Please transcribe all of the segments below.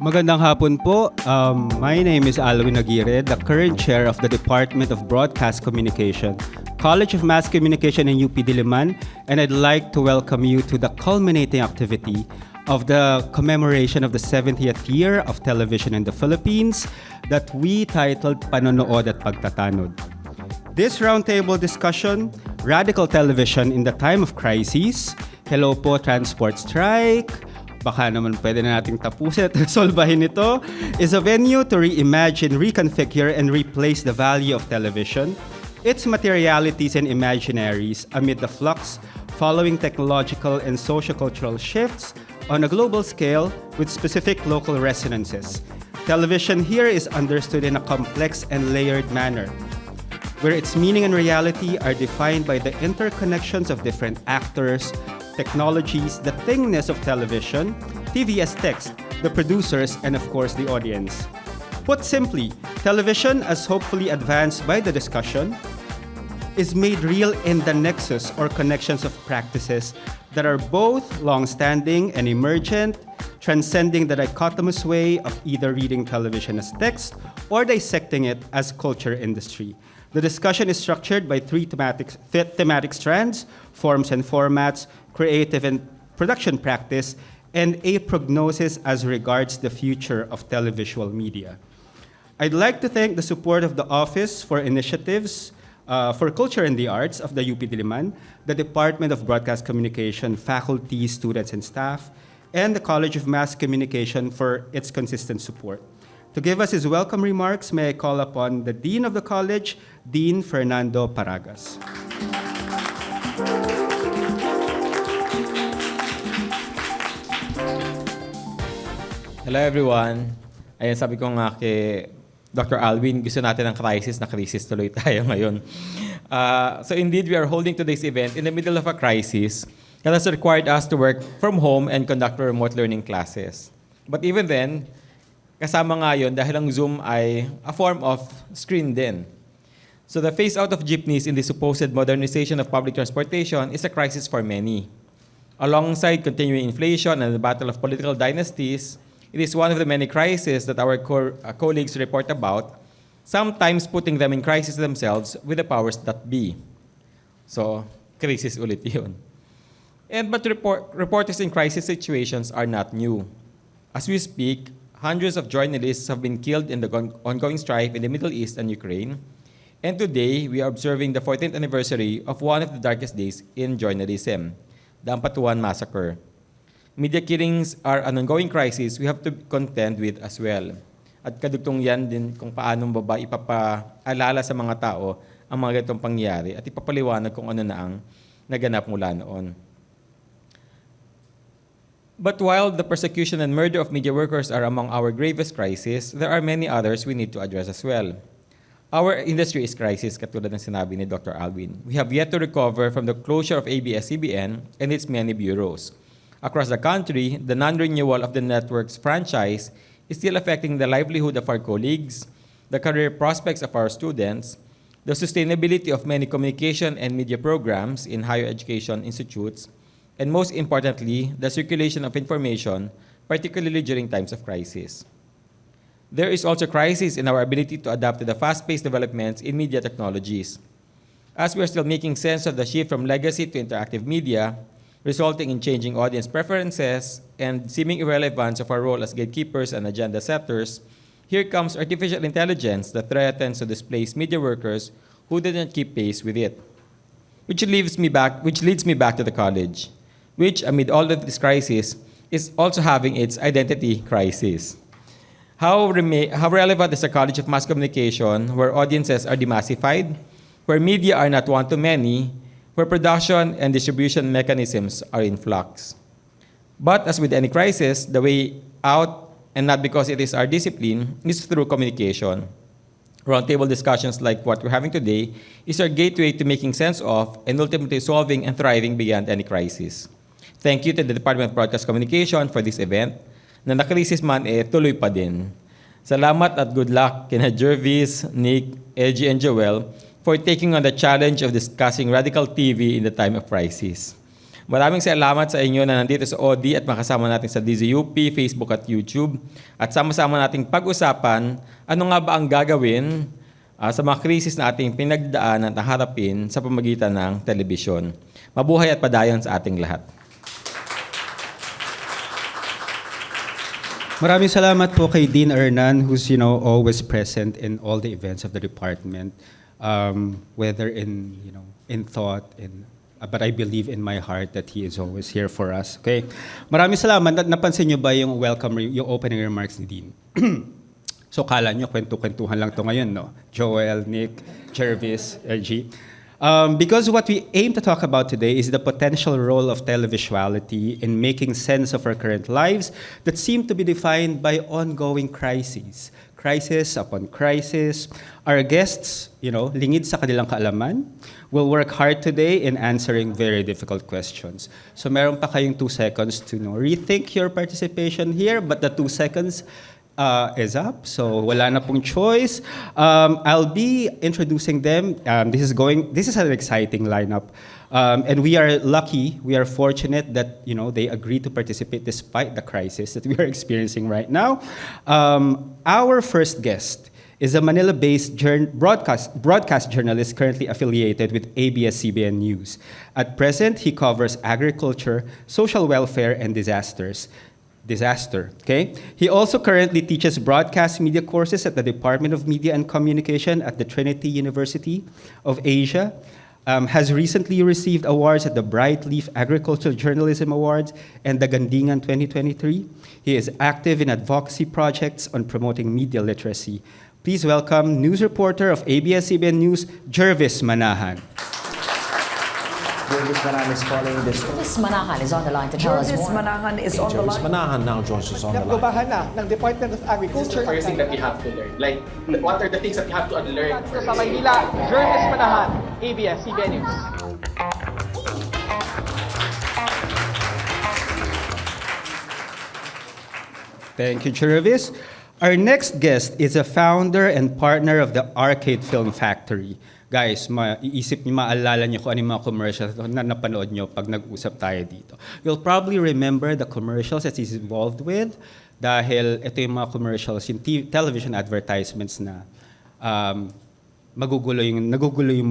Magandang hapon po. My name is Alwin Aguirre, the current chair of the Department of Broadcast Communication, College of Mass Communication in UP Diliman, and I'd like to welcome you to the culminating activity of the commemoration of the 70th year of television in the Philippines that we titled Panonood at Pagtatanod. This roundtable discussion, Radical Television in the Time of Crises, hello po transport strike, baka naman pwede na nating tapusin at resolbahin ito, is a venue to reimagine, reconfigure, and replace the value of television, its materialities and imaginaries amid the flux following technological and sociocultural shifts on a global scale with specific local resonances. Television here is understood in a complex and layered manner, where its meaning and reality are defined by the interconnections of different actors, technologies, the thingness of television, TV as text, the producers, and of course the audience. Put simply, television, as hopefully advanced by the discussion, is made real in the nexus or connections of practices that are both long-standing and emergent, transcending the dichotomous way of either reading television as text or dissecting it as culture industry. The discussion is structured by three thematic strands: forms and formats, creative and production practice, and a prognosis as regards the future of televisual media. I'd like to thank the support of the Office for Initiatives for Culture and the Arts of the UP Diliman, the Department of Broadcast Communication, faculty, students, and staff, and the College of Mass Communication for its consistent support. To give us his welcome remarks, may I call upon the Dean of the College, Dean Fernando Paragas. Hello everyone. Ayun, sabi ko nga kay Dr. Alwin, gusto natin ng crisis na crisis tuloy tayo ngayon. So indeed, we are holding today's event in the middle of a crisis that has required us to work from home and conduct remote learning classes. But even then, kasama nga yun dahil ang Zoom ay a form of screen din. So the phase out of jeepneys in the supposed modernization of public transportation is a crisis for many. Alongside continuing inflation and the battle of political dynasties, it is one of the many crises that our colleagues report about, sometimes putting them in crisis themselves with the powers that be. So, crisis ulit yun. But reporters in crisis situations are not new. As we speak, hundreds of journalists have been killed in the ongoing strife in the Middle East and Ukraine. And today, we are observing the 14th anniversary of one of the darkest days in journalism, the Ampatuan Massacre. Media killings are an ongoing crisis we have to contend with as well. At kadugtong yan din kung paano ba ipapaalala sa mga tao ang mga ganitong pangyayari at ipapaliwanag kung ano na ang naganap mula noon. But while the persecution and murder of media workers are among our gravest crises, there are many others we need to address as well. Our industry is crisis, katulad ng sinabi ni Dr. Alwin. We have yet to recover from the closure of ABS-CBN and its many bureaus. Across the country, the non-renewal of the network's franchise is still affecting the livelihood of our colleagues, the career prospects of our students, the sustainability of many communication and media programs in higher education institutes, and most importantly, the circulation of information, particularly during times of crisis. There is also crisis in our ability to adapt to the fast-paced developments in media technologies. As we are still making sense of the shift from legacy to interactive media, resulting in changing audience preferences and seeming irrelevance of our role as gatekeepers and agenda setters, here comes artificial intelligence that threatens to displace media workers who didn't keep pace with it. Which leads me back to the college, which amid all of this crisis is also having its identity crisis. How relevant is a College of Mass Communication where audiences are demassified, where media are not one-to-many, where production and distribution mechanisms are in flux? But as with any crisis, the way out, and not because it is our discipline, is through communication. Roundtable discussions like what we're having today is our gateway to making sense of and ultimately solving and thriving beyond any crisis. Thank you to the Department of Broadcast Communication for this event. Na nakrisis man, tuloy pa din. Salamat at good luck kina Jervis, Nick, Eji, and Joelle for taking on the challenge of discussing radical TV in the time of crisis. Maraming salamat sa inyo na nandito sa OD at makasama natin sa DZUP, Facebook at YouTube. At sama-sama nating pag-usapan ano nga ba ang gagawin sa mga krisis na ating pinagdaanan at harapin sa pamagitan ng telebisyon. Mabuhay at padayon sa ating lahat. Maraming salamat po kay Dean Hernan, who's always present in all the events of the department, whether in thought, but I believe in my heart that he is always here for us. Okay, maraming salamat. Napansin niyo ba yung yung opening remarks ni Dean? So kala nyo kwento-kwentuhan lang to ngayon, no? Joelle, Nick, Jervis, Eji. Because what we aim to talk about today is the potential role of televisuality in making sense of our current lives that seem to be defined by ongoing crises. Crisis upon crisis. Our guests, lingid sa kanilang kaalaman, will work hard today in answering very difficult questions. So meron pa kayong 2 seconds to rethink your participation here, but the 2 seconds is up, so wala na pong choice. I'll be introducing them. This is an exciting lineup, and we are lucky, we are fortunate that they agreed to participate despite the crisis that we are experiencing right now. Our first guest is a Manila-based broadcast journalist currently affiliated with ABS-CBN News. At present, he covers agriculture, social welfare, and disaster, okay? He also currently teaches broadcast media courses at the Department of Media and Communication at the Trinity University of Asia, has recently received awards at the Brightleaf Agricultural Journalism Awards and the Gandingan 2023. He is active in advocacy projects on promoting media literacy. Please welcome news reporter of ABS-CBN News, Jervis Manahan. Jervis Manahan is calling this. Jervis Manahan is on the line to tell us Jervis more. Manahan is on the Jervis line. Manahan now joins us on the line. Nagbabahan na ng Department of Agriculture. This is the first thing that you have to learn. Like, what are the things that you have to unlearn first? Sa Maynila, Jervis Manahan, ABS-CBN News. Thank you, Jervis. Our next guest is a founder and partner of the Arcade Film Factory. Guys, maalala niyo kung ano yung mga commercials na napanood niyo pag nag-usap tayo dito. You'll probably remember the commercials that he's involved with dahil ito yung mga commercials, yung television advertisements na nagugulo yung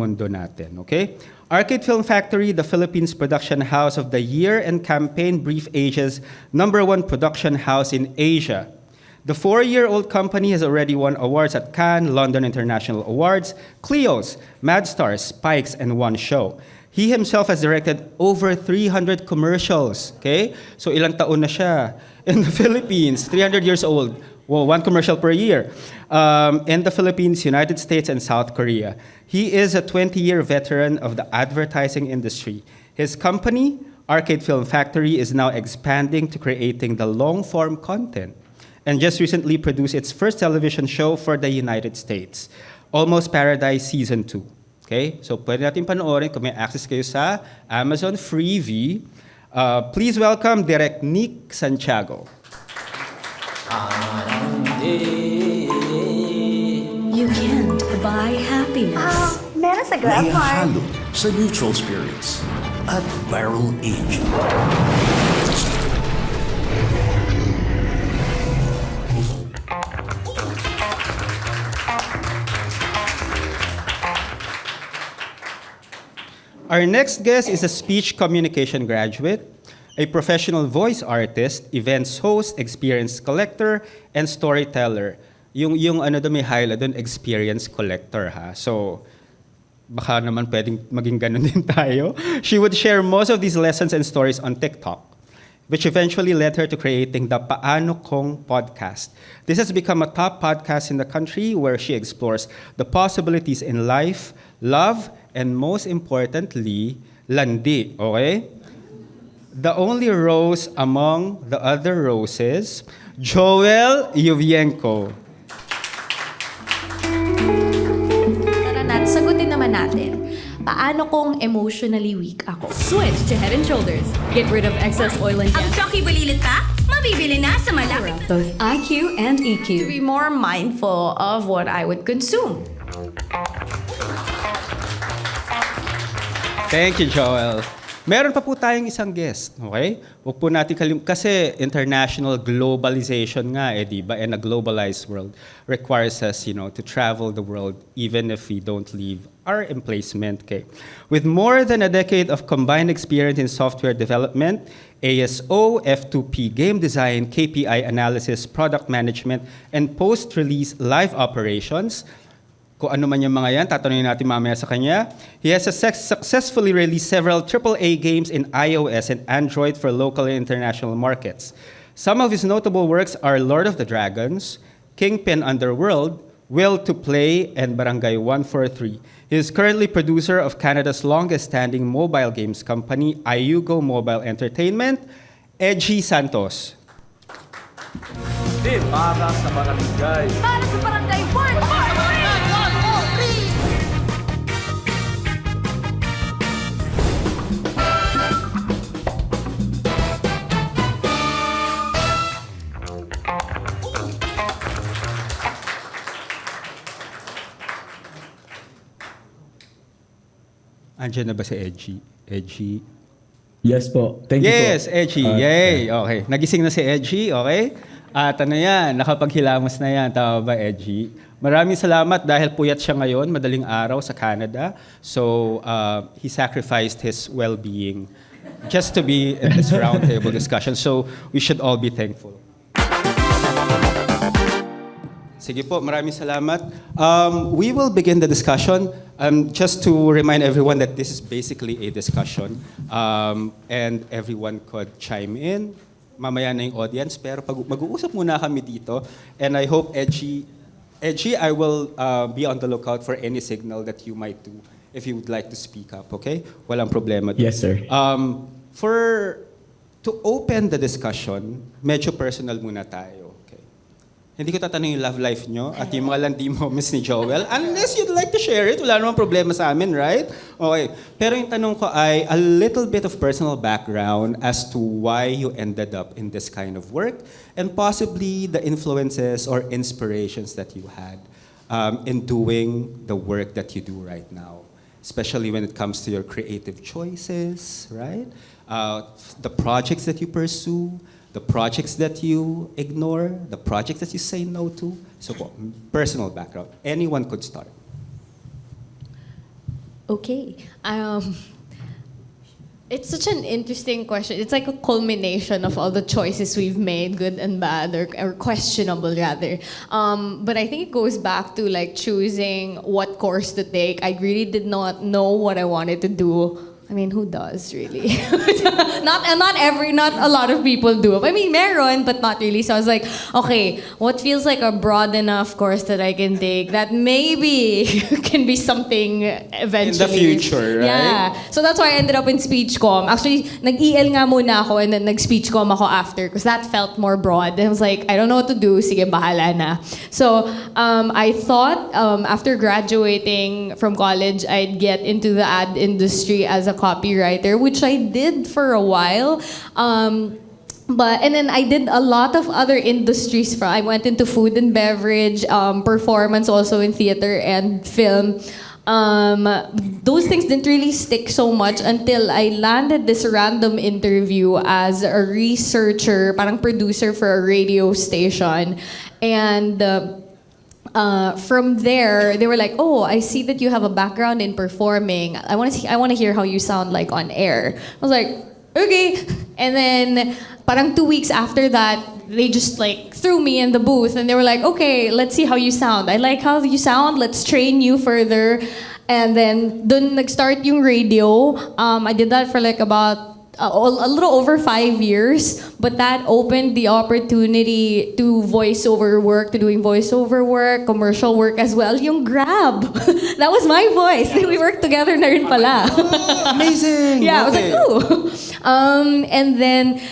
mundo natin, okay? Arcade Film Factory, the Philippines Production House of the Year and campaign Brief Asia's #1 production house in Asia. The 4-year-old company has already won awards at Cannes, London International Awards, Clio's, MadStars, Spikes, and One Show. He himself has directed over 300 commercials, okay? So ilang taon na siya in the Philippines, 300 years old. Well, 1 commercial per year. In the Philippines, United States, and South Korea. He is a 20-year veteran of the advertising industry. His company, Arcade Film Factory, is now expanding to creating the long-form content and just recently produced its first television show for the United States, Almost Paradise Season 2. Okay? So pwede natin panoorin kung may access kayo sa Amazon Freevee. Please welcome Direct Nick Sanchez. You can't buy happiness. Meron sa Grab Card. Naihahalo sa neutral spirits at barrel aging. Our next guest is a speech communication graduate, a professional voice artist, events host, experience collector, and storyteller. Yung ano doon may highlight doon, experience collector ha. So baka naman pwedeng maging ganun din tayo. She would share most of these lessons and stories on TikTok, which eventually led her to creating the Paano Kong podcast. This has become a top podcast in the country where she explores the possibilities in life, love, and most importantly, landi, okay? The only rose among the other roses, Joelle Yuvienco. Tara na't sagutin naman natin. Paano kung emotionally weak ako? Switch to Head & Shoulders. Get rid of excess oil and Ang gas. Chucky Bulilit pa? Mabibili na sa malapit. Both IQ and To EQ. be more mindful of what I would consume. Thank you, Joelle. Meron pa po tayong isang guest, okay? Huwag po natin kasi international globalization nga, di ba? And a globalized world requires us, to travel the world even if we don't leave our emplacement, okay? With more than a decade of combined experience in software development, ASO, F2P game design, KPI analysis, product management, and post-release live operations, kung ano man yung mga yan, tatanungin natin mamaya sa kanya. He has successfully released several AAA games in iOS and Android for local and international markets. Some of his notable works are Lord of the Dragons, Kingpin Underworld, Will to Play, and Barangay 143. He is currently producer of Canada's longest-standing mobile games company, Ayugo Mobile Entertainment, Eji Santos. Para sa barangay. Para sa barangay 1! Andiyan na ba si Eji? Eji? Yes po. Thank you po. Yes, Eji. Yay! Okay. Nagising na si Eji, okay? At ano yan, nakapaghilamos na yan. Tama ba, Eji? Maraming salamat dahil puyat siya ngayon, madaling araw sa Canada. So, he sacrificed his well-being just to be in this roundtable discussion. So, we should all be thankful. Sige po, maraming salamat. We will begin the discussion. Just to remind everyone that this is basically a discussion and everyone could chime in. Mamaya na yung audience, pero mag-uusap muna kami dito. And I hope, Eji, I will be on the lookout for any signal that you might do if you would like to speak up, okay? Walang problema. Yes, sir. To open the discussion, medyo personal muna tayo. Hindi ko tatanungin yung love life nyo at yung mga landi moments ni Joelle. Unless you'd like to share it, wala namang problema sa amin, right? Okay. Pero yung tanong ko ay a little bit of personal background as to why you ended up in this kind of work and possibly the influences or inspirations that you had in doing the work that you do right now. Especially when it comes to your creative choices, right? The projects that you pursue, the projects that you ignore, the projects that you say no to. So, personal background. Anyone could start. Okay. It's such an interesting question. It's like a culmination of all the choices we've made, good and bad, or questionable rather. But I think it goes back to like choosing what course to take. I really did not know what I wanted to do. I mean, who does really? not a lot of people do. I mean, meron, but not really. So I was like, okay, what feels like a broad enough course that I can take that maybe can be something eventually. In the future, right? Yeah. So that's why I ended up in speech comm. Actually, nag-EL nga muna ako and then nag-speech comm ako after because that felt more broad. And I was like, I don't know what to do. Sige, bahala na. So I thought after graduating from college, I'd get into the ad industry as a copywriter, which I did for a while. And then I did a lot of other industries. I went into food and beverage, performance also in theater and film. Those things didn't really stick so much until I landed this random interview as a researcher, parang producer for a radio station. And from there, they were like, "Oh, I see that you have a background in performing. I want to hear how you sound like on air." I was like, "Okay." And then, parang 2 weeks after that, they just like threw me in the booth and they were like, "Okay, let's see how you sound. I like how you sound. Let's train you further." And then, dun nag-start yung radio. I did that for like about a little over 5 years, but that opened the opportunity to voiceover work, to doing voiceover work, commercial work as well. Yung Grab, that was my voice. We worked together na rin pala. Amazing! Yeah, okay. I was like, ooh. And then,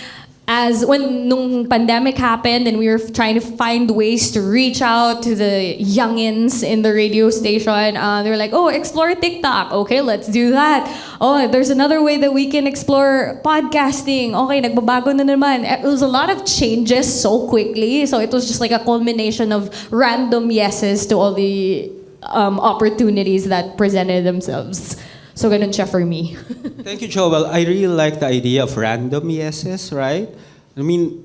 nung pandemic happened and we were trying to find ways to reach out to the youngins in the radio station, they were like, "Oh, explore TikTok." Okay, let's do that. Oh, there's another way that we can explore podcasting. Okay, nagbabago na naman. It was a lot of changes so quickly. So it was just like a culmination of random yeses to all the opportunities that presented themselves. So ganun siya for me. Thank you, Joel. I really like the idea of random yeses, right? I mean,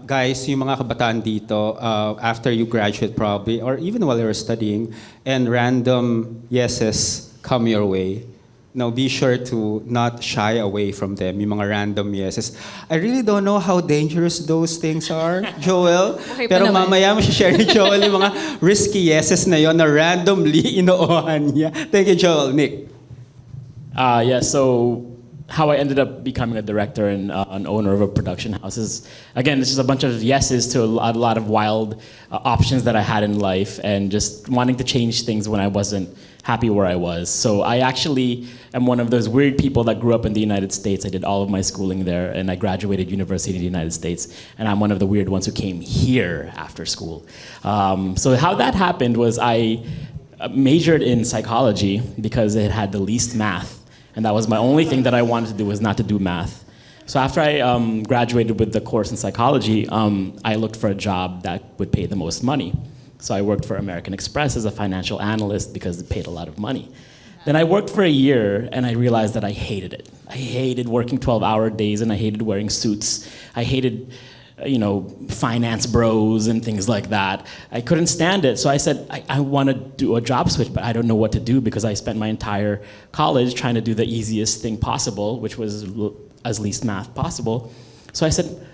guys, yung mga kabataan dito, after you graduate probably, or even while you're studying, and random yeses come your way. Now, be sure to not shy away from them, yung mga random yeses. I really don't know how dangerous those things are, Joel. Okay pa Pero naman. mamaya mo share ni Joel yung mga risky yeses na yon na randomly inoohan niya. Thank you, Joel. Nick? So how I ended up becoming a director and an owner of a production house is, again, it's just a bunch of yeses to a lot of wild options that I had in life and just wanting to change things when I wasn't happy where I was. So I actually am one of those weird people that grew up in the United States. I did all of my schooling there and I graduated university in the United States. And I'm one of the weird ones who came here after school. So how that happened was I majored in psychology because it had the least math. And that was my only thing that I wanted to do, was not to do math. So after I graduated with the course in psychology, I looked for a job that would pay the most money. So I worked for American Express as a financial analyst because it paid a lot of money. Then I worked for a year and I realized that I hated it. I hated working 12-hour days and I hated wearing suits. I hated finance bros and things like that. I couldn't stand it. So I said, I want to do a job switch, but I don't know what to do because I spent my entire college trying to do the easiest thing possible, which was as least math possible. So I said,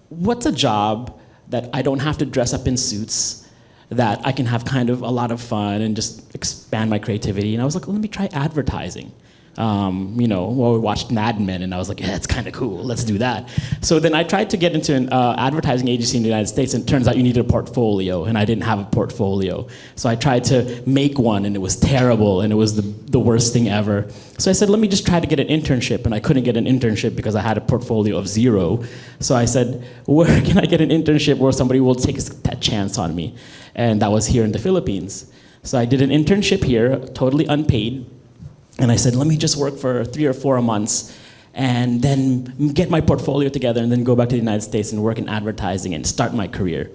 what's a job that I don't have to dress up in suits, that I can have kind of a lot of fun and just expand my creativity? And I was like, let me try advertising. We watched Mad Men, and I was like, yeah, it's kind of cool. Let's do that. So then I tried to get into an advertising agency in the United States, and it turns out you needed a portfolio, and I didn't have a portfolio. So I tried to make one, and it was terrible, and it was the worst thing ever. So I said, let me just try to get an internship, and I couldn't get an internship because I had a portfolio of 0. So I said, where can I get an internship where somebody will take a chance on me? And that was here in the Philippines. So I did an internship here, totally unpaid. And I said, let me just work for 3 or 4 months and then get my portfolio together and then go back to the United States and work in advertising and start my career.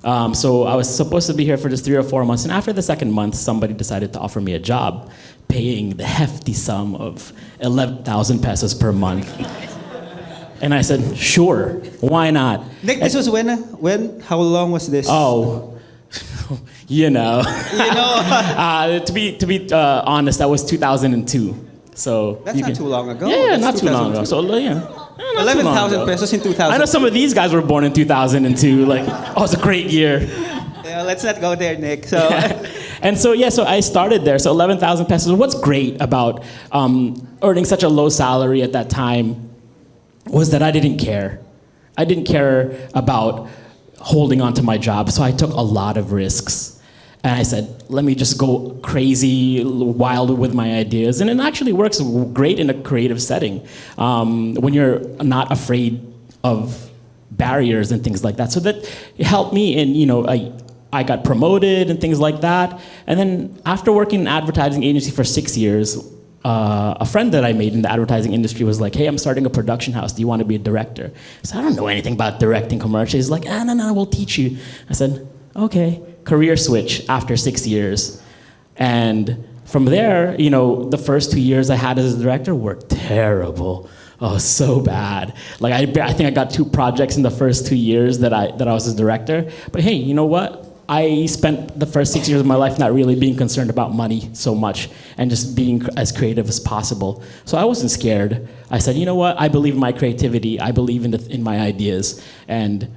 So I was supposed to be here for just 3 or 4 months. And after the second month, somebody decided to offer me a job, paying the hefty sum of 11,000 pesos per month. And I said, sure, why not? Nick, this was when? How long was this? To be honest, that was 2002. So that's not too long ago. Yeah, That's not too long ago. 2002. So 11,000 pesos in 2000. I know some of these guys were born in 2002. It's a great year. Yeah, let's not go there, Nick. So. And so I started there. So 11,000 pesos. What's great about earning such a low salary at that time was that I didn't care. I didn't care about holding on to my job, so I took a lot of risks. And I said, let me just go crazy, wild with my ideas. And it actually works great in a creative setting when you're not afraid of barriers and things like that. So that helped me in, I got promoted and things like that. And then after working in an advertising agency for 6 years, a friend that I made in the advertising industry was like, hey, I'm starting a production house. Do you want to be a director? I said, I don't know anything about directing commercials. He's like, no, we'll teach you. I said, okay. Career switch after 6 years. And from there, the first 2 years I had as a director were terrible. Oh, so bad. I think I got 2 projects in the first 2 years that I was a director. But hey, you know what? I spent the first 6 years of my life not really being concerned about money so much and just being as creative as possible. So I wasn't scared. I said, you know what? I believe in my creativity. I believe in my ideas. And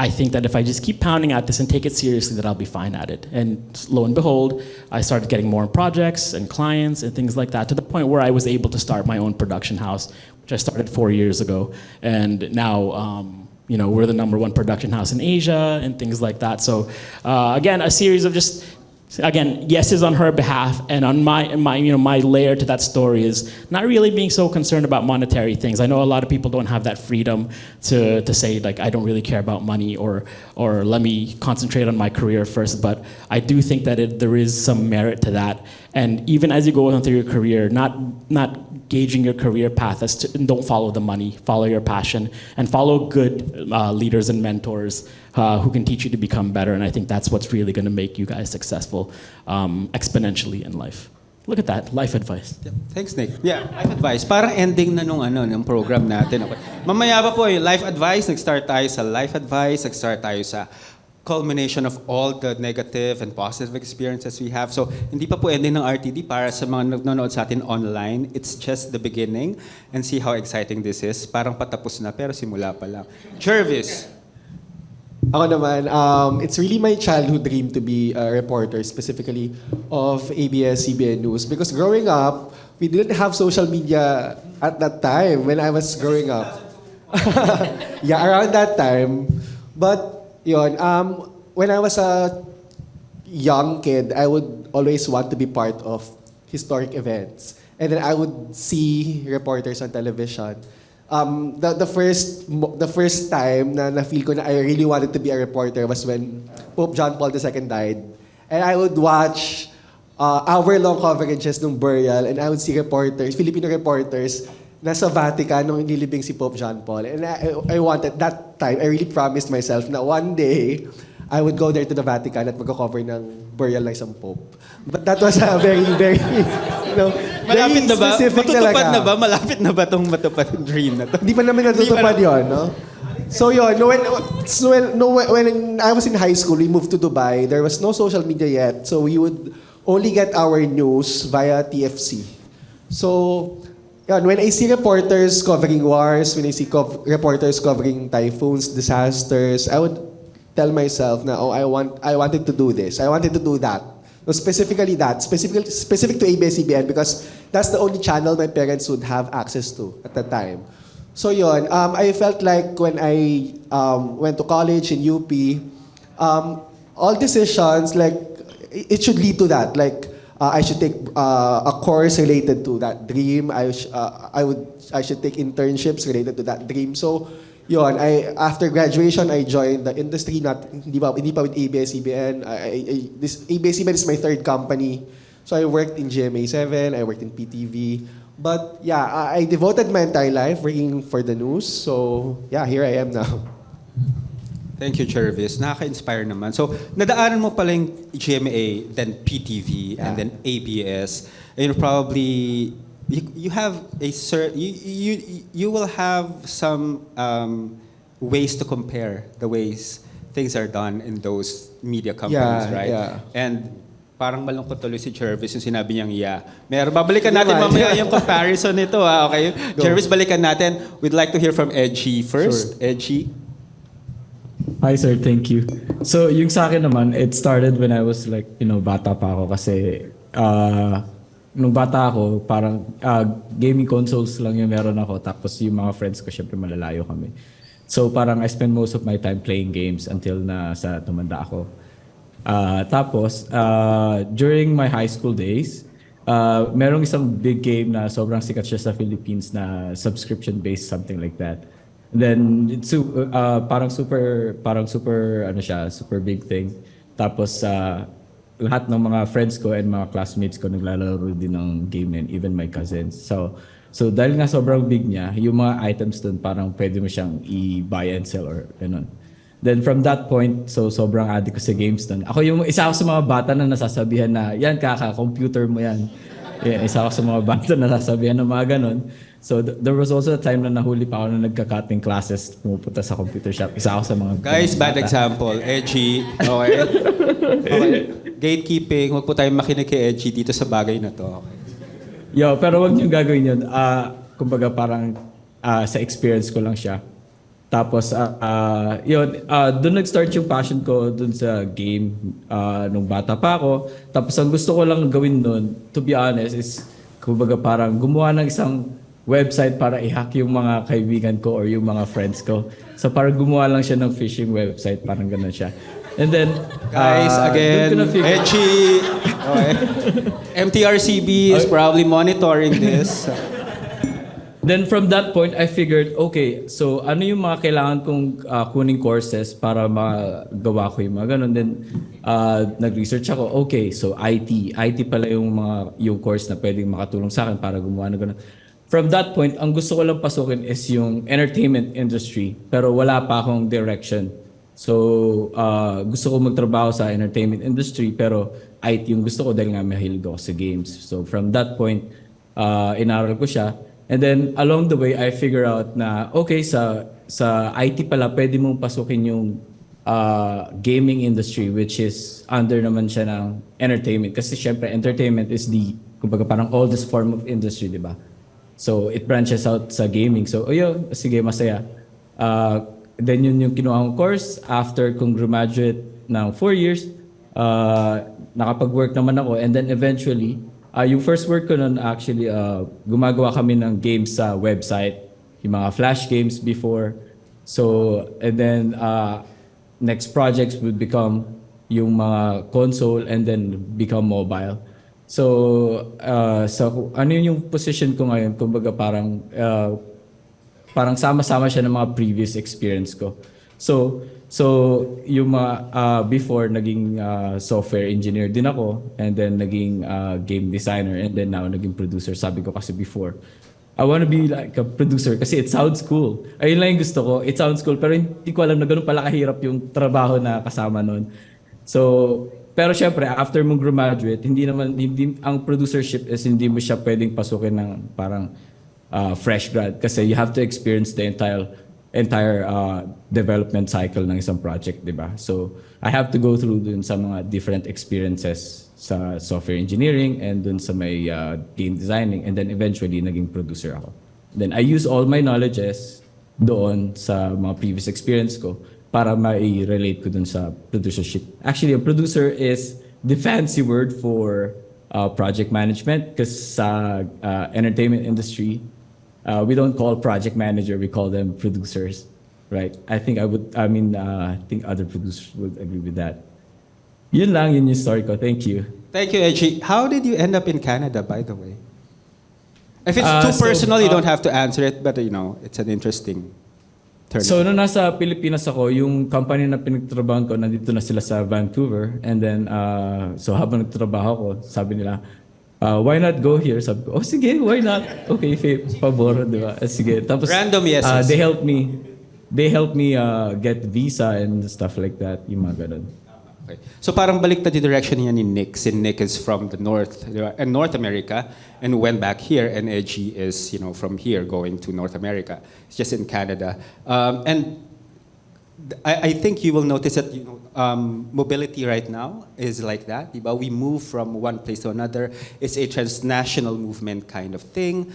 I think that if I just keep pounding at this and take it seriously, that I'll be fine at it. And lo and behold, I started getting more projects and clients and things like that, to the point where I was able to start my own production house, which I started 4 years ago. And now, we're the #1 production house in Asia and things like that. So again, a series of just, yeses on her behalf, and on my layer to that story is not really being so concerned about monetary things. I know a lot of people don't have that freedom to say I don't really care about money or let me concentrate on my career first. But I do think that there is some merit to that. And even as you go on through your career, not gauging your career path don't follow the money, follow your passion, and follow good leaders and mentors who can teach you to become better. And I think that's what's really going to make you guys successful exponentially in life. Look at that, life advice. Thanks, Nick. Yeah, life advice. Parang ending na ng program natin. Okay. Mamaya pa po yung life advice. Nag-start tayo sa life advice. Nag-start tayo sa culmination of all the negative and positive experiences we have. So, hindi pa po ending ng RTD para sa mga nanonood sa atin online. It's just the beginning and see how exciting this is. Parang patapos na pero simula pa lang. Jervis. Ako naman, it's really my childhood dream to be a reporter, specifically of ABS-CBN News. Because growing up, we didn't have social media at that time when I was growing up. Yeah, around that time. But, yun, when I was a young kid, I would always want to be part of historic events. And then I would see reporters on television. The first time na feel ko na I really wanted to be a reporter was when Pope John Paul II died. And I would watch hour-long coverages ng burial, and I would see reporters, Filipino reporters, nasa Vatican nung nilibing si Pope John Paul. And I wanted, that time, I really promised myself na one day, I would go there to the Vatican at magko-cover ng burial ng isang Pope. But that was a very, very, Malapit na ba? specific Matutupad talaga. na ba? Malapit na ba itong matupad yung dream na to? Hindi pa namin natutupad yun, no? So yun, when I was in high school, we moved to Dubai. There was no social media yet. So we would only get our news via TFC. So, yun, when I see reporters covering wars, when I see reporters covering typhoons, disasters, I would tell myself na, I wanted to do this. I wanted to do that. No, specifically that. Specific to ABS-CBN because that's the only channel my parents would have access to at the time. So yun, I felt like when I went to college in UP, all decisions, like, it should lead to that. Like, I should take a course related to that dream. I should take internships related to that dream. So, yun, after graduation, I joined the industry, hindi pa with ABS-CBN. This ABS-CBN is my third company. So I worked in GMA7, I worked in PTV. But yeah, I devoted my entire life working for the news. So yeah, here I am now. Thank you, Jervis. Nakaka-inspire naman. So, nadaanan mo pala yung GMA, then PTV, and then ABS. And probably, you have a you will have some ways to compare the ways things are done in those media companies, right? Yeah. And parang malungkot tuloy si Jervis yung sinabi niyang babalikan natin mamaya yung comparison nito, okay? Jervis, balikan natin. We'd like to hear from Eji first. Sure. Eji. Hi sir, thank you. So yung sa akin naman, it started when I was like, bata pa ako kasi nung bata ako, parang gaming consoles lang yung meron ako, tapos yung mga friends ko syempre malalayo kami. So parang I spend most of my time playing games until na sa tumanda ako. Tapos during my high school days, merong isang big game na sobrang sikat siya sa Philippines na subscription-based, something like that. And then it's parang super super big thing. Tapos lahat ng mga friends ko and mga classmates ko naglalaro din ng game and even my cousins. So dahil nga sobrang big niya, yung mga items dun parang pwede mo siyang i-buy and sell or ganun. Then from that point, so sobrang addict ko sa games dun. Ako yung isa ako sa mga bata na nasasabihan na, yan computer mo yan. Yan, isa ako sa mga bata na nasasabihan ng mga ganun. So there was also a time na nahuli pa ako na nagka-cutting classes, pumupunta sa computer shop. Isa ako sa mga Guys, bad example. Eji, okay? Okay. Gatekeeping, huwag po tayong makinig kay Eji dito sa bagay na to. Okay. Yo, pero wag niyo gagawin yun. Kumbaga parang sa experience ko lang siya. Tapos, doon nag-start yung passion ko doon sa game nung bata pa ako. Tapos ang gusto ko lang gawin doon, to be honest, is kumbaga parang gumawa ng isang website para i-hack yung mga kaibigan ko or yung mga friends ko. So parang gumawa lang siya ng phishing website, parang ganun siya. And then, guys, again, Eji, okay. MTRCB is probably monitoring this. Then from that point, I figured, okay, so ano yung mga kailangan kong kuning courses para magawa ko yung mga ganun. Then nag-research ako, okay, so IT pala yung course na pwedeng makatulong sa akin para gumawa ng ganun. From that point, ang gusto ko lang pasukin is yung entertainment industry, pero wala pa akong direction. So, gusto ko magtrabaho sa entertainment industry, pero IT yung gusto ko dahil nga mahilig ako sa games. So, from that point, inaral ko siya. And then, along the way, I figure out na, okay, sa IT pala, pwede mong pasukin yung gaming industry, which is under naman siya ng entertainment. Kasi syempre, entertainment is kumbaga parang oldest form of industry, di ba? So, it branches out sa gaming. So, sige, masaya. Then yun yung kinuha kong course. After kong graduate ng 4 years, nakapag-work naman ako. And then eventually, yung first work ko nun actually, gumagawa kami ng games sa website. Yung mga flash games before. So, and then next projects would become yung mga console and then become mobile. So, ano yung position ko ngayon? Kumbaga parang sama-sama siya ng mga previous experience ko. So yung mga before naging software engineer din ako, and then naging game designer, and then now naging producer. Sabi ko kasi before, I want to be like a producer kasi it sounds cool. Ayun lang yung gusto ko. It sounds cool, pero hindi ko alam na ganun pala kahirap yung trabaho na kasama nun. So, pero syempre, after mong graduate, hindi ang producership is hindi mo siya pwedeng pasukin ng parang fresh grad kasi you have to experience the entire development cycle ng isang project, di ba? So, I have to go through dun sa mga different experiences sa software engineering and dun sa may game designing, and then eventually naging producer ako. Then I use all my knowledges doon sa mga previous experience ko para ma-relate ko dun sa producership. Actually, a producer is the fancy word for project management because sa entertainment industry, we don't call project manager, we call them producers, right? I think other producers would agree with that. Yun yung story ko. Thank you. Thank you, Eji. How did you end up in Canada, by the way? If it's too personal, you don't have to answer it, but it's an interesting turn. So, nung nasa Pilipinas ako, yung company na pinagtrabahan ko, nandito na sila sa Vancouver. And then, so habang nagtrabaho ko, sabi nila, why not go here? Sabi ko, sige, why not? Okay, pabor, di ba? Sige. Tapos, random yeses. They helped me get visa and stuff like that, yung mga ganun. Okay. So parang baliktad yung direction niya ni Nick. Si Nick is from the North America and went back here, and Eji is from here going to North America. It's just in Canada. And I think you will notice that mobility right now is like that. Diba? We move from one place to another. It's a transnational movement kind of thing,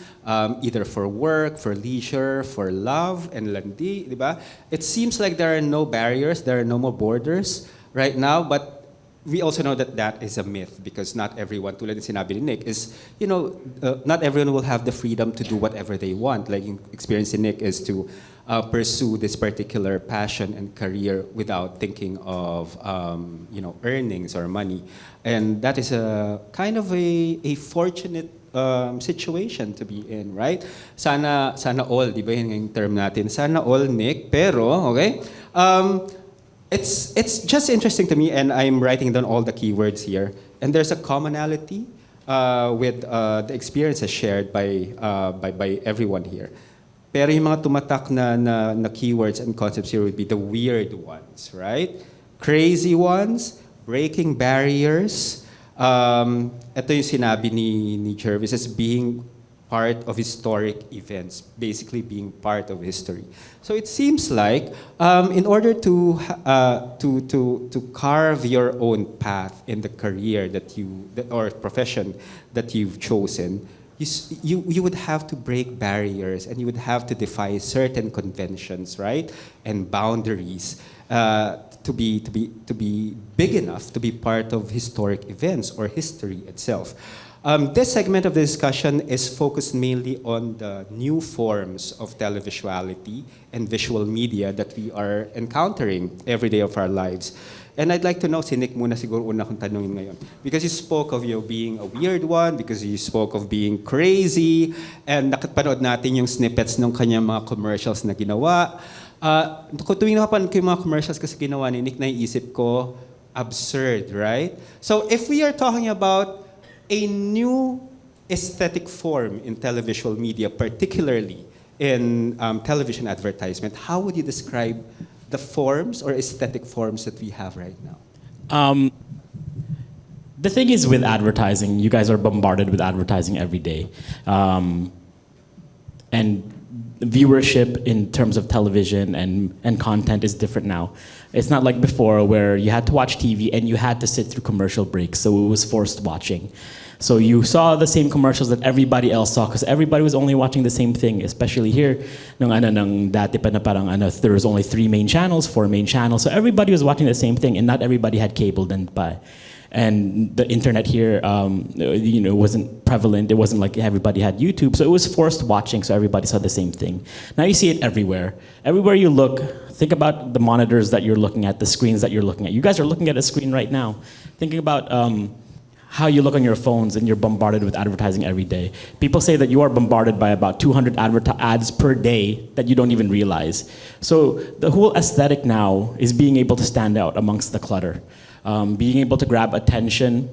either for work, for leisure, for love, and landi. Diba? It seems like there are no barriers, there are no more borders right now, but we also know that that is a myth because not everyone, tulad ng sinabi ni Nick, is, not everyone will have the freedom to do whatever they want. Like yung experience in Nick is to pursue this particular passion and career without thinking of, earnings or money. And that is a kind of a fortunate situation to be in, right? Sana all, di ba yun yung term natin? Sana all, Nick. Pero, okay? It's just interesting to me, and I'm writing down all the keywords here. And there's a commonality with the experiences shared by everyone here. Pero yung mga tumatak na keywords and concepts here would be the weird ones, right? Crazy ones, breaking barriers. Ito yung sinabi ni Jervis as being part of historic events, basically being part of history. So it seems like in order to carve your own path in the career or profession that you've chosen, you would have to break barriers and you would have to defy certain conventions, right, and boundaries to be big enough to be part of historic events or history itself. This segment of the discussion is focused mainly on the new forms of televisuality and visual media that we are encountering every day of our lives. And I'd like to know, si Nick muna siguro una kong tanungin ngayon. Because you spoke of being a weird one, because you spoke of being crazy, and nakapanood natin yung snippets ng kanyang mga commercials na ginawa. Kung tuwing nakapanood ko yung mga commercials kasi ginawa ni Nick, naiisip ko, absurd, right? So if we are talking about a new aesthetic form in televisual media, particularly in television advertisement, how would you describe the forms or aesthetic forms that we have right now? The thing is with advertising, you guys are bombarded with advertising every day. And viewership in terms of television and content is different now. It's not like before where you had to watch TV and you had to sit through commercial breaks, so it was forced watching. So you saw the same commercials that everybody else saw because everybody was only watching the same thing, especially here. Nung dati pa na parang there was only 3 main channels, 4 main channels, so everybody was watching the same thing and not everybody had cable then pa. And the internet here, wasn't prevalent. It wasn't like everybody had YouTube, so it was forced watching. So everybody saw the same thing. Now you see it everywhere. Everywhere you look, think about the monitors that you're looking at, the screens that you're looking at. You guys are looking at a screen right now. Thinking about how you look on your phones, and you're bombarded with advertising every day. People say that you are bombarded by about 200 ads per day that you don't even realize. So the whole aesthetic now is being able to stand out amongst the clutter. Being able to grab attention,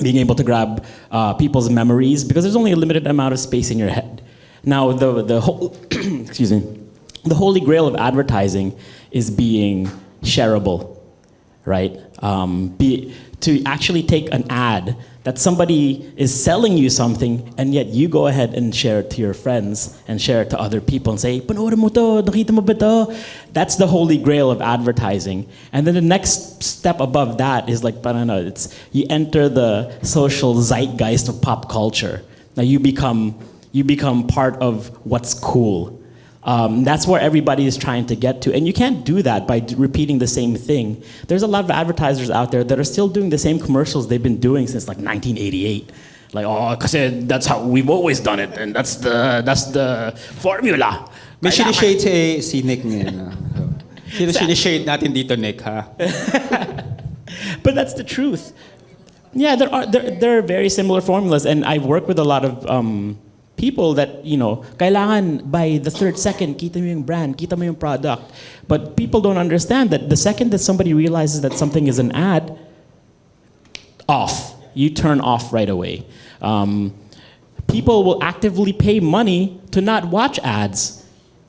being able to grab people's memories, because there's only a limited amount of space in your head. Now, the whole, excuse me, the holy grail of advertising is being shareable, right? To actually take an ad that somebody is selling you something, and yet you go ahead and share it to your friends and share it to other people and say, "Panoorin mo to, nakita mo ba to?" That's the holy grail of advertising. And then the next step above that is like, it's you enter the social zeitgeist of pop culture. Now you become part of what's cool. That's where everybody is trying to get to. And you can't do that by repeating the same thing. There's a lot of advertisers out there that are still doing the same commercials they've been doing since like 1988. Like, kasi that's how we've always done it, and that's the formula. May sinishade si Nick ngayon. Sino sinishade natin dito, Nick, ha? But that's the truth. Yeah, there are very similar formulas, and I've worked with a lot of people that, kailangan by the 3rd second, kita mo yung brand, kita mo yung product. But people don't understand that the second that somebody realizes that something is an ad, off. You turn off right away. People will actively pay money to not watch ads.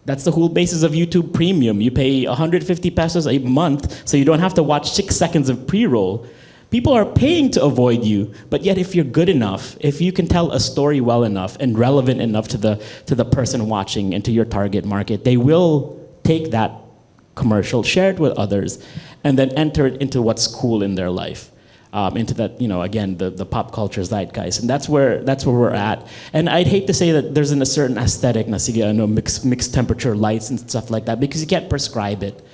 That's the whole basis of YouTube Premium. You pay 150 pesos a month so you don't have to watch 6 seconds of pre-roll. People are paying to avoid you, but yet if you're good enough, if you can tell a story well enough and relevant enough to the person watching and to your target market, they will take that commercial, share it with others, and then enter it into what's cool in their life. Into that, again, the pop culture zeitgeist. And that's where we're at. And I'd hate to say that there's a certain aesthetic, mixed temperature lights and stuff like that, because you can't prescribe it.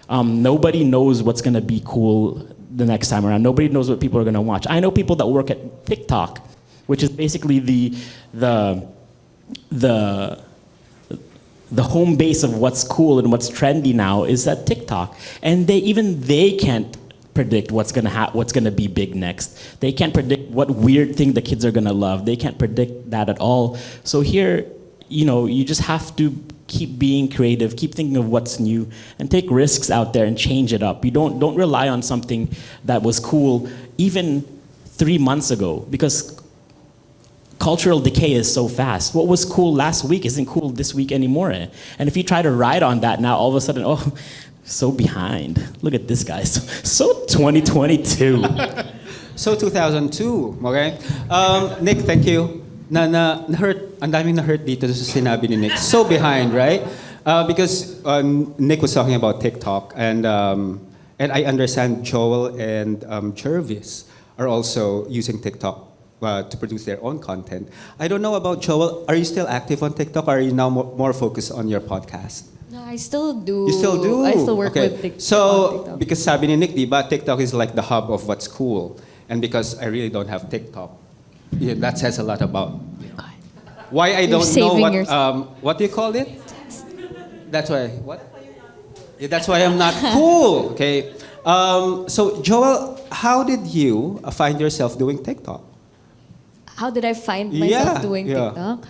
Nobody knows what's going to be cool the next time around. Nobody knows what people are going to watch. I know people that work at TikTok, which is basically the home base of what's cool and what's trendy now is at TikTok. And they can't predict what's gonna be big next. They can't predict what weird thing the kids are gonna love. They can't predict that at all. So here, you just have to keep being creative, keep thinking of what's new, and take risks out there and change it up. You don't rely on something that was cool even 3 months ago, because cultural decay is so fast. What was cool last week isn't cool this week anymore. And if you try to ride on that now, all of a sudden, so behind. Look at this guy. So 2022. So 2002, okay? Nick, thank you. Na-hurt, ang daming na-hurt dito sa sinabi ni Nick. So behind, right? Because Nick was talking about TikTok, and I understand Joel and Jervis are also using TikTok to produce their own content. I don't know about Joel. Are you still active on TikTok, or are you now more focused on your podcast? No, I still do. You still do? I still work okay. with TikTok. So, because sabi ni Nick, diba, TikTok is like the hub of what's cool. And because I really don't have TikTok, that says a lot about why I don't know what do you call it? That's why, what? Yeah, that's why I'm not cool, okay? So, Joel, how did you find yourself doing TikTok? How did I find myself doing TikTok?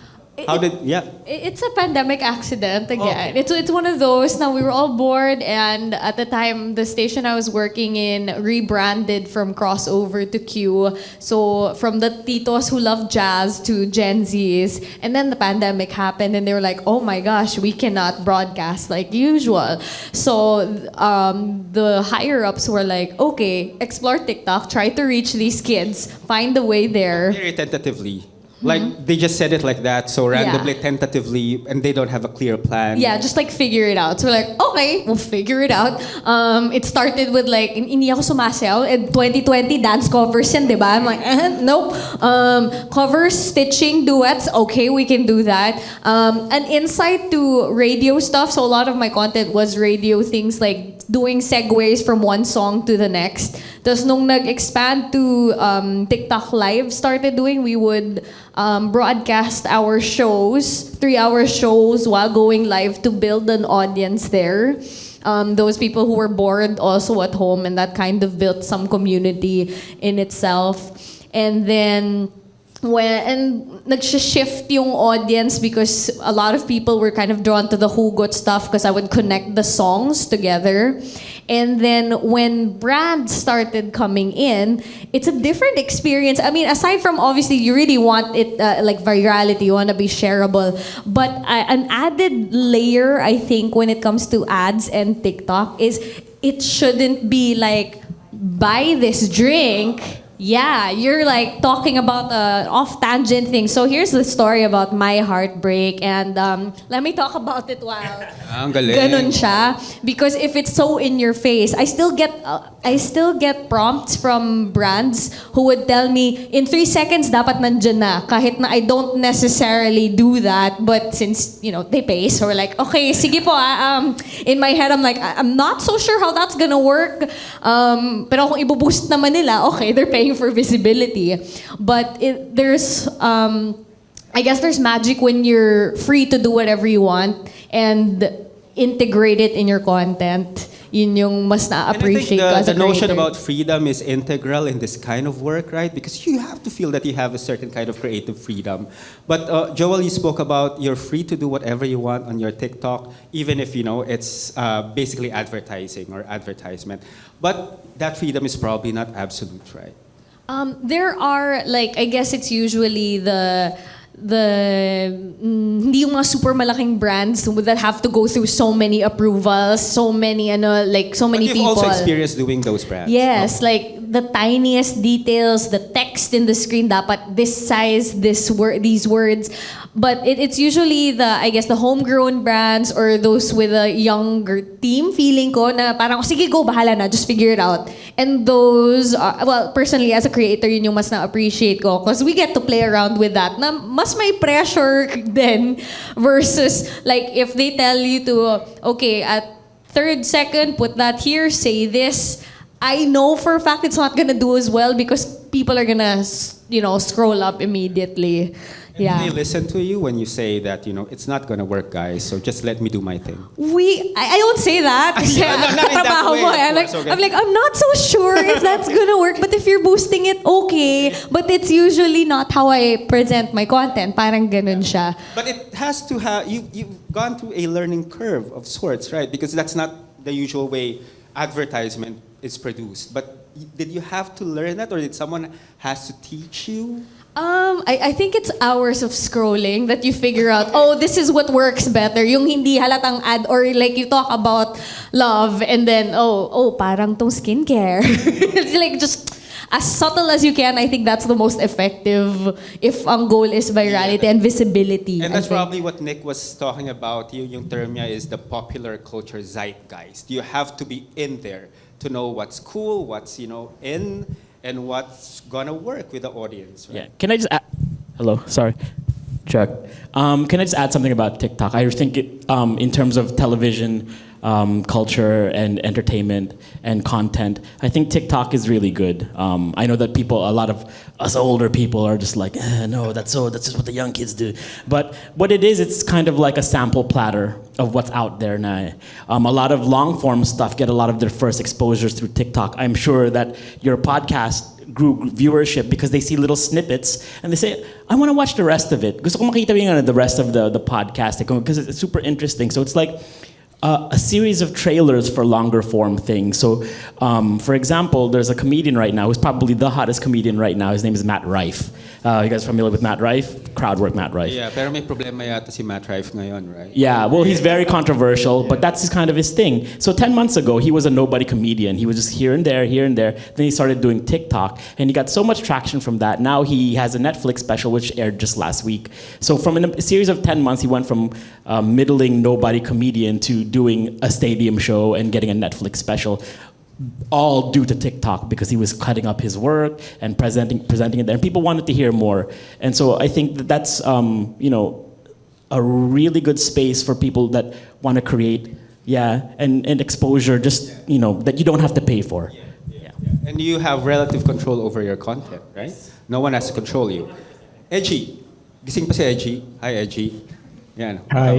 How did, yeah. It's a pandemic accident again. Okay. It's one of those. Now we were all bored, and at the time, the station I was working in rebranded from Crossover to Q. So from the titos who love jazz to Gen Zs, and then the pandemic happened, and they were like, "Oh my gosh, we cannot broadcast like usual." So the higher ups were like, "Okay, explore TikTok, try to reach these kids, find a way there." Very tentatively. Like, they just said it like that, so randomly, Yeah. tentatively, and they don't have a clear plan. Yeah, just like figure it out. So we're like, okay, we'll figure it out. It started with like, hindi ako sumasayaw. In 2020, dance covers yan, di ba? I'm like, nope. Covers, stitching, duets, okay, we can do that. An insight to radio stuff. So a lot of my content was radio things like doing segues from one song to the next. Tapos nung nag-expand to TikTok Live started doing, we would broadcast our shows, 3-hour shows while going live to build an audience there. Those people who were bored also at home, and that kind of built some community in itself. And then nag-shift yung audience because a lot of people were kind of drawn to the hugot stuff because I would connect the songs together. And then when brands started coming in, it's a different experience. I mean, aside from obviously you really want it like virality, you want to be shareable. But an added layer, I think, when it comes to ads and TikTok is it shouldn't be like, buy this drink. Yeah, you're like talking about off-tangent thing. So here's the story about my heartbreak, and let me talk about it while Ang galing. ganun siya. Because if it's so in your face, I still get prompts from brands who would tell me, in 3 seconds dapat nandyan na. Kahit na I don't necessarily do that, but since, they pay, so we're like, okay, sige po. In my head, I'm like, I'm not so sure how that's gonna work. Pero kung ibuboost naman nila, okay, they're paying for visibility. But there's I guess there's magic when you're free to do whatever you want and integrate it in your content. Yun yung mas na-appreciate ko as a the notion creator. about freedom is integral in this kind of work, right? Because you have to feel that you have a certain kind of creative freedom. But Joelle, you spoke about you're free to do whatever you want on your TikTok, even if it's basically advertising or advertisement. But that freedom is probably not absolute, right? There are, like, I guess it's usually the hindi yung mga super malaking brands that have to go through so many approvals, so many so many but you've people. also experienced doing those brands. Yes, like the tiniest details, the text in the screen dapat this size, these words. But it's usually the homegrown brands or those with a younger team, feeling ko na parang, sige, go, bahala na, just figure it out. And those are, well, personally, as a creator, yun yung mas na-appreciate ko because we get to play around with that na mas may pressure then versus like if they tell you to, okay, at 3rd second, put that here, say this. I know for a fact it's not gonna do as well because people are gonna, scroll up immediately. Yeah. They listen to you when you say that, it's not gonna work, guys, so just let me do my thing. I don't say that. Kasi not in that katrabaho way, mo of eh. course, okay. I'm like, I'm not so sure if that's gonna work, but if you're boosting it, okay. But it's usually not how I present my content. Parang ganun siya. But it has to have, you've gone through a learning curve of sorts, right? Because that's not the usual way advertisement is produced. But did you have to learn that, or did someone has to teach you? I think it's hours of scrolling that you figure out, oh, this is what works better. Yung hindi halatang ad, or like you talk about love and then, oh, parang tong skincare. It's like just as subtle as you can. I think that's the most effective if ang goal is virality and visibility. And that's probably what Nick was talking about. Yung term niya is the popular culture zeitgeist. You have to be in there to know what's cool, what's, in, and what's gonna work with the audience, right? Yeah. Can I just add? Hello. Sorry. Check. Can I just add something about TikTok? I think in terms of television, culture and entertainment and content, I think TikTok is really good. I know that a lot of us older people are just like, no, that's just what the young kids do. But what it is, it's kind of like a sample platter of what's out there now. A lot of long form stuff get a lot of their first exposures through TikTok. I'm sure that your podcast grew viewership because they see little snippets and they say, I want to watch the rest of it. Gusto ko makita yung the rest of the podcast because it's super interesting. So it's like a series of trailers for longer form things. So, for example, there's a comedian right now who's probably the hottest comedian right now. His name is Matt Rife. You guys familiar with Matt Rife? Crowd work Matt Rife. Yeah, pero may problema yata si Matt Rife ngayon, right? Yeah, well, he's very controversial, but that's kind of his thing. So 10 months ago, he was a nobody comedian. He was just here and there, here and there. Then he started doing TikTok, and he got so much traction from that. Now he has a Netflix special, which aired just last week. So from a series of 10 months, he went from middling nobody comedian to doing a stadium show and getting a Netflix special, all due to TikTok because he was cutting up his work and presenting it there, and people wanted to hear more. And so I think that's a really good space for people that want to create, and exposure, just that you don't have to pay for. Yeah. And you have relative control over your content, right? No one has to control you. Eji, gising pa si Eji. Hi, Eji. Yan. Hi.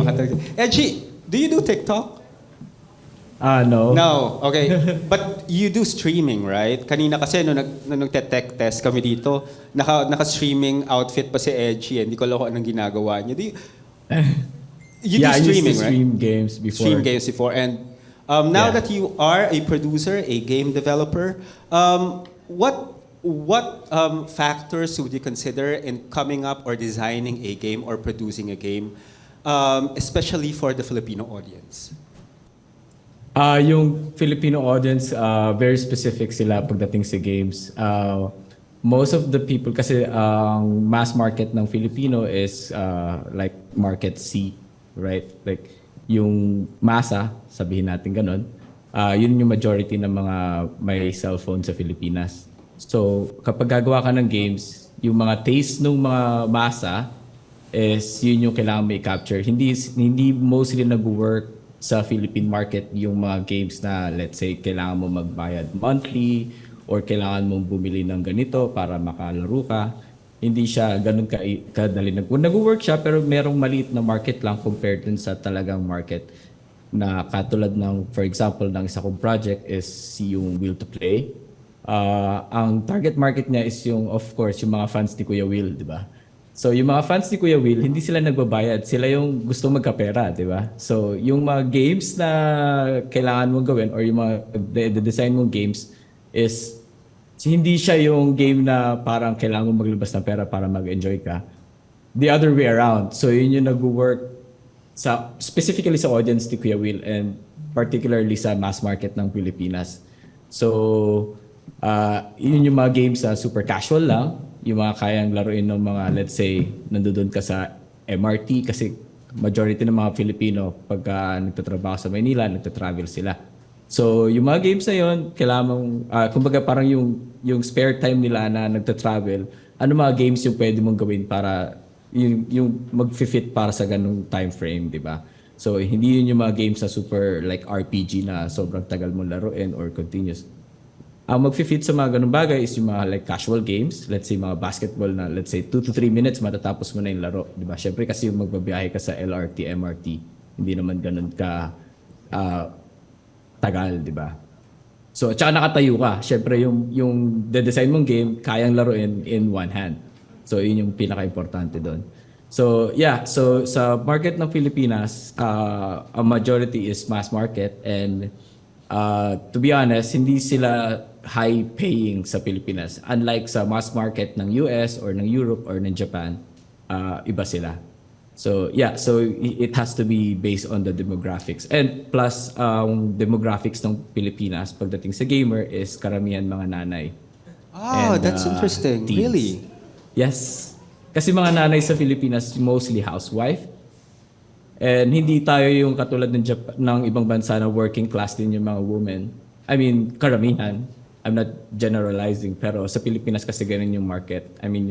Eji, do you do TikTok? No. No, okay. But you do streaming, right? Kanina kasi nung nagte-tech test kami dito, naka-streaming outfit pa si Eji. Hindi ko alam kung anong ginagawa niya. You do streaming, I used to right? stream games before. Stream games before. And now that you are a producer, a game developer, what factors would you consider in coming up or designing a game or producing a game, especially for the Filipino audience? Yung Filipino audience, very specific sila pagdating sa games. Most of the people, kasi ang mass market ng Filipino is like market C, right? Like yung masa, sabihin natin ganun, yun yung majority ng mga may cellphone sa Pilipinas. So kapag gagawa ka ng games, yung mga taste ng mga masa is yun yung kailangan may capture. Hindi mostly nag-work sa Philippine market yung mga games na, let's say, kailangan mo magbayad monthly or kailangan mong bumili ng ganito para makalaro ka. Hindi siya ganun kadali. Nag-work siya pero merong maliit na market lang compared dun sa talagang market na katulad ng, for example, ng isa kong project is yung Will to Play. Ang target market niya is yung, of course, yung mga fans ni Kuya Will, di ba? So yung mga fans ni Kuya Will, hindi sila nagbabayad. Sila yung gusto magkapera, di ba? So yung mga games na kailangan mong gawin or yung mga design mong games is hindi siya yung game na parang kailangan mong maglabas ng pera para mag-enjoy ka. The other way around. So yun yung nag-work specifically sa audience ni Kuya Will and particularly sa mass market ng Pilipinas. So yun yung mga games na super casual lang. Yung mga kayang laruin ng mga, let's say, nandoon ka sa MRT kasi majority ng mga Filipino pagka nagtatrabaho sa Maynila, nagtatravel sila. So, yung mga games na yun, kailangan, kumbaga parang yung spare time nila na nagtatravel, ano mga games yung pwede mong gawin para yung mag-fit para sa ganung time frame, di ba? So, hindi yun yung mga games na super like RPG na sobrang tagal mong laruin or continuous. Ang mag-fit sa mga ganung bagay is yung mga like casual games. Let's say mga basketball na let's say 2 to 3 minutes matatapos mo na yung laro. Diba? Siyempre kasi yung magbabiyahe ka sa LRT, MRT, hindi naman ganun ka tagal, diba? So, tsaka nakatayo ka. Siyempre yung de-design mong game, kayang laruin in one hand. So, yun yung pinaka-importante doon. So, yeah. So, sa market ng Pilipinas, a majority is mass market and to be honest, hindi sila high-paying sa Pilipinas. Unlike sa mass market ng US or ng Europe or ng Japan, iba sila. So, yeah. So, it has to be based on the demographics. And plus, demographics ng Pilipinas pagdating sa gamer is karamihan mga nanay. Oh, and, that's interesting. Teens. Really? Yes. Kasi mga nanay sa Pilipinas, mostly housewife. And hindi tayo yung katulad ng ibang bansa na working class din yung mga women. I mean, karamihan. I'm not generalizing, pero sa Pilipinas kasi ganun yung market. I mean,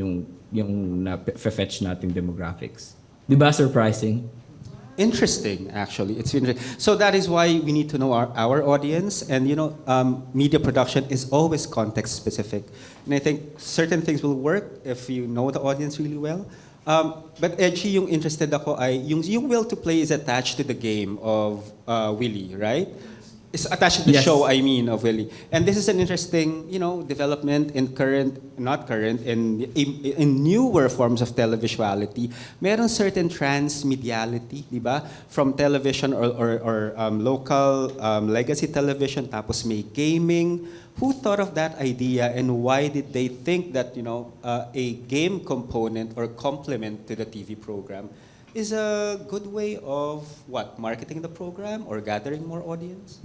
yung na-fetch nating demographics. Di ba surprising? Interesting, actually. It's interesting. So that is why we need to know our audience. And media production is always context specific. And I think certain things will work if you know the audience really well. But Eji, yung interested ako ay yung will to play is attached to the game of Willie, right? It's attached to the Yes. show, I mean, of Willie. And this is an interesting, development in in newer forms of televisuality. Meron certain transmediality, di ba? From television or local legacy television, tapos may gaming. Who thought of that idea, and why did they think that, a game component or complement to the TV program is a good way of marketing the program or gathering more audience?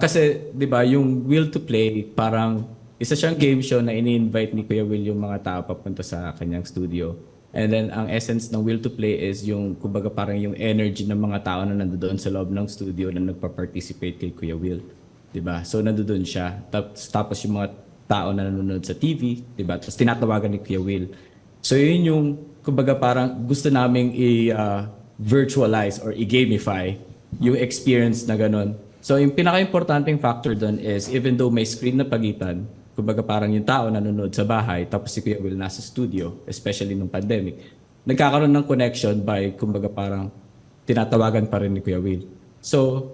Kasi, di ba, yung Will to Play, parang isa siyang game show na ini-invite ni Kuya Will yung mga tao papunta sa kanyang studio. And then, ang essence ng Will to Play is yung, kumbaga, parang yung energy ng mga tao na nandoon sa loob ng studio na nagpa-participate kay Kuya Will. Di ba? So, nandoon siya. Tapos yung mga tao na nanonood sa TV, di ba? Tapos tinatawagan ni Kuya Will. So, yun yung, kumbaga, parang gusto naming i-virtualize or i-gamify yung experience na ganun. So yung pinaka-importanting factor doon is even though may screen na pagitan, kumbaga parang yung tao nanonood sa bahay tapos si Kuya Will nasa studio, especially nung pandemic, nagkakaroon ng connection by kumbaga parang tinatawagan pa rin ni Kuya Will. So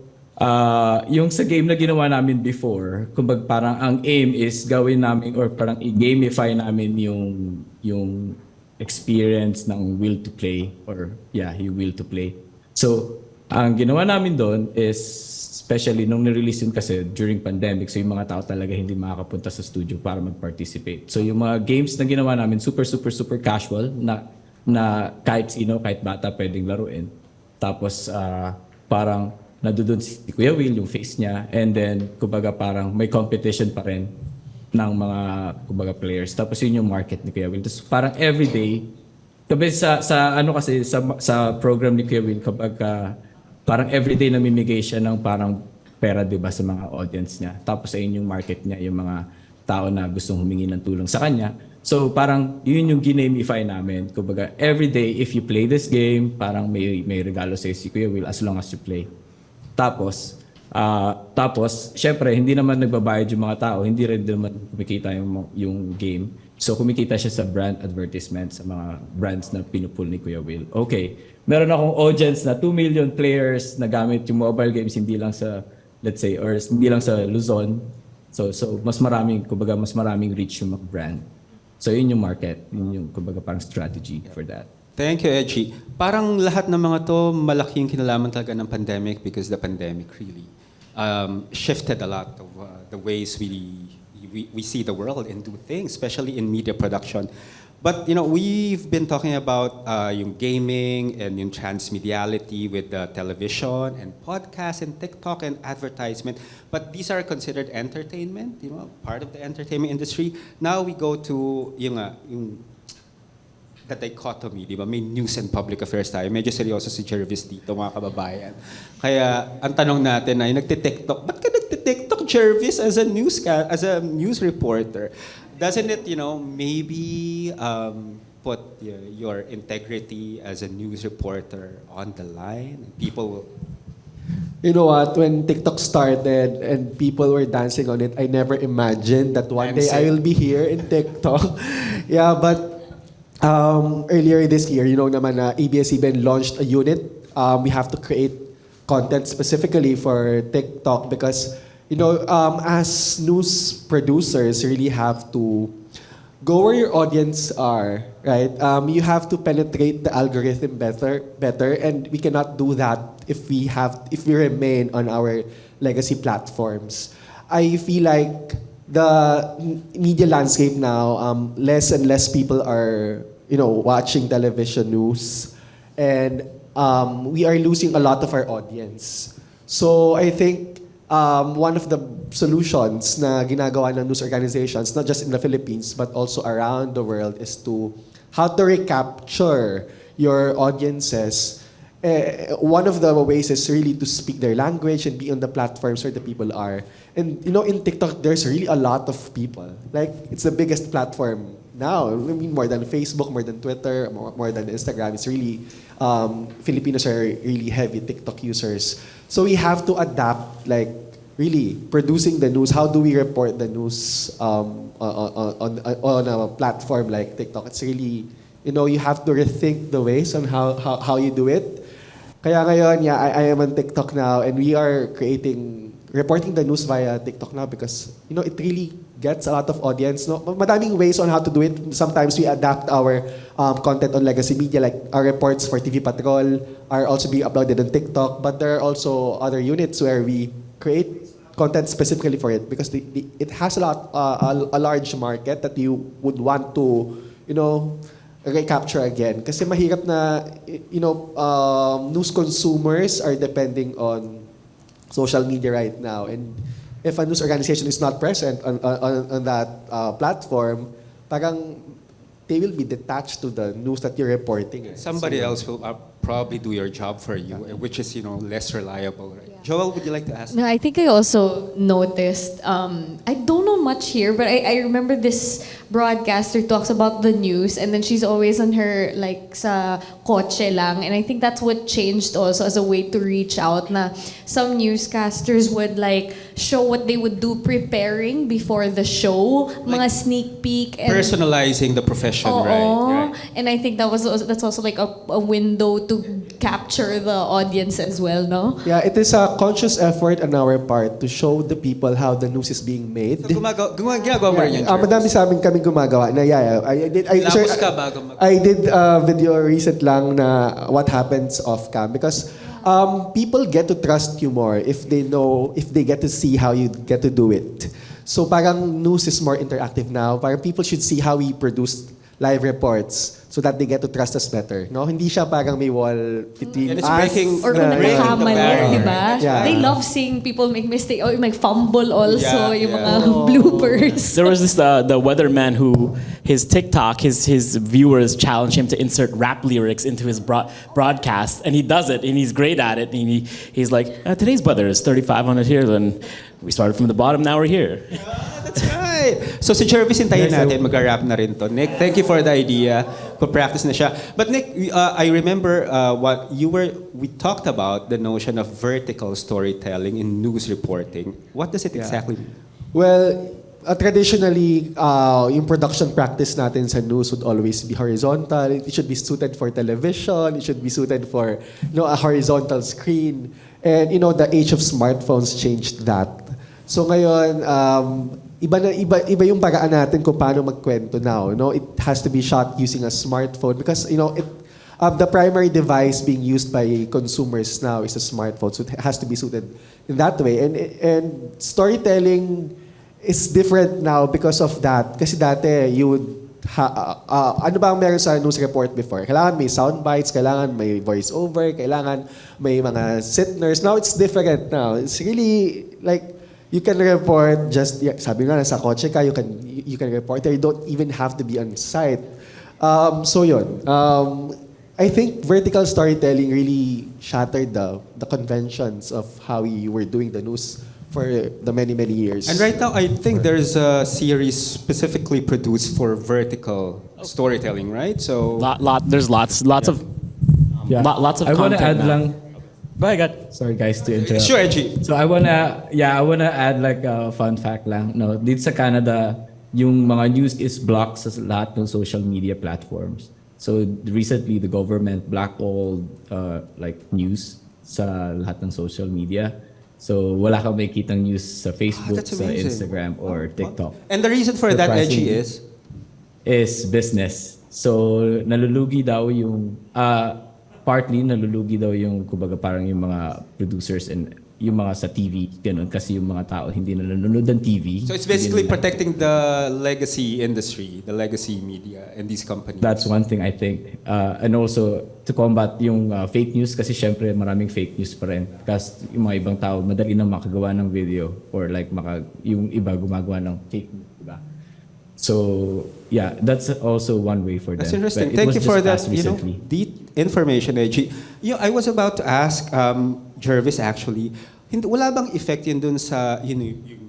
yung sa game na ginawa namin before, kumbaga parang ang aim is gawin namin or parang i-gamify namin yung experience ng Will to Play or yung Will to Play. So ang ginawa namin doon is, especially nung nirelease yun kasi during pandemic, so yung mga tao talaga hindi makakapunta sa studio para mag-participate. So yung mga games na ginawa namin, super casual, na kahit sino, kahit bata pwedeng laruin. Tapos parang nadudun si Kuya Will, yung face niya, and then kumbaga parang may competition pa rin ng mga kumbaga players. Tapos yun yung market ni Kuya Will. Tapos parang everyday, kasi sa program ni Kuya Will, kapag parang everyday namimigay siya ng parang pera, di ba, sa mga audience niya. Tapos ayun yung market niya, yung mga tao na gustong humingi ng tulong sa kanya. So parang yun yung ginamify namin. Kumbaga, everyday if you play this game, parang may regalo sa'yo si Kuya Will as long as you play. Tapos syempre, hindi naman nagbabayad yung mga tao, hindi rin naman kumikita yung game. So kumikita siya sa brand advertisement sa mga brands na pinupul ni Kuya Will. Okay, meron akong audience na 2 million players na gamit yung mobile games, hindi lang sa, let's say, or hindi lang sa Luzon. So mas maraming reach yung mga brand. So yun yung market, yun yung kumbaga parang strategy for that. Thank you, Eji. Parang lahat ng mga to malaking kinalaman talaga ng pandemic because the pandemic really shifted a lot of the ways we see the world and do things, especially in media production. But we've been talking about yung gaming and yung transmediality with the television and podcast and TikTok and advertisement. But these are considered entertainment, part of the entertainment industry. Now we go to yung the dichotomy, di ba? May news and public affairs tayo. Medyo seryoso si Jervis dito, mga kababayan. Kaya ang tanong natin ay nagti-TikTok. Ba't ka nagti-TikTok, Jervis, as a news reporter? Doesn't it, maybe put your integrity as a news reporter on the line? People will... You know what? When TikTok started and people were dancing on it, I never imagined that one day I will be here in TikTok. Yeah, but earlier this year, naman na ABS-CBN launched a unit. We have to create content specifically for TikTok because, as news producers, you really have to go where your audience are, right? You have to penetrate the algorithm better, and we cannot do that if we remain on our legacy platforms. I feel like the media landscape now, less and less people are watching television news, and we are losing a lot of our audience. So I think one of the solutions na ginagawa ng news organizations, not just in the Philippines but also around the world, is to how to recapture your audiences. One of the ways is really to speak their language and be on the platforms where the people are. And in TikTok, there's really a lot of people. Like, it's the biggest platform now. I mean, more than Facebook, more than Twitter, more than Instagram. It's really, Filipinos are really heavy TikTok users. So we have to adapt, like, really producing the news. How do we report the news on a platform like TikTok? It's really, you have to rethink the ways on how you do it. Kaya ngayon, yeah, I am on TikTok now, and we are reporting the news via TikTok now because, it really gets a lot of audience. No? Madaming ways on how to do it. Sometimes we adapt our content on legacy media, like our reports for TV Patrol are also being uploaded on TikTok, but there are also other units where we create content specifically for it because it has a large market that you would want to, recapture again. Kasi mahirap na, news consumers are depending on social media right now. And if a news organization is not present on that platform, parang they will be detached to the news that you're reporting. Somebody else will probably do your job for you, which is, less reliable, right? Yeah. Joelle, would you like to ask? No, I think I also noticed, I don't know much here, but I remember this broadcaster talks about the news and then she's always on her, like, sa kotse lang. And I think that's what changed also as a way to reach out na some newscasters would, like, show what they would do preparing before the show, like, mga sneak peek. And personalizing the profession, right? And I think that's also like a window to capture the audience as well, no? Yeah, it is a conscious effort on our part to show the people how the news is being made. So ginagawa mo rin yan, Jervis? Madami sa amin kaming gumagawa. Na, I did a video recent lang na what happens off cam because people get to trust you more if they get to see how you get to do it. So parang news is more interactive now. Parang people should see how we produce live reports so that they get to trust us better. No, hindi siya parang may wall between us. Or kung nakakamali, di ba? Yeah. They love seeing people make mistake or may fumble also, yung mga bloopers. There was this the weatherman who his TikTok, his viewers challenged him to insert rap lyrics into his broadcast, and he does it, and he's great at it. And he's like, today's weather is 3500 here, then we started from the bottom, now we're here. That's right. So si Jervis, hintayin natin, mag-rap na rin to. Nick, thank you for the idea. Practice na siya. But Nick, I remember we talked about the notion of vertical storytelling in news reporting. What does it exactly mean? Well, traditionally, yung production practice natin sa news would always be horizontal. It should be suited for television. It should be suited for a horizontal screen. And the age of smartphones changed that. So ngayon, iba yung paraan natin kung paano magkwento now. It has to be shot using a smartphone because the primary device being used by consumers now is a smartphone, so it has to be suited in that way. And storytelling is different now because of that. Kasi dati you would ano ba ang meron sa news report before? Kailangan may sound bites, kailangan may voice over, kailangan may mga sit-ners. Now it's different now. It's really like you can report just, sabi nga, nasa kotse ka, you can report there. You don't even have to be on site. So yun. I think vertical storytelling really shattered the conventions of how we were doing the news for the many, many years. And right now, I think there's a series specifically produced for vertical storytelling, right? So there's lots of lots of I want to content add now. lang. Sorry guys to interrupt. Sure, Eji. So I wanna add like a fun fact lang. No, dito sa Canada, yung mga news is blocked sa lahat ng social media platforms. So recently, the government blackballed like news sa lahat ng social media. So wala kang makikitang news sa Facebook, sa Instagram, or TikTok. And the reason for that, Eji, is business. So nalulugi daw yung partly nalulugi daw yung kumbaga parang yung mga producers and yung mga sa TV ganun kasi yung mga tao hindi na nanonood ng TV. So it's basically protecting the legacy industry, the legacy media and these companies. That's one thing I think. And also to combat yung fake news kasi syempre maraming fake news pa rin. Kasi yung mga ibang tao madali nang makagawa ng video or like yung iba gumagawa ng fake news, diba? So yeah, that's also one way for them. That's interesting. Thank you for that. Deep information, Eji. I was about to ask Jervis actually. Wala bang effect yun dun sa yung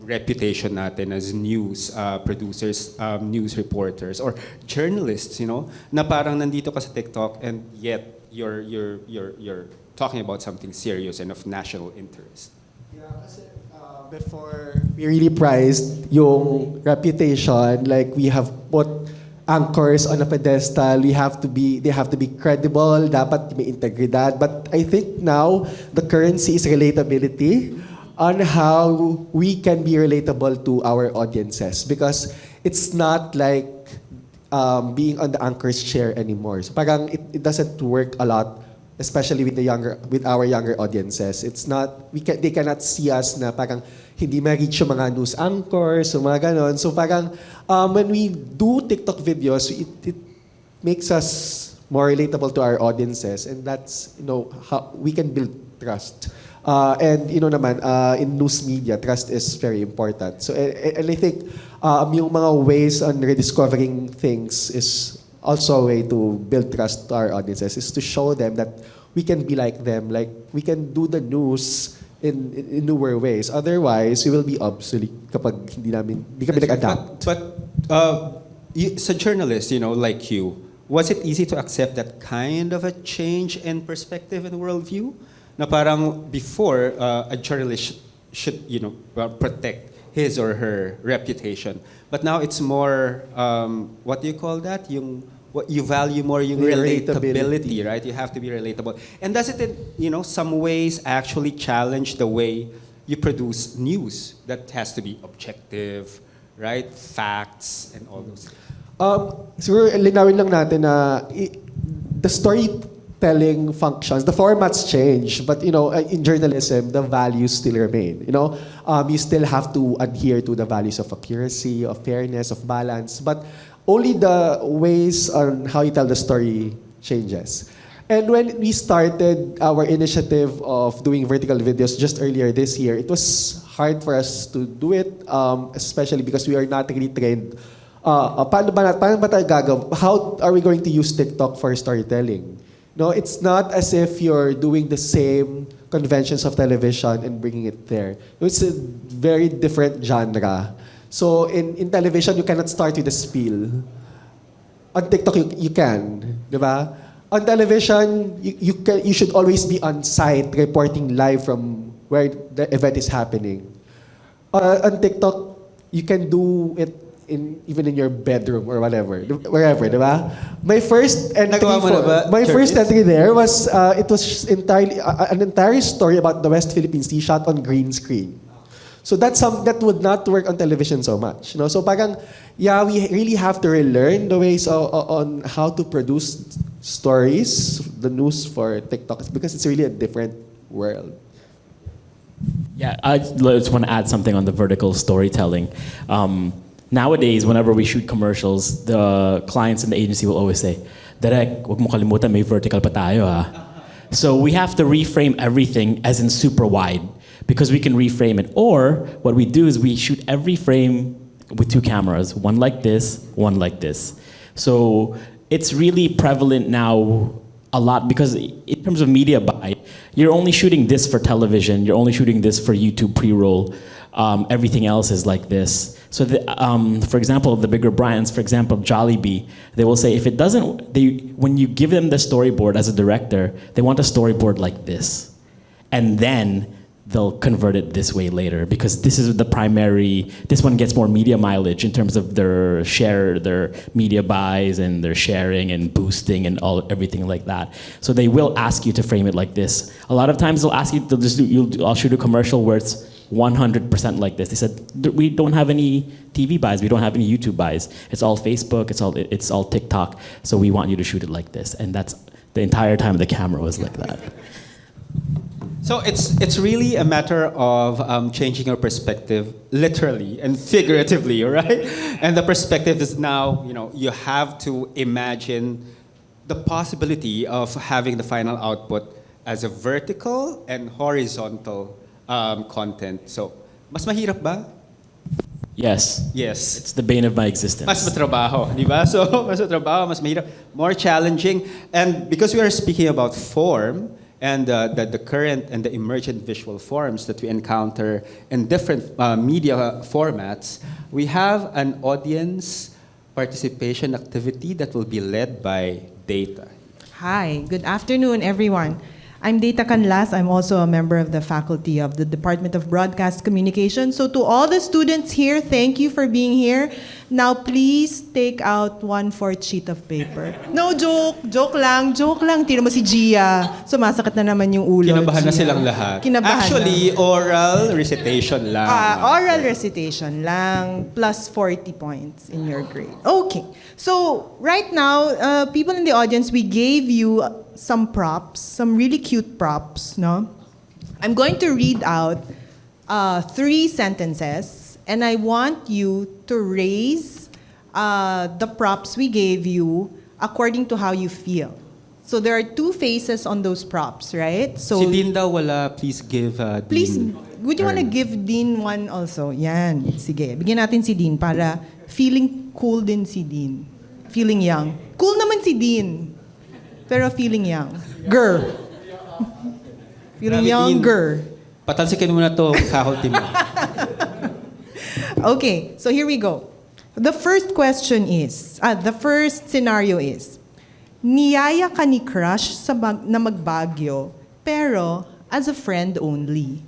reputation natin as news producers, news reporters, or journalists? Na parang nandito ka sa TikTok and yet you're talking about something serious and of national interest. Yeah, kasi before we really prized yung reputation, like we have put anchors on a pedestal. They have to be credible. Dapat may integridad. But I think now the currency is relatability on how we can be relatable to our audiences, because it's not like being on the anchor's chair anymore. So parang it doesn't work a lot, especially with our younger audiences. It's not they cannot see us na parang hindi ma-reach yung mga news anchors, so mga ganon. So parang when we do TikTok videos, it makes us more relatable to our audiences, and that's how we can build trust. And naman in news media, trust is very important. So and I think yung mga ways on rediscovering things is also a way to build trust to our audiences, is to show them that we can be like them, like we can do the news in newer ways. Otherwise, we will be obsolete kapag hindi kami nag-adapt. But sa journalist, like you, was it easy to accept that kind of a change in perspective and worldview? Na parang before, a journalist should protect his or her reputation. But now it's more, what do you call that? What you value more, yung relatability, right? You have to be relatable. And does it, in some ways actually challenge the way you produce news that has to be objective, right? Facts and all those things. Siguro linawin lang natin na the storytelling functions, the formats change, but in journalism, the values still remain. You still have to adhere to the values of accuracy, of fairness, of balance, but only the ways on how you tell the story changes. And when we started our initiative of doing vertical videos just earlier this year, it was hard for us to do it, especially because we are not really trained. Paano ba tayo gagawin? How are we going to use TikTok for storytelling? No, it's not as if you're doing the same conventions of television and bringing it there. It's a very different genre. So in television, you cannot start with a spiel. On TikTok, you can, di ba? On television, you should always be on site, reporting live from where the event is happening. On TikTok, you can do it even in your bedroom or wherever, di ba? My first entry there was it was entirely an entire story about the West Philippine Sea shot on green screen. So that would not work on television so much. So parang, yeah, we really have to relearn the ways on how to produce stories, the news for TikTok, because it's really a different world. Yeah, I just want to add something on the vertical storytelling. Nowadays, whenever we shoot commercials, the clients in the agency will always say, "Direk, wag mo kalimutan, may vertical pa tayo, ha." So we have to reframe everything as in super wide, because we can reframe it. Or what we do is we shoot every frame with two cameras, one like this, one like this. So it's really prevalent now a lot, because in terms of media buy, you're only shooting this for television, you're only shooting this for YouTube pre-roll, everything else is like this. So for example, the bigger brands, for example, Jollibee, they will say if it doesn't, when you give them the storyboard as a director, they want a storyboard like this. And then they'll convert it this way later, because this is the primary, this one gets more media mileage in terms of their media buys and their sharing and boosting and everything like that. So they will ask you to frame it like this. A lot of times they'll ask you, I'll shoot a commercial where it's 100% like this. They said, we don't have any TV buys, we don't have any YouTube buys. It's all Facebook, it's all TikTok, so we want you to shoot it like this. And that's the entire time the camera was like that. So it's really a matter of changing your perspective, literally and figuratively, right? And the perspective is now, you have to imagine the possibility of having the final output as a vertical and horizontal content. So, mas mahirap ba? Yes. Yes. It's the bane of my existence. Mas matrabaho, di ba? So, mas matrabaho, mas mahirap, more challenging. And because we are speaking about form, and the current and the emergent visual forms that we encounter in different media formats, we have an audience participation activity that will be led by Data. Hi, good afternoon, everyone. I'm Data Canlas. I'm also a member of the faculty of the Department of Broadcast Communication. So to all the students here, thank you for being here. Now, please take out 1/4 sheet of paper. No, joke. Joke lang. Tira mo si Gia. Sumasakit na naman yung ulo. Kinabahan na Gia. silang lahat. Kinabahan Actually, oral recitation lang. Oral recitation lang, plus 40 points in your grade. Okay. So, right now, people in the audience, we gave you some props, some really cute props, no? I'm going to read out 3 sentences, and I want you to raise the props we gave you according to how you feel. So there are 2 faces on those props, right? So Si Dean daw wala, please give please, Dean. would you want to give Dean one also? Yan, sige. Bigyan natin si Dean para feeling cool din si Dean. Feeling young. Cool naman si Dean. Pero feeling young. Girl. Feeling Grabe, younger. Patalsikin mo na to, faculty mo. Okay, so here we go. The first question is, the first scenario is, niyaya ka ni crush na magbagyo, pero as a friend only.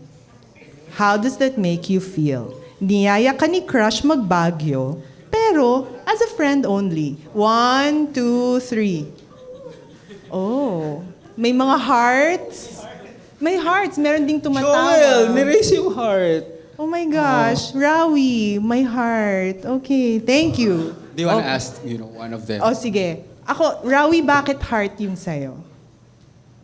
How does that make you feel? Niyaya ka ni crush magbagyo, pero as a friend only. 1, 2, 3. Oh, may mga hearts. May hearts, meron ding tumatawa. Joelle, niraise yung heart. Oh my gosh, Rawi, my heart. Okay, thank you. Do you want to ask, one of them? Oh, sige. Ako, Rawi, bakit heart yung sa'yo?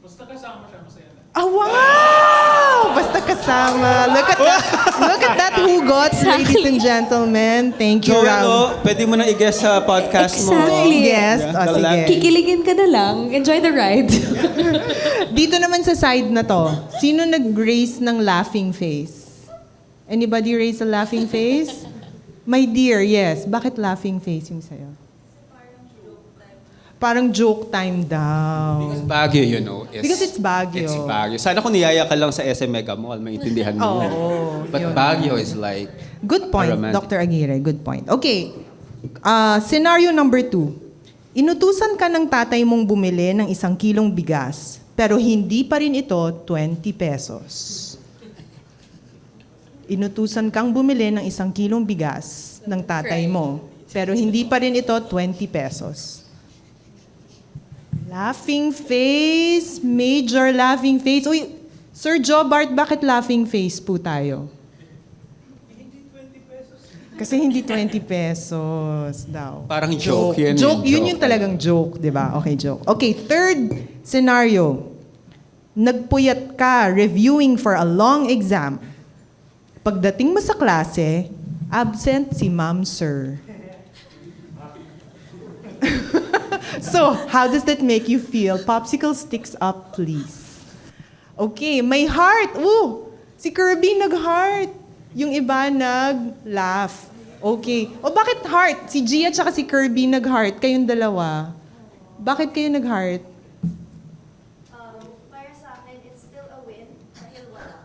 Basta kasama siya, masaya na. Oh, wow! Basta kasama. Look at that hugots, ladies and gentlemen. Thank you, Rawi. Pwede mo na i-guess sa podcast mo. Exactly. Yes. Oh, sige. Kikiligin ka na lang. Enjoy the ride. Dito naman sa side na to, sino nag-raise ng laughing face? Anybody raise a laughing face? My dear, yes. Bakit laughing face yung sa'yo? Parang joke time daw. Because Baguio, Because it's Baguio. It's Baguio. Sana kung niyaya ka lang sa SM Mega Mall, maintindihan mo. But yun. Baguio is like Good point, Dr. Aguirre. Good point. Okay. Scenario number 2. Inutusan ka ng tatay mong bumili ng 1 kilong bigas, pero hindi pa rin ito 20 pesos. Inutusan kang bumili ng 1 kilong bigas ng tatay mo, pero hindi pa rin ito 20 pesos. Laughing face, major laughing face. Uy, Sir Jobart, bakit laughing face po tayo? Kasi hindi 20 pesos daw. Parang joke yun. Joke, yun yung talagang joke, di ba? Okay, joke. Okay, third scenario. Nagpuyat ka reviewing for a long exam. Pagdating mo sa klase, absent si ma'am, sir. So, how does that make you feel? Popsicle sticks up, please. Okay, may heart. Ooh, si Kirby nag-heart. Yung iba nag-laugh. Okay. O bakit heart? Si Gia at si Kirby nag-heart. Kayong dalawa. Bakit kayo nag-heart? Para sa akin, it's still a win dahil wala.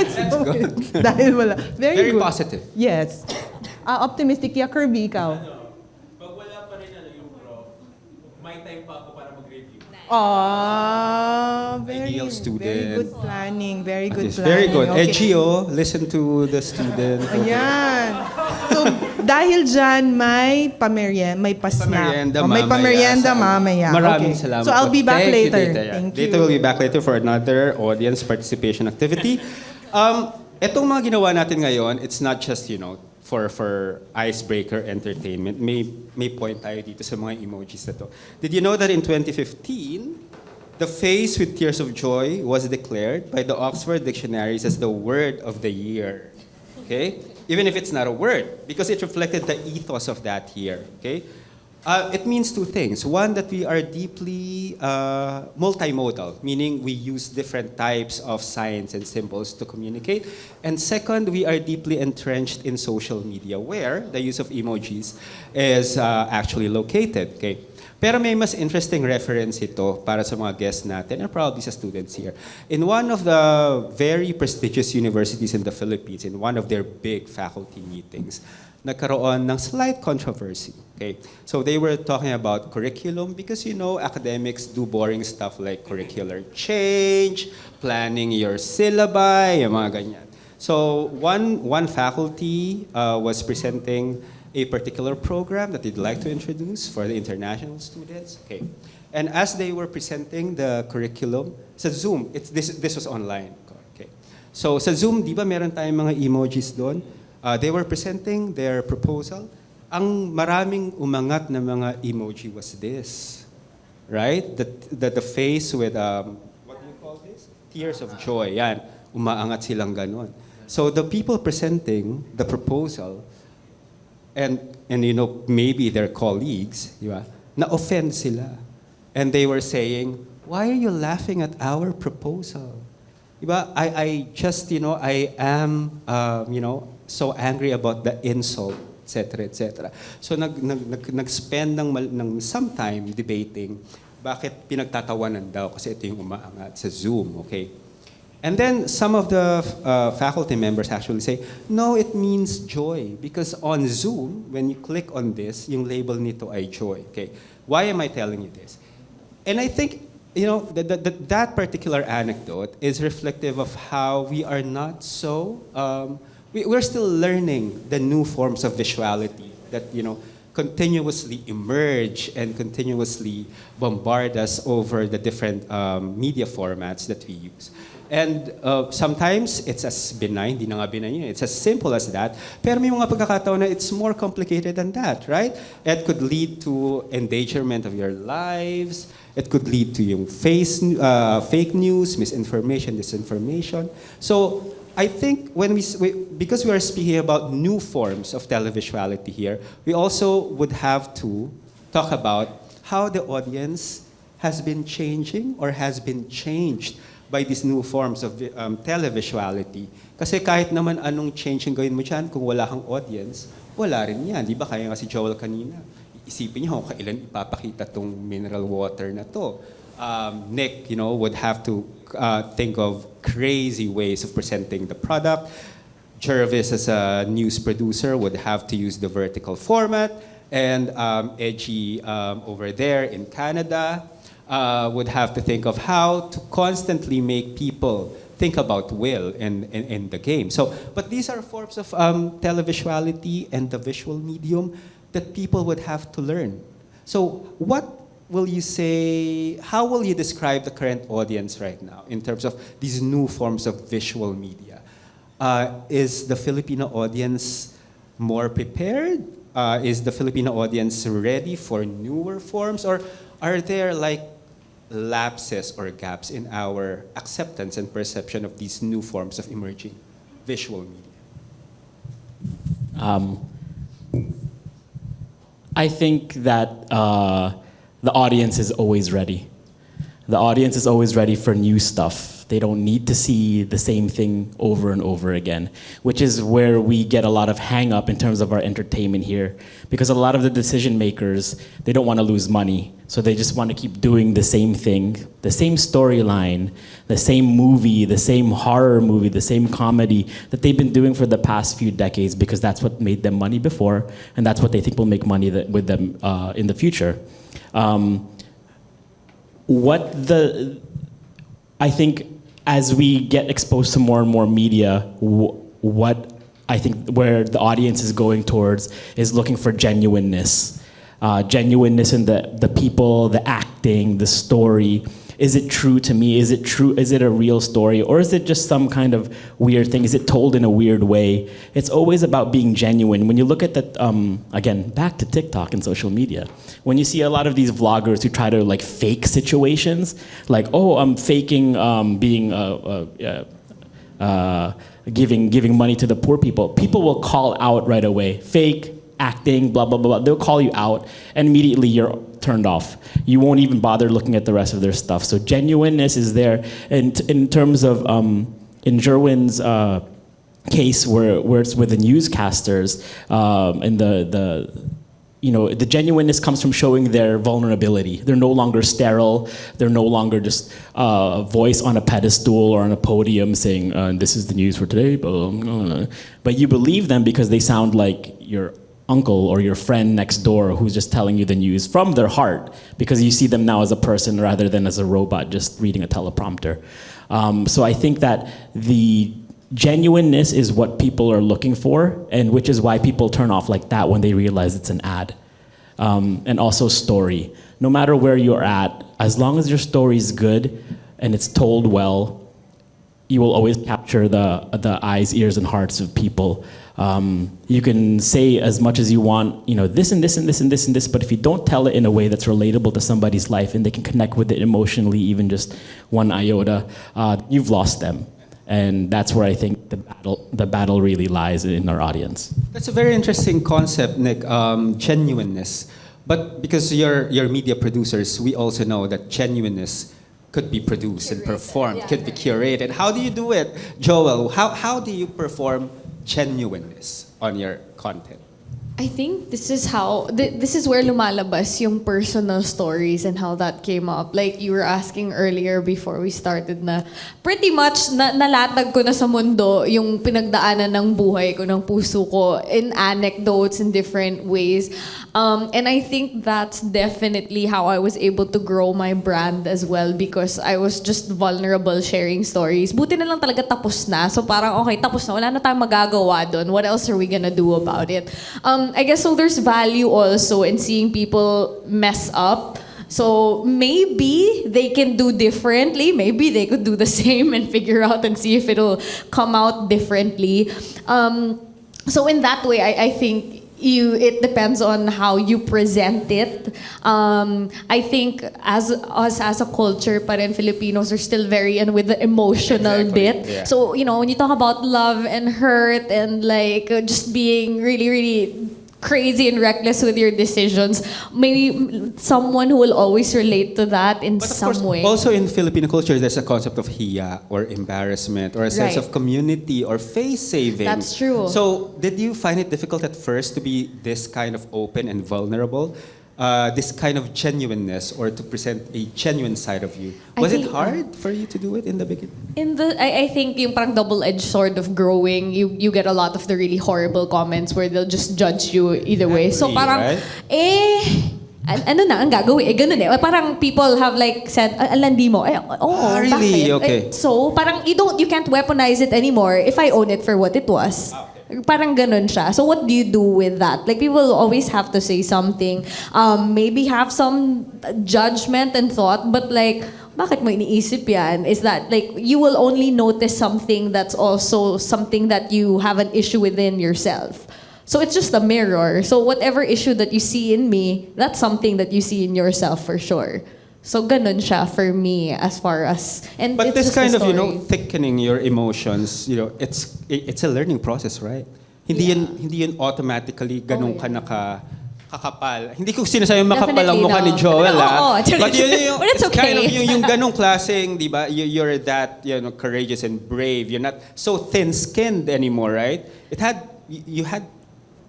It's good. Dahil wala. Very good. positive. Yes. Optimistic. Yeah, Kirby, ikaw. Pag wala pa rin yung prof, may time pa ako para mag-review. Ideal student. Very good planning. Very good Yes, planning. very good. Okay. Eji, listen to the student. Ayan. So, dahil dyan, may pa-snack. Pamerienda May pamerienda mamaya. Maraming Okay. salamat So, I'll po. be back Thank you, later. Tita. Thank you. Dita will be back later for another audience participation activity. Etong mga ginawa natin ngayon, it's not just, for icebreaker entertainment. May point tayo dito sa mga emojis na to. Did you know that in 2015, the face with tears of joy was declared by the Oxford Dictionaries as the word of the year? Okay? Even if it's not a word, because it reflected the ethos of that year. Okay? It means 2 things. One, that we are deeply multimodal, meaning we use different types of signs and symbols to communicate. And second, we are deeply entrenched in social media, where the use of emojis is actually located. Okay? Pero may mas interesting reference ito para sa mga guests natin and probably sa students here. In one of the very prestigious universities in the Philippines, in one of their big faculty meetings, nagkaroon ng slight controversy. Okay? So they were talking about curriculum because, academics do boring stuff like curricular change, planning your syllabi, yung mga ganyan. So one faculty was presenting a particular program that they'd like to introduce for the international students. Okay. And as they were presenting the curriculum, sa Zoom, this was online. Okay. So sa Zoom, di ba meron tayong mga emojis doon? They were presenting their proposal. Ang maraming umangat na mga emoji was this, right? The face with, what do you call this? Tears of joy. Yan, umaangat silang ganon. So the people presenting the proposal, and you know, maybe their colleagues, di ba, na-offend sila. And they were saying, why are you laughing at our proposal? Di ba? I just, you know, I am, you know, so angry about the insult, etc., etc. So nag-spend ng some time debating bakit pinagtatawanan daw kasi ito yung umaangat sa Zoom, okay? And then some of the faculty members actually say, no, it means joy because on Zoom, when you click on this, yung label nito ay joy, okay? Why am I telling you this? And I think, you know, that particular anecdote is reflective of how we are not so, we're still learning the new forms of visuality that, you know, continuously emerge and continuously bombard us over the different media formats that we use. And sometimes it's as benign, di na nga benign yun, it's as simple as that. Pero may mga pagkakataon na it's more complicated than that, right? It could lead to endangerment of your lives. It could lead to yung fake news, misinformation, disinformation. So I think when because we are speaking about new forms of televisuality here, we also would have to talk about how the audience has been changing or has been changed by these new forms of televisuality. Kasi kahit naman anong change yung gawin mo dyan, kung wala kang audience, wala rin yan. Di ba? Kaya nga si Joelle kanina, isipin niyo kung kailan ipapakita tong mineral water na to. Nick, you know, would have to think of crazy ways of presenting the product. Jervis, as a news producer, would have to use the vertical format. And Eji over there in Canada would have to think of how to constantly make people think about will in the game. So, but these are forms of televisuality and the visual medium that people would have to learn. So what will you say, how will you describe the current audience right now in terms of these new forms of visual media? Is the Filipino audience more prepared? Is the Filipino audience ready for newer forms? Or are there like lapses or gaps in our acceptance and perception of these new forms of emerging visual media? I think that the audience is always ready. The audience is always ready for new stuff. They don't need to see the same thing over and over again, which is where we get a lot of hang up in terms of our entertainment here. Because a lot of the decision makers, they don't want to lose money. So they just want to keep doing the same thing, the same storyline, the same movie, the same horror movie, the same comedy that they've been doing for the past few decades because that's what made them money before and that's what they think will make money with them in the future. I think as we get exposed to more and more media, what I think where the audience is going towards is looking for genuineness. Genuineness in the people, the acting, the story. Is it true to me? Is it true? Is it a real story? Or is it just some kind of weird thing? Is it told in a weird way? It's always about being genuine. When you look at the, again, back to TikTok and social media, when you see a lot of these vloggers who try to like fake situations, like, oh, I'm faking being, giving money to the poor people, people will call out right away, fake, acting, blah, blah, blah, blah. They'll call you out and immediately you're turned off. You won't even bother looking at the rest of their stuff. So genuineness is there. And in terms of, in Jerwin's case where it's with the newscasters, and the genuineness comes from showing their vulnerability. They're no longer sterile. They're no longer just a voice on a pedestal or on a podium saying, this is the news for today, but you believe them because they sound like your uncle or your friend next door who's just telling you the news from their heart because you see them now as a person rather than as a robot just reading a teleprompter. So I think that the genuineness is what people are looking for, and which is why people turn off like that when they realize it's an ad. And also story. No matter where you're at, as long as your story is good and it's told well, you will always capture the eyes, ears, and hearts of people. You can say as much as you want, this and this and this and this and this, but if you don't tell it in a way that's relatable to somebody's life and they can connect with it emotionally, even just one iota, you've lost them. And that's where I think the battle really lies in our audience. That's a very interesting concept, Nick, genuineness. But because you're media producers, we also know that genuineness could be produced and performed, could be curated. How do you do it, Joelle? How do you perform genuineness on your content? I think this is how, this is where lumalabas yung personal stories and how that came up. Like you were asking earlier before we started na pretty much nalatag ko na sa mundo yung pinagdaanan ng buhay ko, ng puso ko in anecdotes in different ways. And I think that's definitely how I was able to grow my brand as well because I was just vulnerable sharing stories. Buti na lang talaga tapos na. So parang okay, tapos na. Wala na tayong magagawa doon. What else are we gonna do about it? I guess so there's value also in seeing people mess up. So maybe they can do differently. Maybe they could do the same and figure out and see if it'll come out differently. So in that way, I think it depends on how you present it. I think as us as a culture, pa rin Filipinos are still very with the emotional bit. Yeah. So when you talk about love and hurt and like just being really, really crazy and reckless with your decisions, maybe someone who will always relate to that in some way. Also in Filipino culture, there's a concept of hiya or embarrassment or a sense of community or face saving. That's true. So did you find it difficult at first to be this kind of open and vulnerable? This kind of genuineness or to present a genuine side of you. Was it hard for you to do it in the beginning? I think yung parang double-edged sword of growing, you get a lot of the really horrible comments where they'll just judge you either way. So parang, ano na ang gagawin? Ganun eh. Parang people have like said, alandi mo. Really? Bakit? Okay. So parang you can't weaponize it anymore if I own it for what it was. Parang ganun siya. So what do you do with that? Like people always have to say something. Maybe have some judgment and thought, but like, bakit mo iniisip yan? Is that like, you will only notice something that's also something that you have an issue within yourself. So it's just a mirror. So whatever issue that you see in me, that's something that you see in yourself for sure. So ganun siya for me as far as but this kind of thickening your emotions, it's a learning process, right? Hindi yun automatically ganun ka kakapal. Hindi ko sinasabi makapal ang mukha ni Joelle, but yun but it's okay. Kind of yung ganung klaseng, di ba? You're that courageous and brave. You're not so thin-skinned anymore, right?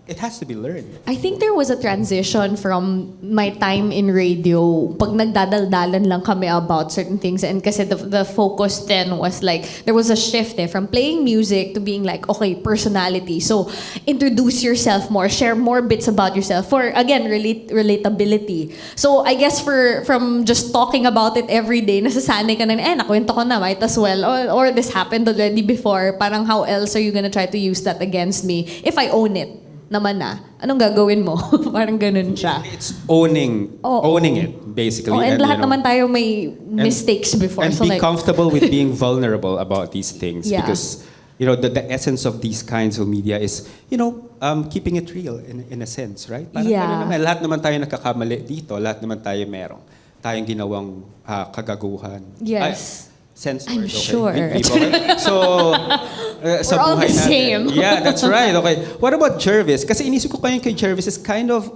It has to be learned. I think there was a transition from my time in radio, pag nagdadaldalan lang kami about certain things, and kasi the focus then was like, there was a shift from playing music to being like, okay, personality. So, introduce yourself more, share more bits about yourself for, again, relatability. So, I guess from just talking about it every day, nasasanay ka na, nakwento ko na, might as well, or this happened already before, parang how else are you gonna try to use that against me if I own it? Naman na, anong gagawin mo? Parang ganun siya. It's owning it, basically. And lahat naman tayo may mistakes before. And so be comfortable with being vulnerable about these things. Yeah. Because, the essence of these kinds of media is, keeping it real in a sense, right? Parang naman, lahat naman tayo nakakakamali dito. Lahat naman tayo merong tayong ginawang kagaguhan. Yes. Censored, I'm okay? sure. So, sa we're all the buhay natin. same. Yeah, that's right. Okay. What about Jervis? Kasi inisip ko kay Jervis is kind of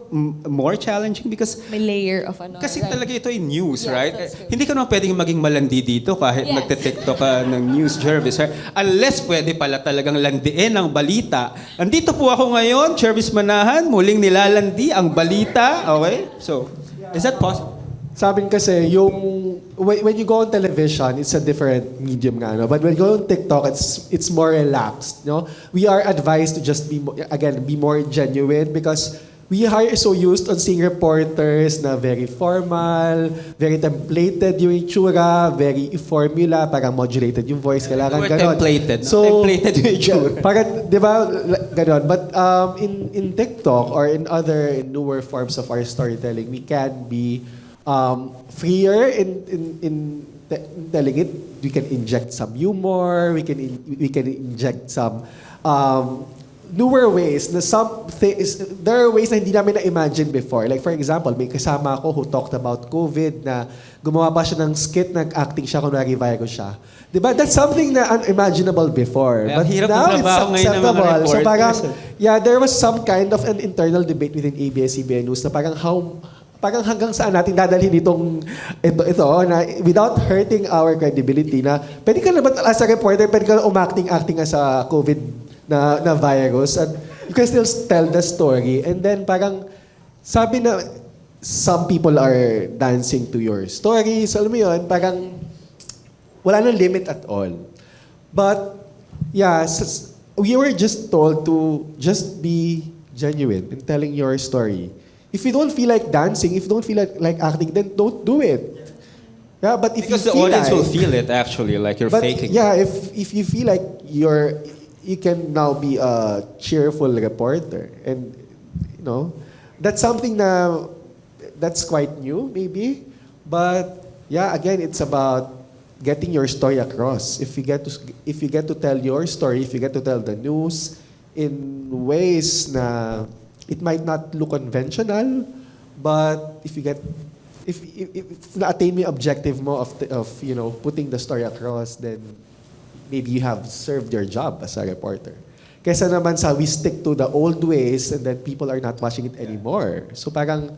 more challenging because may layer of kasi right? talaga ito yung news, Yes, right? that's true. Hindi ka naman pwedeng maging malandi dito kahit nagte-tiktok ka ng news, Jervis, right? Unless pwede pala talagang landiin ang balita. Andito po ako ngayon, Jervis Manahan, muling nilalandi ang balita. Okay? So, is that possible? Sabi kasi, when you go on television, it's a different medium nga, no? But when you go on TikTok, it's more relaxed, no? We are advised to just be more genuine because we are so used on seeing reporters na very formal, very templated yung itsura, very formula, parang modulated yung voice, kailangan ganon. Templated. So, Templated yung itsura. parang, di ba, ganon. But in TikTok or in other newer forms of our storytelling, we can be freer in telling it. We can inject some humor, we can inject some newer ways na there are ways na hindi namin na-imagine before. Like for example, may kasama ako who talked about COVID na gumawa pa siya ng skit, nag-acting siya, kunwari virus siya. Diba? That's something na unimaginable before. But now it's acceptable. So parang, yeah, there was some kind of an internal debate within ABS-CBN News na parang hanggang saan natin dadalhin ito na without hurting our credibility na pwede ka na ba as a reporter, pwede ka na acting as a COVID na virus and you can still tell the story and then parang sabi na some people are dancing to your stories, alam mo yun, parang wala nang limit at all. But yeah, we were just told to just be genuine in telling your story. If you don't feel like dancing, if you don't feel like acting, then don't do it. Yeah, but if because you the feel audience like, will feel it actually, like you're faking. Yeah, if you feel like you can now be a cheerful reporter, and you know that's something that's quite new, maybe. But yeah, again, it's about getting your story across. If you get to tell your story, if you get to tell the news in ways na it might not look conventional, but if na-attain mo yung objective mo of you know putting the story across, then maybe you have served your job as a reporter. Kesa naman sa we stick to the old ways and then people are not watching it anymore. So parang,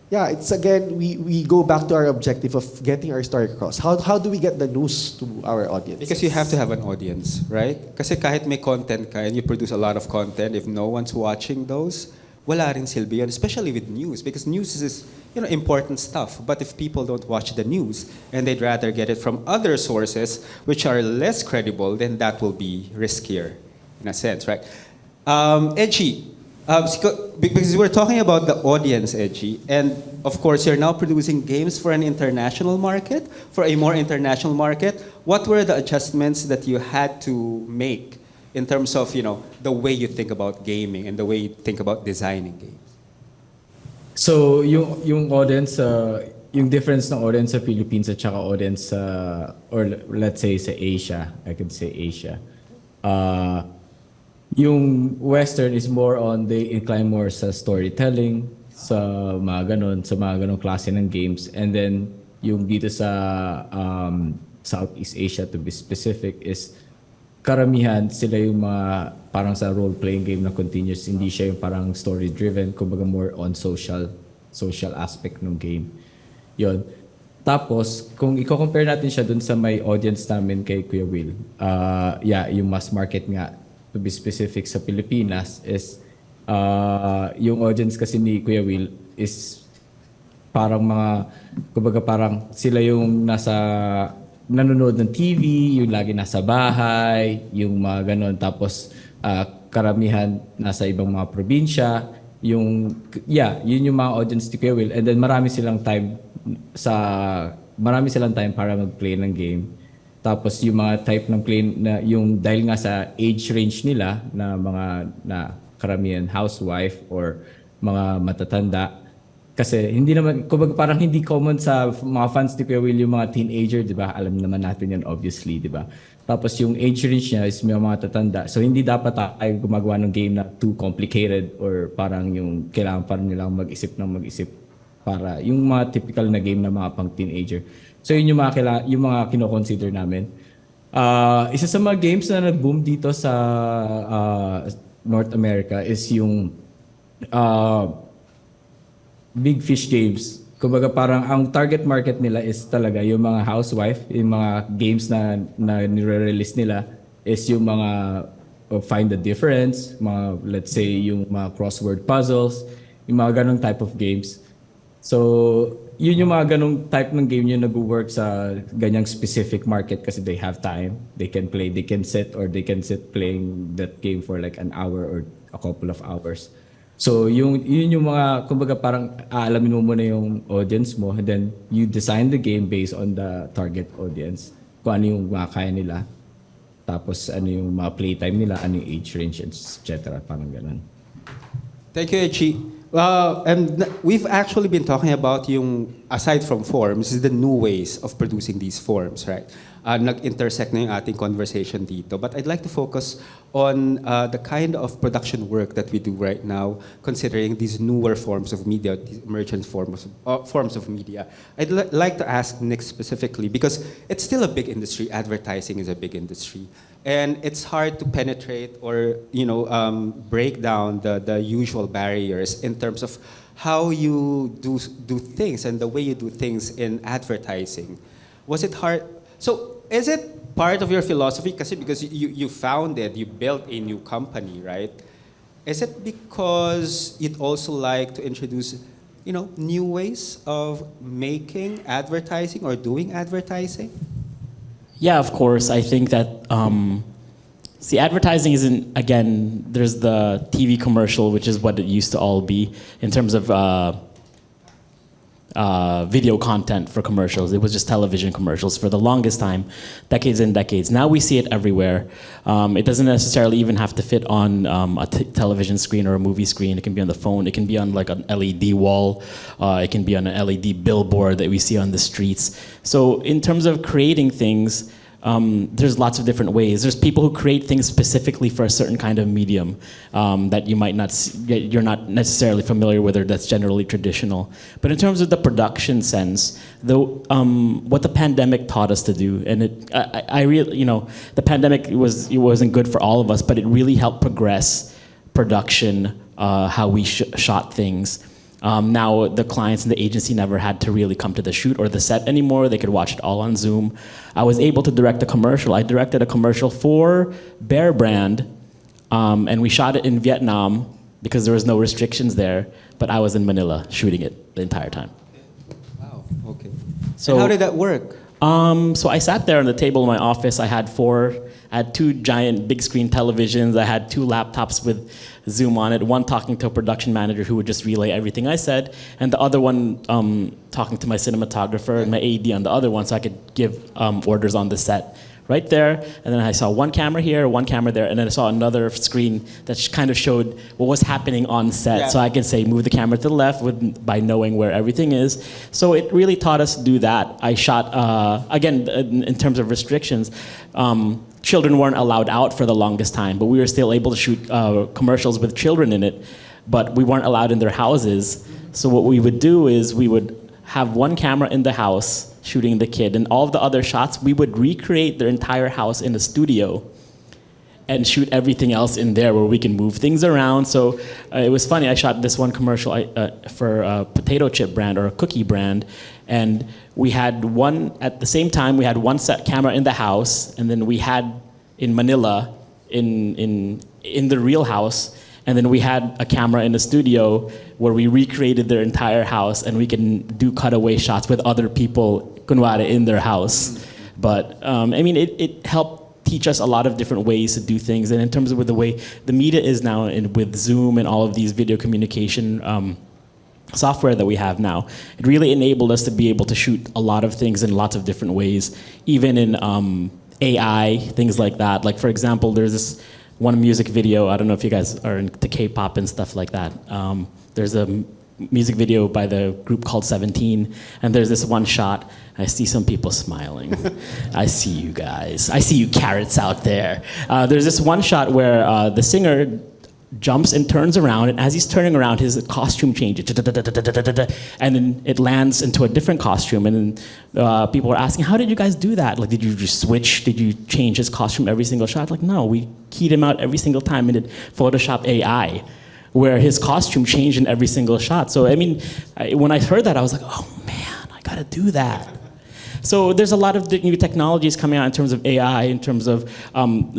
yeah, it's again, we go back to our objective of getting our story across. How do we get the news to our audience? Because you have to have an audience, right? Kasi kahit may content ka and you produce a lot of content, if no one's watching those, wala rin silbi yun, especially with news, because news is important stuff. But if people don't watch the news and they'd rather get it from other sources which are less credible, then that will be riskier in a sense, right? Eji, because we're talking about the audience, Eji, and of course you're now producing games for an international market, for a more international market. What were the adjustments that you had to make in terms of, the way you think about gaming and the way you think about designing games? So, yung audience, yung difference ng audience sa Philippines at saka audience or let's say sa Asia, I could say Asia. Yung Western is more on, they incline more sa storytelling, sa mga ganong klase ng games. And then, yung dito sa Southeast Asia, to be specific, is karamihan sila yung mga parang sa role-playing game na continuous, hindi siya yung parang story-driven, kumbaga more on social aspect ng game. Yun. Tapos, kung i-compare natin siya dun sa may audience namin kay Kuya Will, yung mass market nga, to be specific sa Pilipinas, is yung audience kasi ni Kuya Will is parang kumbaga parang sila yung nanonood ng TV, yung lagi nasa bahay, yung mga ganon. Tapos, karamihan nasa ibang mga probinsya. Yun yung mga audience ni Kuya Will. And then marami silang time para mag-play ng game. Tapos yung mga type ng play na yung dahil nga sa age range nila na mga karamihan housewife or mga matatanda. Kasi hindi naman, kumbaga parang hindi common sa mga fans ni Kuya Will yung mga teenager, di ba? Alam naman natin yan obviously, di ba? Tapos yung age range niya is may mga tatanda. So hindi dapat tayo gumagawa ng game na too complicated or parang yung kailangan pa rin nilang mag-isip para yung mga typical na game na mga pang teenager. So yun yung mga kino-consider namin. Isa sa mga games na nag-boom dito sa North America is yung Big Fish games. Kumbaga parang ang target market nila is talaga yung mga housewife, yung mga games na nire-release nila is yung mga Find the Difference, mga let's say yung mga crossword puzzles, yung mga ganong type of games. So, yun yung mga ganong type ng game yung nag-work sa ganyang specific market kasi they have time, they can play, they can sit playing that game for like an hour or a couple of hours. So yun yung mga, kumbaga parang aalamin mo muna yung audience mo, and then you design the game based on the target audience. Kung ano yung makakaya nila. Tapos ano yung mga playtime nila, ano yung age range, etc. Parang ganun. Thank you, Eji. And we've actually been talking about yung, aside from forms, is the new ways of producing these forms, right? Nag-intersect na yung ating conversation dito. But I'd like to focus on the kind of production work that we do right now, considering these newer forms of media, these emergent forms of media. I'd like to ask Nick specifically, because it's still a big industry. Advertising is a big industry. And it's hard to penetrate or break down the usual barriers in terms of how you do things and the way you do things in advertising. Was it hard? So is it part of your philosophy? Because you founded, you built a new company, right? Is it because you'd also like to introduce new ways of making advertising or doing advertising? Yeah, of course. I think that, see, advertising isn't, again, there's the TV commercial, which is what it used to all be in terms of video content for commercials. It was just television commercials for the longest time, decades and decades. Now we see it everywhere. It doesn't necessarily even have to fit on a television screen or a movie screen. It can be on the phone. It can be on like an LED wall. It can be on an LED billboard that we see on the streets. So in terms of creating things, there's lots of different ways. There's people who create things specifically for a certain kind of medium that you're not necessarily familiar with, or that's generally traditional. But in terms of the production sense, what the pandemic taught us to do, and I really, the pandemic wasn't good for all of us, but it really helped progress production, how we shot things. Now the clients and the agency never had to really come to the shoot or the set anymore. They could watch it all on Zoom. I was able to direct a commercial. I directed a commercial for Bear Brand, and we shot it in Vietnam because there was no restrictions there, but I was in Manila shooting it the entire time. Wow, okay. So and how did that work? So I sat there on the table in my office. I had two giant big screen televisions. I had 2 laptops with Zoom on it, one talking to a production manager who would just relay everything I said, and the other one talking to my cinematographer and my AD on the other one, so I could give orders on the set right there. And then I saw one camera here, one camera there, and then I saw another screen that kind of showed what was happening on set. Yeah. So I could say, move the camera to the left by knowing where everything is. So it really taught us to do that. I shot, again, in terms of restrictions, children weren't allowed out for the longest time, but we were still able to shoot commercials with children in it, but we weren't allowed in their houses. So what we would do is we would have one camera in the house shooting the kid, and all of the other shots, we would recreate their entire house in the studio and shoot everything else in there where we can move things around. So it was funny, I shot this one commercial for a potato chip brand or a cookie brand, and we had at the same time, we had one set camera in the house, and then we had in Manila, in the real house, and then we had a camera in the studio where we recreated their entire house, and we can do cutaway shots with other people, kunwari, in their house. But it helped teach us a lot of different ways to do things. And in terms of the way the media is now, with Zoom and all of these video communication software that we have now, it really enabled us to be able to shoot a lot of things in lots of different ways, even in AI, things like that. Like, for example, there's this one music video, I don't know if you guys are into K-pop and stuff like that. There's a music video by the group called 17, and there's this one shot. I see some people smiling. I see you guys. I see you carrots out there. There's this one shot where the singer jumps and turns around, and as he's turning around, his costume changes, and then it lands into a different costume, and then people were asking, how did you guys do that? Like, did you just switch? Did you change his costume every single shot? Like, no, we keyed him out every single time and did Photoshop AI, where his costume changed in every single shot. So, when I heard that, I was like, oh man, I gotta do that. So there's a lot of new technologies coming out in terms of AI, in terms of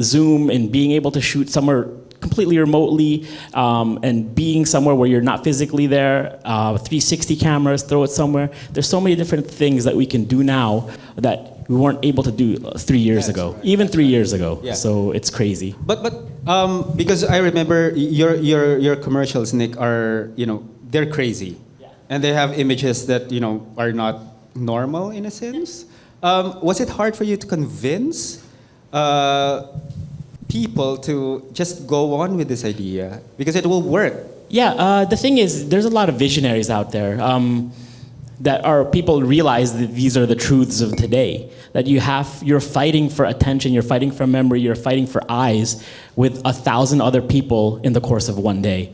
Zoom, and being able to shoot somewhere completely remotely, and being somewhere where you're not physically there, 360 cameras, throw it somewhere. There's so many different things that we can do now that we weren't able to do 3 years ago, even 3 years ago. Yeah. So it's crazy. But because I remember your commercials, Nick, are they're crazy, and they have images that are not normal in a sense. Was it hard for you to convince people to just go on with this idea because it will work? Yeah, the thing is, there's a lot of visionaries out there that are people realize that these are the truths of today. That you're fighting for attention, you're fighting for memory, you're fighting for eyes with 1,000 other people in the course of one day.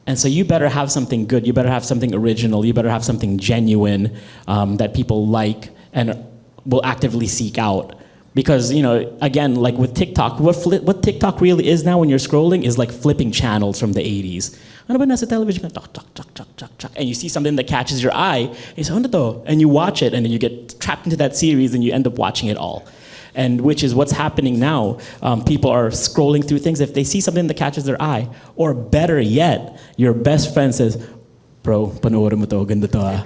And so you better have something good, you better have something original, you better have something genuine that people like and will actively seek out. Because, again, like with TikTok, what TikTok really is now when you're scrolling is like flipping channels from the 80s. Ano ba nasa television? And you see something that catches your eye, you say, ano to? And you watch it, and then you get trapped into that series, and you end up watching it all. And which is what's happening now. People are scrolling through things. If they see something that catches their eye, or better yet, your best friend says, bro, panoorin mo to, ganda to ah.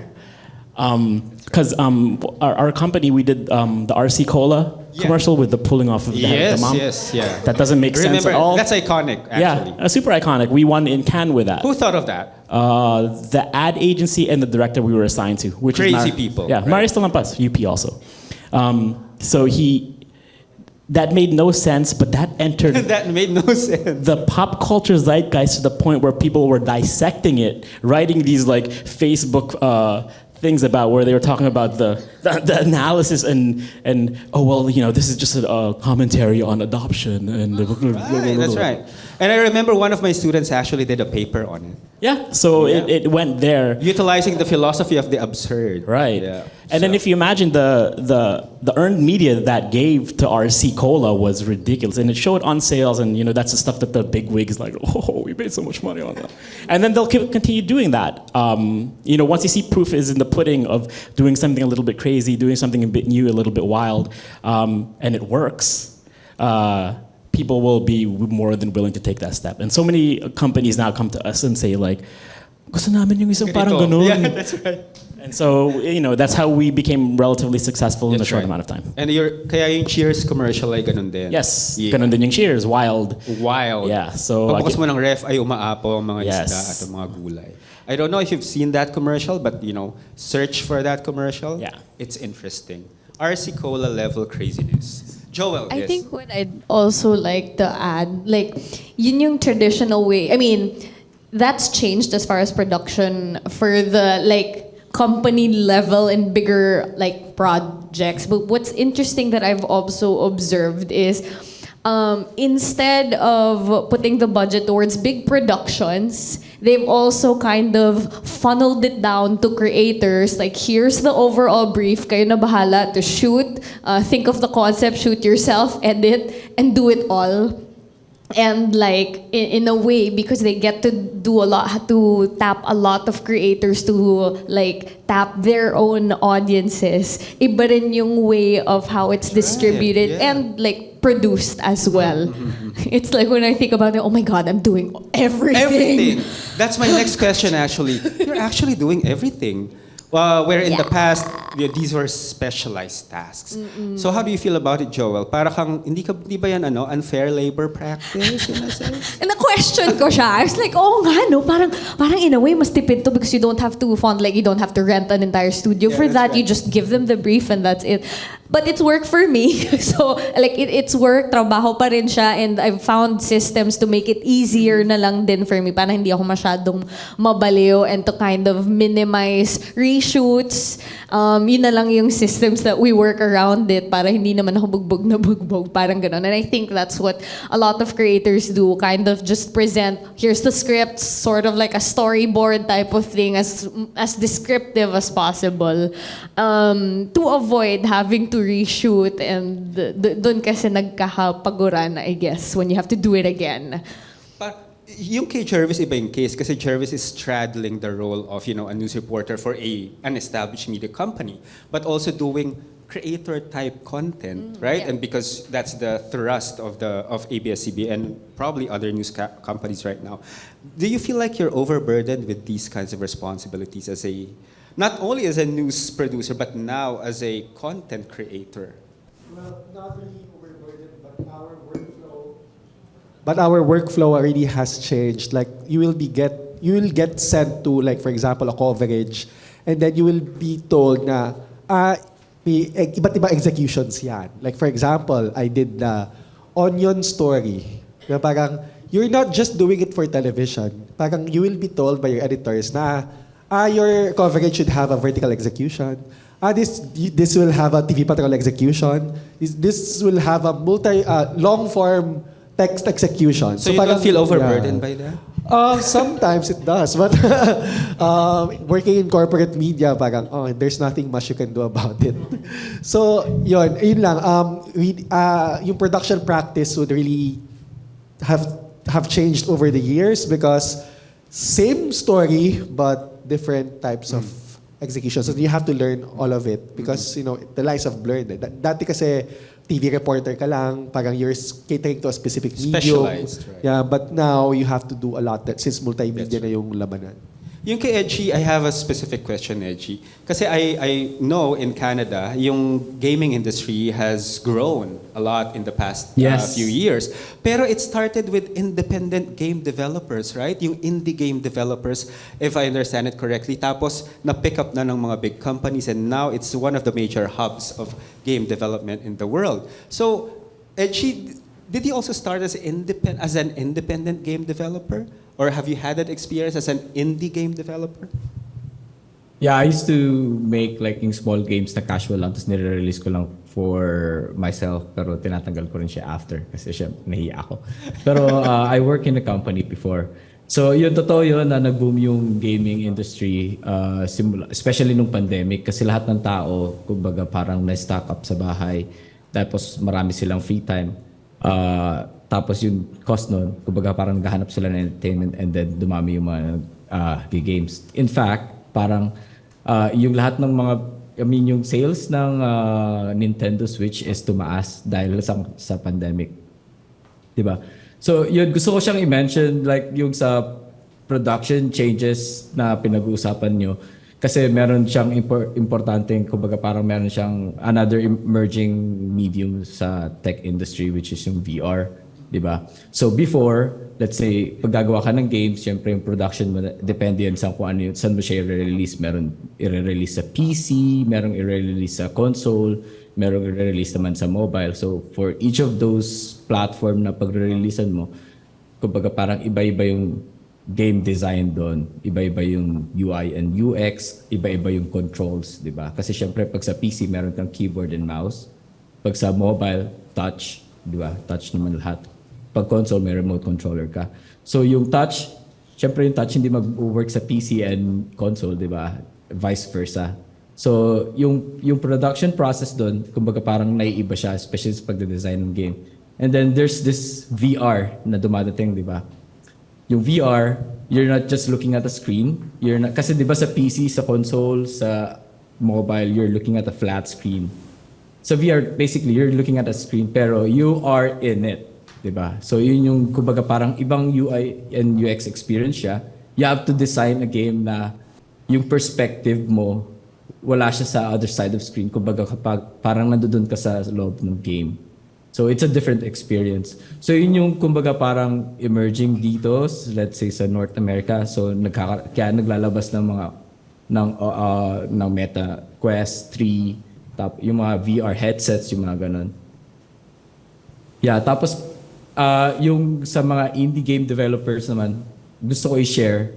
Because our company, we did the RC Cola commercial with the pulling off of the head of the mom. Yes, yeah. That doesn't make sense at all. That's iconic, actually. Yeah, super iconic. We won in Cannes with that. Who thought of that? The ad agency and the director we were assigned to. Which Crazy is people. Yeah, right? Marius Talampas, UP also. So that made no sense, but that entered... That made no sense. The pop culture zeitgeist to the point where people were dissecting it, writing these like Facebook things about where they were talking about the analysis and oh well, this is just a commentary on adoption and right, that's right. And I remember one of my students actually did a paper on it. Yeah, so it went there, utilizing the philosophy of the absurd. Right. Yeah. And then if you imagine the earned media that gave to RC Cola was ridiculous, and it showed on sales, and that's the stuff that the big wigs like, oh, we made so much money on that, and then they'll continue doing that. Once you see proof is in the pudding of doing something a little bit crazy, doing something a bit new, a little bit wild, and it works. People will be more than willing to take that step. And so many companies now come to us and say like, gusto namin yung isang parang ganun. Yeah, that's right. And so, that's how we became relatively successful in a short amount of time. And kaya yung Cheers commercial ay ganun din. Yes, ganun din yung Cheers, wild. Wild. Yeah, so... Pagbukas mo ng ref ay umaapaw ang mga Yes. isda at ang mga gulay. I don't know if you've seen that commercial, but search for that commercial. Yeah. It's interesting. RC Cola level craziness. Joelle, I yes. think what I'd also like to add, like, yun yung traditional way. I mean, that's changed as far as production for the, company level and bigger, projects. But what's interesting that I've also observed is instead of putting the budget towards big productions, they've also kind of funneled it down to creators. Like, here's the overall brief, kayo na bahala to shoot, think of the concept, shoot yourself, edit, and do it all. And in a way, because they get to do a lot, to tap a lot of creators to tap their own audiences, iba rin yung way of how it's distributed and produced as well. It's like when I think about it, oh my God, I'm doing everything. Everything. That's my next question actually. You're actually doing everything. Where in the past, these were specialized tasks. So how do you feel about it, Joelle? Para kang, hindi ba yan unfair labor practice in a sense? And na-question ko siya. I was like, oh nga, no? Parang in a way, mas tipid to because you don't have to you don't have to rent an entire studio. For that, you just give them the brief and that's it. But it's work for me. So, it's work, trabaho pa rin siya, and I've found systems to make it easier na lang din for me. Parang hindi ako masyadong mabaliw and to kind of minimize reshoots. Yun na lang yung systems that we work around it para hindi naman ako bugbog na bugbog. Parang ganun. And I think that's what a lot of creators do. Kind of just present, here's the script, sort of like a storyboard type of thing, as descriptive as possible. To avoid having to reshoot, and doon kasi nagkakapaguran, I guess, when you have to do it again. Yung kay Jervis, iba yung case kasi Jervis is straddling the role of, a news reporter for an established media company, but also doing creator-type content, right? Yeah. And because that's the thrust of ABS-CBN and probably other news companies right now. Do you feel like you're overburdened with these kinds of responsibilities not only as a news producer, but now as a content creator? Well, not really overburdened, but our workflow already has changed. Like you will get sent to, like, for example, a coverage, and then you will be told na may iba't ibang executions yan. Like for example, I did the Onion story. Na parang you're not just doing it for television. Parang you will be told by your editors na your coverage should have a vertical execution. This will have a TV Patrol execution. This will have a long form text execution. So you don't feel overburdened by that? Sometimes it does, but working in corporate media, parang there's nothing much you can do about it. So yun lang. Yung production practice would really have changed over the years because same story but different types of execution. So you have to learn all of it because the lines have blurred. Dati kasi TV reporter ka lang, parang you're catering to a specific medium. Specialized, right? Yeah, but now you have to do a lot since multimedia na yung labanan. Yung kay Eji, I have a specific question, Eji. Kasi I know in Canada, yung gaming industry has grown a lot in the past few years. Pero it started with independent game developers, right? Yung indie game developers, if I understand it correctly. Tapos, na-pick up na ng mga big companies and now it's one of the major hubs of game development in the world. So, Eji, did you also start as an independent game developer? Or have you had that experience as an indie game developer? Yeah, I used to make like yung small games na casual lang, tapos nire-release ko lang for myself, pero tinatanggal ko rin siya after kasi siya nahiya ako. Pero I work in a company before. So yun, totoo yun na nag-boom yung gaming industry, especially nung pandemic kasi lahat ng tao, kumbaga parang na-stock up sa bahay, tapos marami silang free time. Tapos yung cost nun, kumbaga parang naghahanap sila ng entertainment and then dumami yung mga games. In fact, parang yung lahat ng mga, yung sales ng Nintendo Switch is tumaas dahil sa pandemic. Diba? So yun, gusto ko siyang i-mention like yung sa production changes na pinag-uusapan nyo. Kasi meron siyang importanteng, kumbaga parang meron siyang another emerging medium sa tech industry which is yung VR. Diba? So before, let's say, pag gagawa ka ng games, syempre yung production mo, depende yan sa kung ano yun, saan mo siya i-release. Meron i-release sa PC, meron i-release sa console, meron i-release naman sa mobile. So for each of those platform na pag-releasean mo, kumbaga parang iba-iba yung game design doon, iba-iba yung UI and UX, iba-iba yung controls, di ba? Kasi syempre pag sa PC meron kang keyboard and mouse, pag sa mobile, touch, di ba? Touch naman lahat. Pag console, may remote controller ka. So yung touch, syempre yung touch hindi mag-work sa PC and console, di ba? Vice versa. So yung production process doon, kumbaga parang naiiba siya, especially sa pagde-design ng game. And then there's this VR na dumadating, di ba? Yung VR, you're not just looking at a screen. You're not, kasi di ba sa PC, sa console, sa mobile, you're looking at a flat screen. Sa VR, basically, you're looking at a screen pero you are in it. Diba? So yun yung kumbaga parang ibang UI and UX experience siya. You have to design a game na yung perspective mo wala siya sa other side of screen. Kumbaga kapag parang nandoon ka sa loob ng game. So it's a different experience. So yun yung kumbaga parang emerging dito, let's say sa North America. So kaya naglalabas ng mga ng Meta Quest 3, yung mga VR headsets, yung mga ganun. Yeah, tapos yung sa mga indie game developers naman, gusto ko i-share.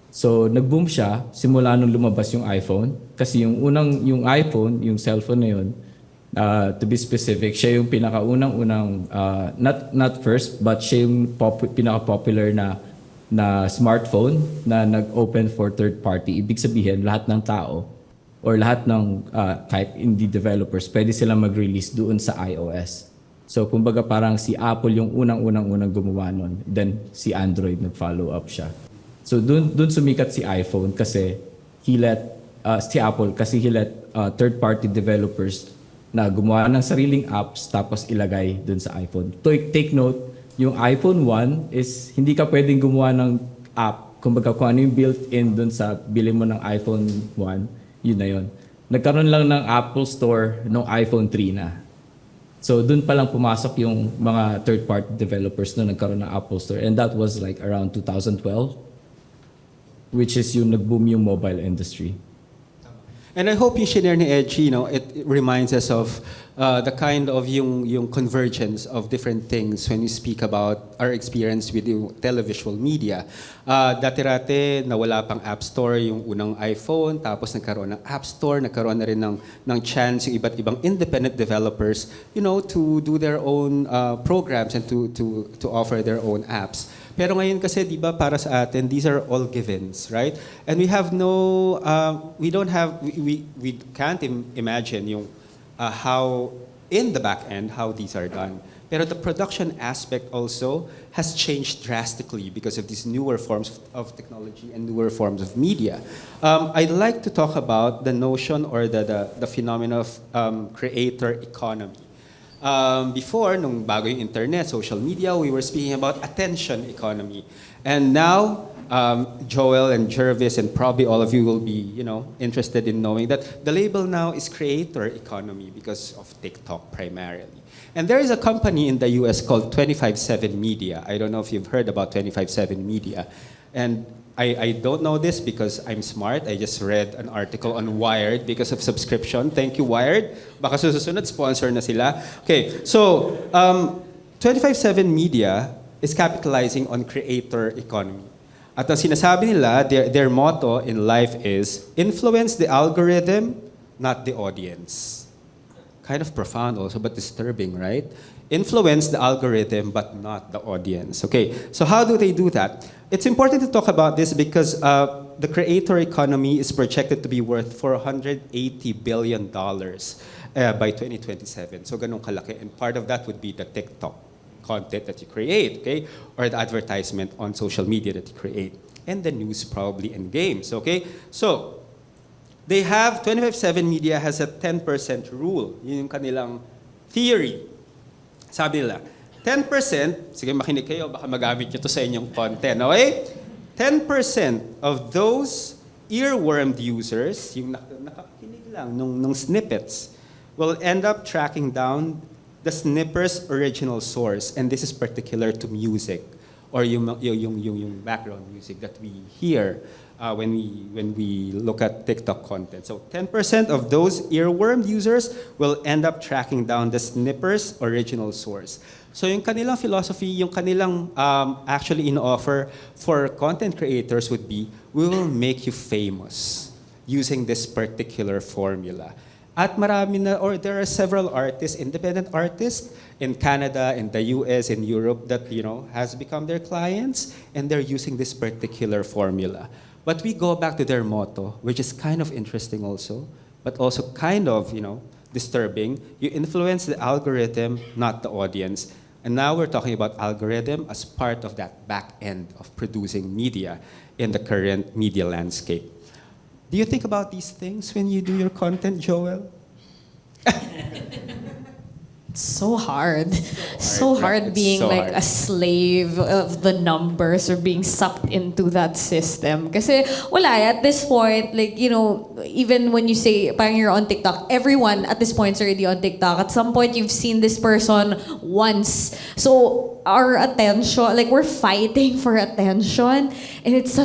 So, nag-boom siya simula nung lumabas yung iPhone. Kasi yung iPhone, yung cellphone na yun, to be specific, siya yung pinakaunang-unang, not first, but siya yung pinaka-popular na smartphone na nag-open for third party. Ibig sabihin, lahat ng tao or lahat ng kahit indie developers, pwede silang mag-release doon sa iOS. So, kumbaga parang si Apple yung unang gumawa nun. Then, si Android nag-follow up siya. So, dun sumikat si iPhone kasi he let third-party developers na gumawa ng sariling apps tapos ilagay dun sa iPhone. Take note, yung iPhone 1 is hindi ka pwedeng gumawa ng app. Kumbaga kung ano yung built-in dun sa bili mo ng iPhone 1, yun na yun. Nagkaroon lang ng Apple Store nung iPhone 3 na. So dun pa lang pumasok yung mga third-party developers na nagkaroon ng Apple Store. And that was like around 2012, which is yung nag-boom yung mobile industry. And I hope yung shinare ni Eji, it reminds us of the kind of yung convergence of different things when we speak about our experience with yung televisual media. Dati-rate, nawala pang App Store yung unang iPhone, tapos nagkaroon ng App Store, nagkaroon na rin ng chance yung iba't ibang independent developers, to do their own programs and to offer their own apps. Pero ngayon kasi, di ba, para sa atin, these are all givens, right? And we have we can't imagine yung how, in the back end, how these are done. Pero the production aspect also has changed drastically because of these newer forms of technology and newer forms of media. I'd like to talk about the notion or the phenomenon of creator economy. Before, nung bago yung internet, social media, we were speaking about attention economy. And now, Joelle and Jervis and probably all of you will be, interested in knowing that the label now is creator economy because of TikTok primarily. And there is a company in the US called 25/7 Media. I don't know if you've heard about 25/7 Media. And I don't know this because I'm smart. I just read an article on Wired because of subscription. Thank you, Wired. Baka susunod, sponsor na sila. Okay, so 25/7 Media is capitalizing on creator economy. At ang sinasabi nila, their motto in life is, influence the algorithm, not the audience. Kind of profound also, but disturbing, right? Influence the algorithm, but not the audience. Okay, so how do they do that? It's important to talk about this because the creator economy is projected to be worth $480 billion by 2027. So ganun kalaki. And part of that would be the TikTok content that you create, okay? Or the advertisement on social media that you create. And the news probably and games, okay? So, they have, 25/7 Media has a 10% rule. Yun yung kanilang theory. Sabi nila, 10%, sige makinig kayo, baka magamit nyo to sa inyong content, okay? 10% of those earwormed users, yung nakakinig lang nung snippets, will end up tracking down the snipper's original source. And this is particular to music, or yung background music that we hear when we look at TikTok content. So 10% of those earwormed users will end up tracking down the snipper's original source. So yung kanilang philosophy, yung kanilang actually in-offer for content creators would be, we will make you famous using this particular formula. At marami na, or there are several artists, independent artists in Canada, in the US, in Europe that, has become their clients, and they're using this particular formula. But we go back to their motto, which is kind of interesting also, but also kind of, disturbing. You influence the algorithm, not the audience. And now we're talking about algorithm as part of that back end of producing media in the current media landscape. Do you think about these things when you do your content, Joelle? So hard. So hard It's being so like hard. a slave of the numbers or being sucked into that system. Kasi wala, at this point, like, even when you say parang you're on TikTok, everyone at this point is already on TikTok. At some point, you've seen this person once. So our attention, like we're fighting for attention, and it's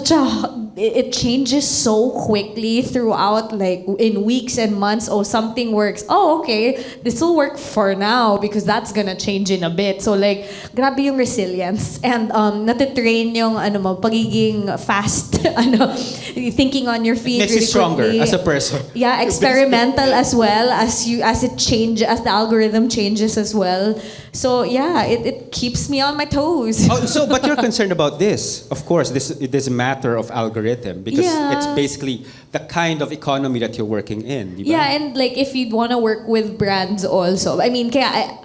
it changes so quickly throughout, like in weeks and months. Oh, something works. Oh, okay, this will work for now because that's gonna change in a bit. So like, grabe yung resilience and natitrain yung pagiging fast, thinking on your feet. Makes you really stronger quickly. as a person. Yeah, experimental as well as the algorithm changes as well. So yeah, it keeps me on my toes. But you're concerned about this. Of course, this is a matter of algorithm because Yeah. it's basically the kind of economy that you're working in. Di ba? Yeah, and like if you'd want to work with brands also, I mean,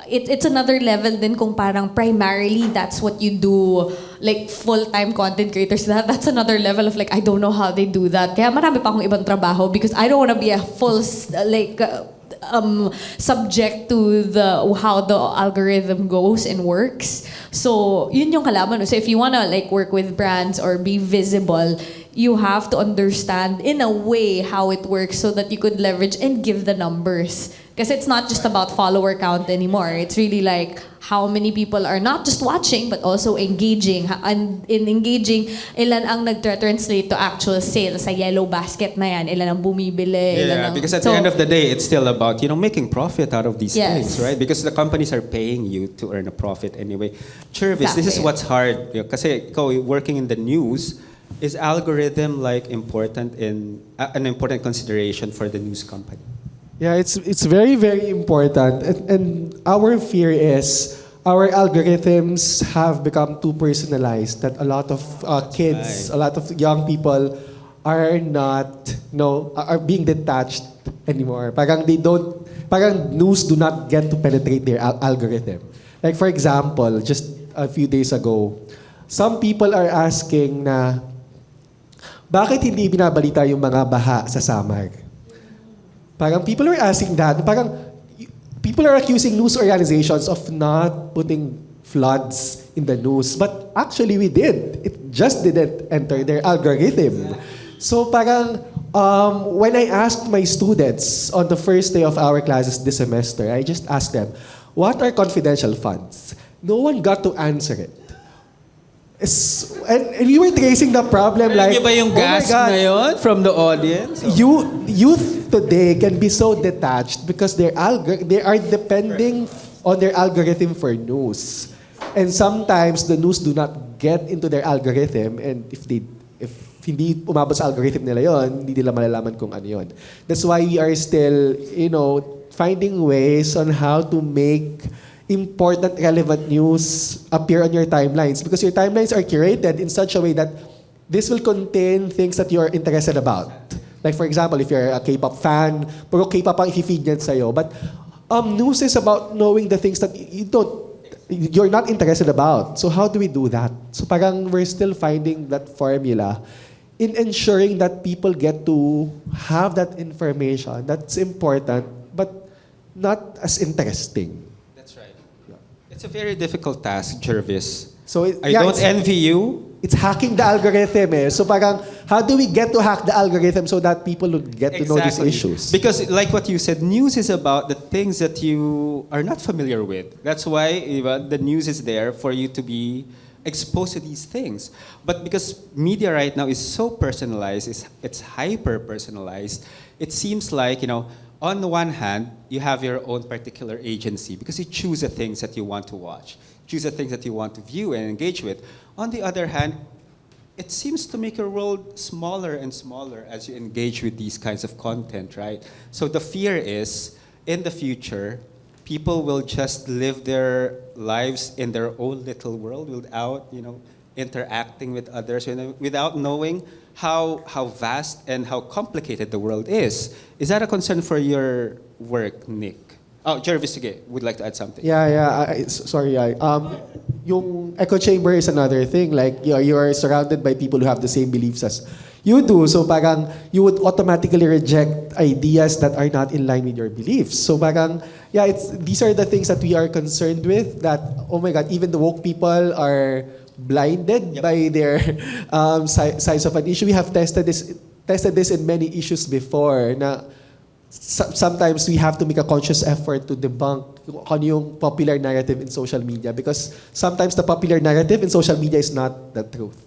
it's another level din kung parang primarily that's what you do, like full-time content creators. That's another level of like, I don't know how they do that. Kaya marami pa akong ibang trabaho because I don't want to be a full subject to how the algorithm goes and works. So yun yung kalaban. So if you wanna like work with brands or be visible, you have to understand in a way how it works so that you could leverage and give the numbers. Because it's not just about follower count anymore. It's really like how many people are not just watching but also engaging. And in engaging, ilan ang nagtra-translate to actual sales sa yellow basket na yan? Ilan ang bumibili? Yeah, because at the end of the day, it's still about making profit out of these Yes. things, right? Because the companies are paying you to earn a profit anyway. Jervis, this is Exactly. what's hard. Kasi ikaw working in the news, is algorithm like important in an important consideration for the news company? Yeah, it's very, very important. And our fear is our algorithms have become too personalized, that a lot of kids, a lot of young people are not, are being detached anymore. Parang news do not get to penetrate their algorithm. Like for example, just a few days ago, some people are asking na, bakit hindi binabalita yung mga baha sa Samar? Parang people are asking that. Parang people are accusing news organizations of not putting floods in the news. But actually we did. It just didn't enter their algorithm. So parang when I asked my students on the first day of our classes this semester, I just asked them, what are confidential funds? No one got to answer it. And we were tracing the problem like, Alam niyo ba yung gas na yun from the audience? Youth today can be so detached because they are depending on their algorithm for news. And sometimes the news do not get into their algorithm, and if hindi umabot sa algorithm nila yon, hindi nila malalaman kung ano yon. That's why we are still, finding ways on how to make important, relevant news appear on your timelines, because your timelines are curated in such a way that this will contain things that you're interested about. Like for example, if you're a K-pop fan, puro K-pop ang i-feed niyan sa'yo. But news is about knowing the things that you're not interested about. So how do we do that? So parang we're still finding that formula in ensuring that people get to have that information that's important, but not as interesting. That's right. It's a very difficult task, Jervis. So I don't envy you. It's hacking the algorithm. So parang, how do we get to hack the algorithm so that people would get to know these issues? Because like what you said, news is about the things that you are not familiar with. That's why the news is there for you to be exposed to these things. But because media right now is so personalized, it's hyper-personalized, it seems like, on the one hand, you have your own particular agency because you choose the things that you want to watch, choose the things that you want to view and engage with. On the other hand, it seems to make your world smaller and smaller as you engage with these kinds of content, right? So the fear is, in the future, people will just live their lives in their own little world without, interacting with others, without knowing how vast and how complicated the world is. Is that a concern for your work, Nick? Oh, Jervis, sige, would like to add something. Sorry. Yung echo chamber is another thing. Like, you are surrounded by people who have the same beliefs as you do. So parang you would automatically reject ideas that are not in line with your beliefs. So parang, these are the things that we are concerned with, that, oh my God, even the woke people are blinded by their size of an issue. We have tested this in many issues before. Na sometimes we have to make a conscious effort to debunk ano yung popular narrative in social media, because sometimes the popular narrative in social media is not the truth.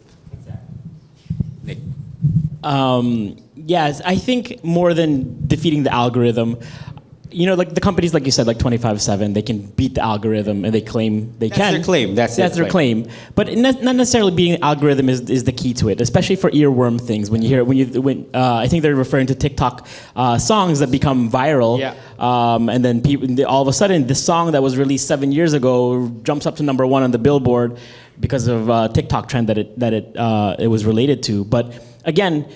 Nick. Yes, I think more than defeating the algorithm, like the companies, like you said, like 25/7, they can beat the algorithm, and they claim they can. That's their claim. That's their claim. But not necessarily being an algorithm is the key to it, especially for earworm things. When you hear I think they're referring to TikTok songs that become viral, and then all of a sudden the song that was released 7 years ago jumps up to number 1 on the Billboard because of TikTok trend that it was related to. But again,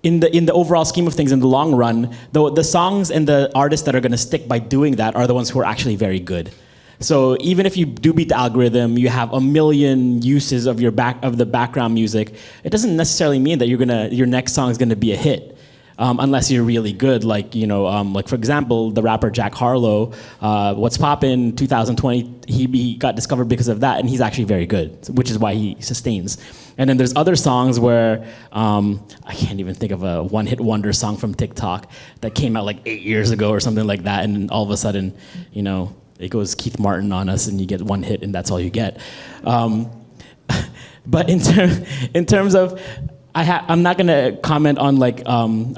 in the overall scheme of things, in the long run, the songs and the artists that are going to stick by doing that are the ones who are actually very good. So even if you do beat the algorithm, you have a million uses of the background music. It doesn't necessarily mean that your next song is going to be a hit. unless you're really good. Like, like for example, the rapper Jack Harlow, What's Poppin' 2020, he got discovered because of that, and he's actually very good, which is why he sustains. And then there's other songs where I can't even think of a one-hit wonder song from TikTok that came out like 8 years ago or something like that, and then all of a sudden, it goes Keith Martin on us, and you get one hit, and that's all you get. But in terms of, I'm not going to comment on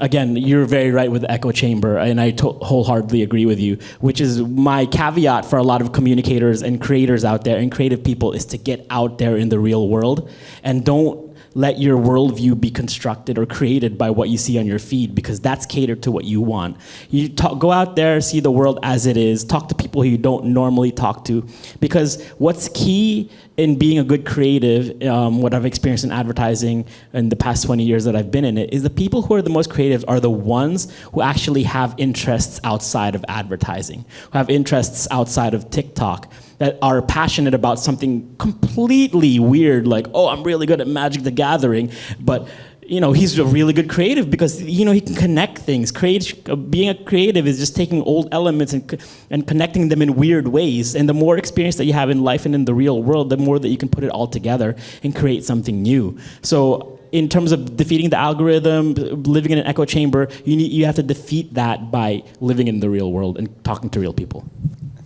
again, you're very right with the echo chamber, and I wholeheartedly agree with you, which is my caveat for a lot of communicators and creators out there and creative people is to get out there in the real world and don't let your worldview be constructed or created by what you see on your feed, because that's catered to what you want. You go out there, see the world as it is, talk to people who you don't normally talk to, because what's key in being a good creative, what I've experienced in advertising in the past 20 years that I've been in it, is the people who are the most creative are the ones who actually have interests outside of advertising, who have interests outside of TikTok, that are passionate about something completely weird, like, oh, I'm really good at Magic the Gathering, but he's a really good creative because he can connect things. Being a creative is just taking old elements and connecting them in weird ways. And the more experience that you have in life and in the real world, the more that you can put it all together and create something new. So in terms of defeating the algorithm, living in an echo chamber, you have to defeat that by living in the real world and talking to real people.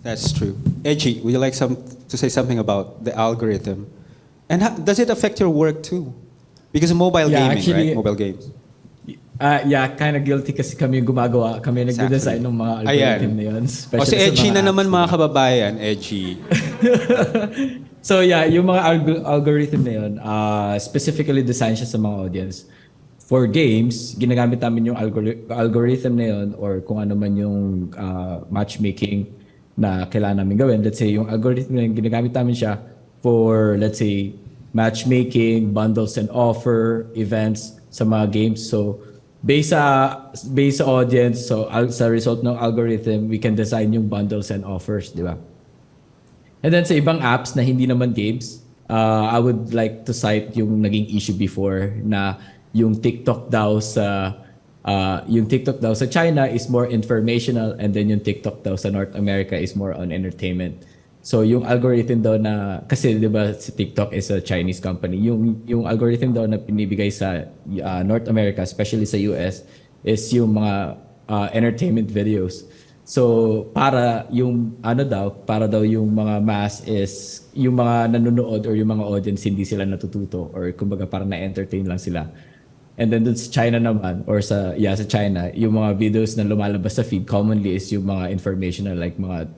That's true. Eji, would you like to say something about the algorithm? And does it affect your work too? Because of mobile gaming, actually, right? Mobile games. Kind of guilty kasi kami gumagawa. Kami nagde-design ng mga algorithm na yun. O si Eji na naman mga kababayan, Eji. So yung mga algorithm na yun, specifically designed siya sa mga audience. For games, ginagamit namin yung algorithm na yun or kung ano man yung matchmaking na kailangan namin gawin. Let's say yung algorithm na yun, ginagamit namin siya for, let's say, matchmaking, bundles and offer, events sa mga games. So, based sa audience, so sa result ng algorithm, we can design yung bundles and offers, di ba? And then sa ibang apps na hindi naman games, I would like to cite yung naging issue before na yung TikTok daw sa China is more informational, and then yung TikTok daw sa North America is more on entertainment. So yung algorithm daw na, kasi di ba si TikTok is a Chinese company, yung algorithm daw na pinibigay sa North America, especially sa US, is yung mga entertainment videos. So para daw yung mga mass is yung mga nanonood or yung mga audience hindi sila natututo or kumbaga para na-entertain lang sila. And then dun sa China naman, or sa China, yung mga videos na lumalabas sa feed commonly is yung mga informational, like mga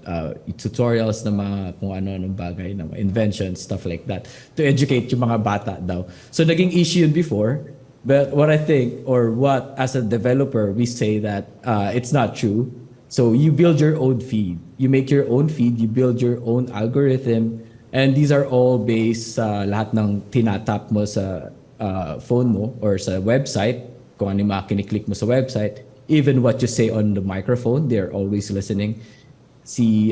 tutorials na mga kung ano-anong bagay, na mga inventions, stuff like that, to educate yung mga bata daw. So naging issue yun before, but what I think, or what as a developer, we say that it's not true. So you build your own feed. You make your own feed, you build your own algorithm, and these are all based sa lahat ng tinatap mo sa phone mo or sa website, kung ano yung mga kiniklik mo sa website, even what you say on the microphone, they're always listening. Si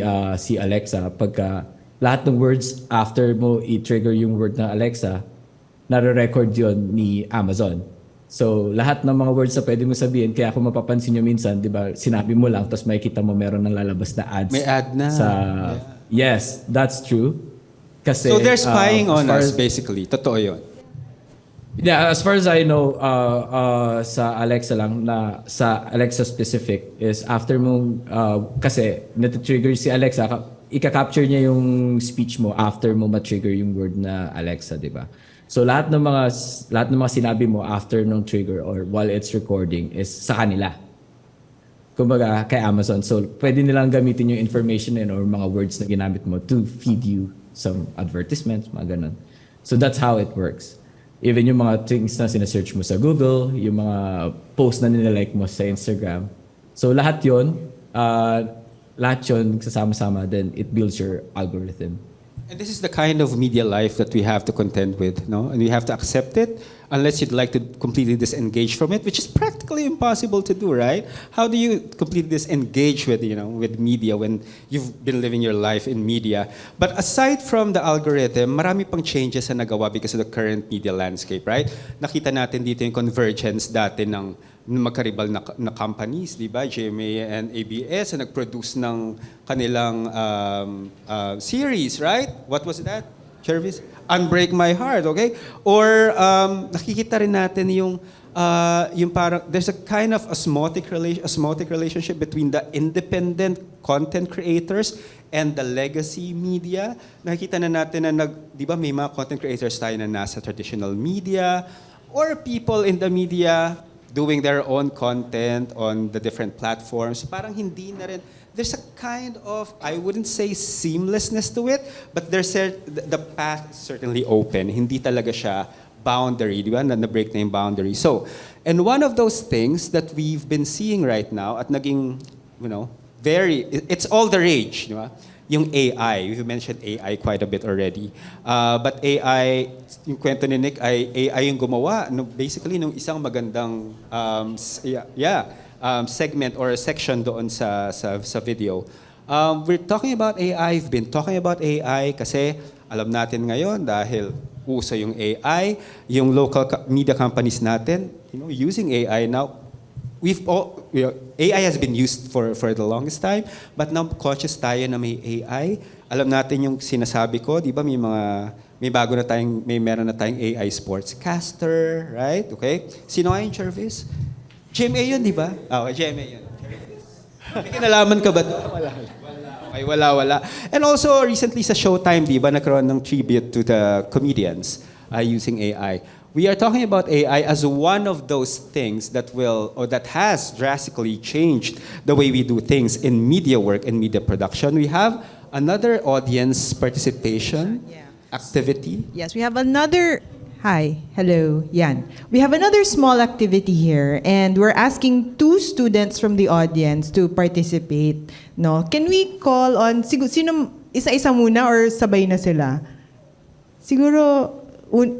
Alexa, pagka lahat ng words after mo i-trigger yung word na Alexa, nare-record yun ni Amazon. So lahat ng mga words na pwede mo sabihin, kaya kung mapapansin nyo minsan, di ba, sinabi mo lang, tapos makikita mo meron ng lalabas na ads. May ad na. Yes, that's true. Kasi, so they're spying on us, basically. Totoo yun. Yeah, as far as I know, sa Alexa lang, sa Alexa specific, is after mo, kasi natitrigger si Alexa, ika-capture niya yung speech mo after mo ma-trigger yung word na Alexa, di ba? So lahat ng mga sinabi mo after ng trigger or while it's recording is sa kanila. Kumbaga, kay Amazon. So pwede nilang gamitin yung information yun or mga words na ginamit mo to feed you some advertisements, mga ganun. So that's how it works. Even yung mga things na sinesearch mo sa Google, yung mga post na nila-like mo sa Instagram. So lahat yun nagsasama-sama, then it builds your algorithm. And this is the kind of media life that we have to contend with, no? And we have to accept it unless you'd like to completely disengage from it, which is practically impossible to do, right? How do you completely disengage with, with media when you've been living your life in media? But aside from the algorithm, marami pang changes na nagawa because of the current media landscape, right? Nakita natin dito yung convergence dati ng magkaribal na companies, di ba? GMA and ABS na nag-produce ng kanilang series, right? What was that, Jervis? Unbreak My Heart, okay? Or nakikita rin natin yung parang there's a kind of osmotic relationship between the independent content creators and the legacy media. Nakikita na natin na di ba may mga content creators tayo na nasa traditional media or people in the media doing their own content on the different platforms. Parang hindi na rin, there's a kind of, I wouldn't say seamlessness to it, but the path is certainly open. Hindi talaga siya boundary, di ba? Na-break na yung boundary. So, and one of those things that we've been seeing right now at naging, it's all the rage, di ba? Yung AI, we've mentioned AI quite a bit already. But AI, yung kwento ni Nick, ay AI yung gumawa, basically, nung isang magandang segment or section doon sa video. We're talking about AI, we've been talking about AI kasi alam natin ngayon dahil uso yung AI, yung local media companies natin, using AI now. AI has been used for the longest time, but now conscious tayo na may AI. Alam natin yung sinasabi ko, di ba may meron na tayong AI sportscaster, right? Okay? Sino nga yung Jervis? GMA yun, di ba? Okay, GMA yun. May kinalaman ka ba doon? Wala. Okay, wala. And also, recently sa Showtime, di ba, nagkaroon ng tribute to the comedians using AI. We are talking about AI as one of those things that has drastically changed the way we do things in media work and media production. We have another audience participation activity. Yes, we have another. Hi, hello, Yan. We have another small activity here, and we're asking 2 students from the audience to participate. No, can we call on? Sino isa-isa muna or sabay na sila? Siguro.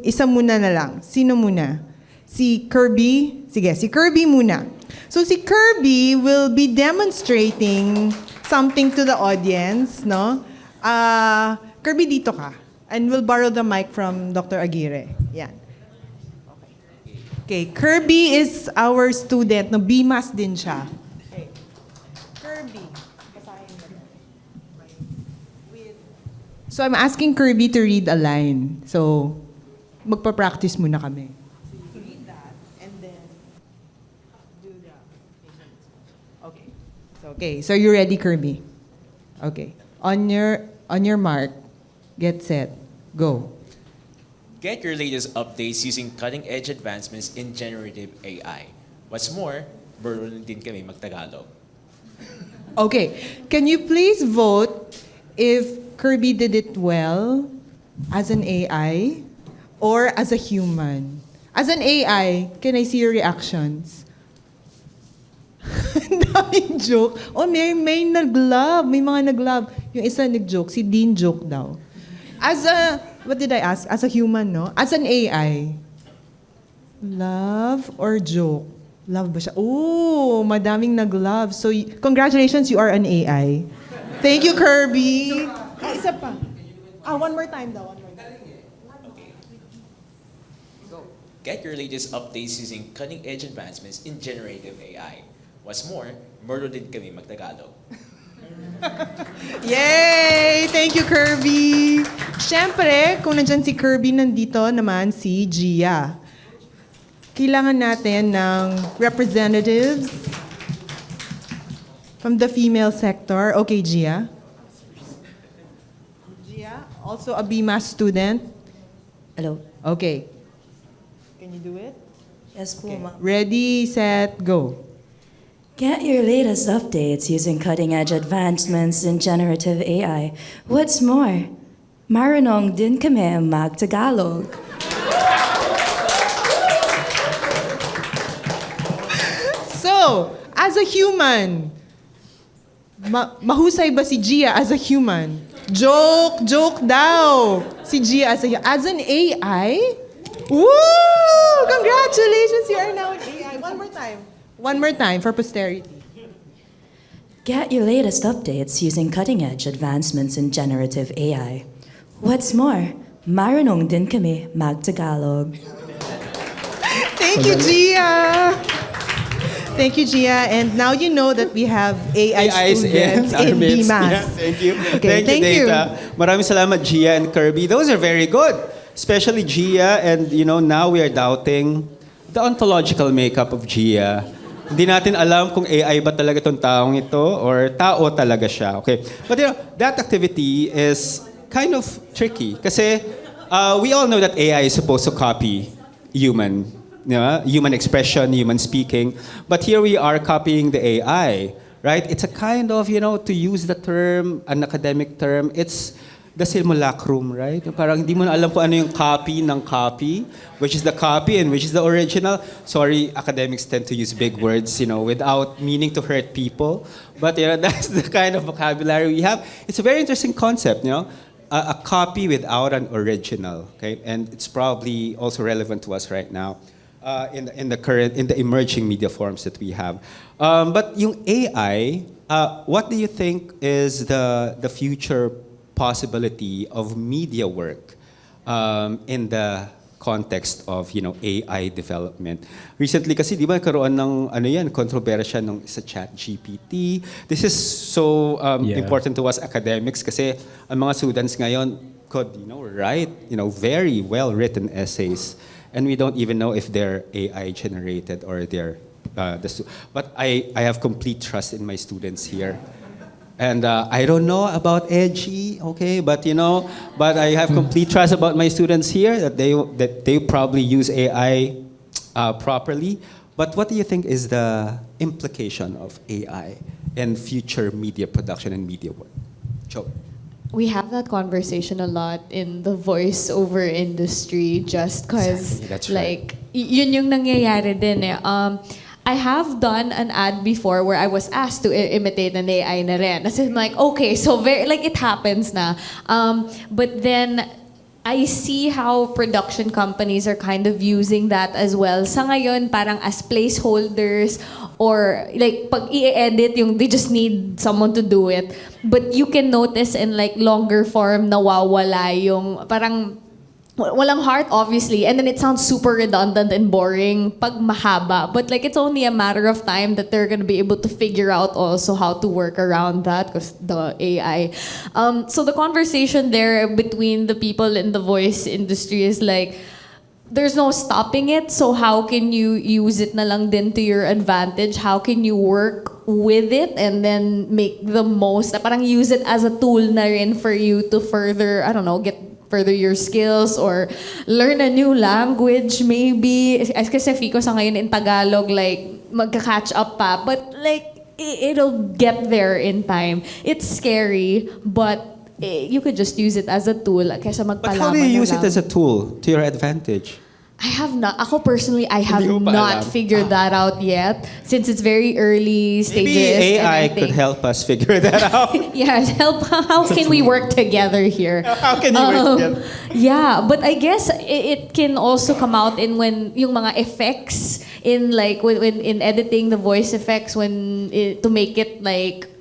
Isa muna na lang. Sino muna? Si Kirby? Sige, si Kirby muna. So si Kirby will be demonstrating something to the audience, no? Kirby, dito ka. And we'll borrow the mic from Dr. Aguirre. Yan. Okay, Kirby is our student. No, BMAS din siya. Okay. Kirby. So I'm asking Kirby to read a line. So, magpa-practice muna kami. Read that and then do that. Okay. So you ready, Kirby? Okay. On your mark, get set, go. Get your latest updates using cutting-edge advancements in generative AI. What's more, marunong din kami mag-Tagalog. Okay. Can you please vote if Kirby did it well as an AI or as a human? As an AI, can I see your reactions? Ang daming joke. Oh, may nag-love. May mga nag-love. Yung isa nag-joke. Si Dean joke daw. What did I ask? As a human, no? As an AI, love or joke? Love ba siya? Oh, madaming nag-love. So, congratulations, you are an AI. Thank you, Kirby. Isa pa. One more time daw. Get your latest updates using cutting-edge advancements in generative AI. What's more, marunong din kami mag-Tagalog. Yay! Thank you, Kirby. Siyempre, kung nandyan si Kirby, nandito naman si Gia. Kailangan natin ng representatives from the female sector. Okay, Gia. Gia, also a BMAS student. Hello. Okay. Can you do it? Yes, po, ma'am. Ready, set, go. Get your latest updates using cutting-edge advancements in generative AI. What's more, marunong din kami mag-Tagalog. So, as a human, mahusay ba si Gia as a human? Joke daw. Si Gia as an AI? Woo! Congratulations, you are now an AI. One more time for posterity. Get your latest updates using cutting-edge advancements in generative AI. What's more, marunong din kami mag-Tagalog. Thank you, Gia. Thank you, Gia. And now you know that we have AI AIs students our in midst. BMAS. Yeah, thank you. Okay, thank you, Data. Maraming salamat, Gia and Kirby. Those are very good. Especially Gia, and now we are doubting the ontological makeup of Gia. Hindi natin alam kung AI ba talaga itong taong ito or tao talaga siya. Okay. But that activity is kind of tricky kasi we all know that AI is supposed to copy human expression, human speaking. But here we are copying the AI, right? It's a kind of, to use the term, an academic term, it's the simulacrum, right? Parang hindi mo na alam kung ano yung copy ng copy, which is the copy and which is the original. Sorry, academics tend to use big words, without meaning to hurt people. But that's the kind of vocabulary we have. It's a very interesting concept, a copy without an original, okay? And it's probably also relevant to us right now in the emerging media forms that we have. But yung AI, what do you think is the future possibility of media work in the context of AI development? Recently kasi di ba karoon ng kontrobersya ng sa ChatGPT. This is so important to us academics kasi ang mga students ngayon could write very well written essays, and we don't even know if they're AI generated or they're but I have complete trust in my students here. And I don't know about Eji, okay, but I have complete trust about my students here that they probably use AI properly. But what do you think is the implication of AI in future media production and media work? Joe. We have that conversation a lot in the voiceover industry, just because, That's right. yun yung nangyayari din eh. I have done an ad before where I was asked to imitate an AI na rin. As in like, okay, so it happens na. But then, I see how production companies are kind of using that as well. Sa ngayon, parang as placeholders or like pag i-edit they just need someone to do it. But you can notice in like longer form nawawala yung parang walang heart, obviously, and then it sounds super redundant and boring pag mahaba. But like it's only a matter of time that they're gonna be able to figure out also how to work around that because the AI. So the conversation there between the people in the voice industry is like, there's no stopping it. So how can you use it na lang din to your advantage? How can you work with it and then make the most? Parang use it as a tool na rin for you to further, further your skills or learn a new language maybe. Kasi Fico sa ngayon in Tagalog, like, magka-catch up pa. But like, it'll get there in time. It's scary, but you could just use it as a tool kaysa magpalaman. But how do you use it as a tool to your advantage? Ako personally, I have not figured that out yet since it's very early stages. Maybe AI could help us figure that out. Yeah, how can we work together here? How can you work together? Yeah, but I guess it can also come out in when yung mga effects in like when in editing the voice effects to make it like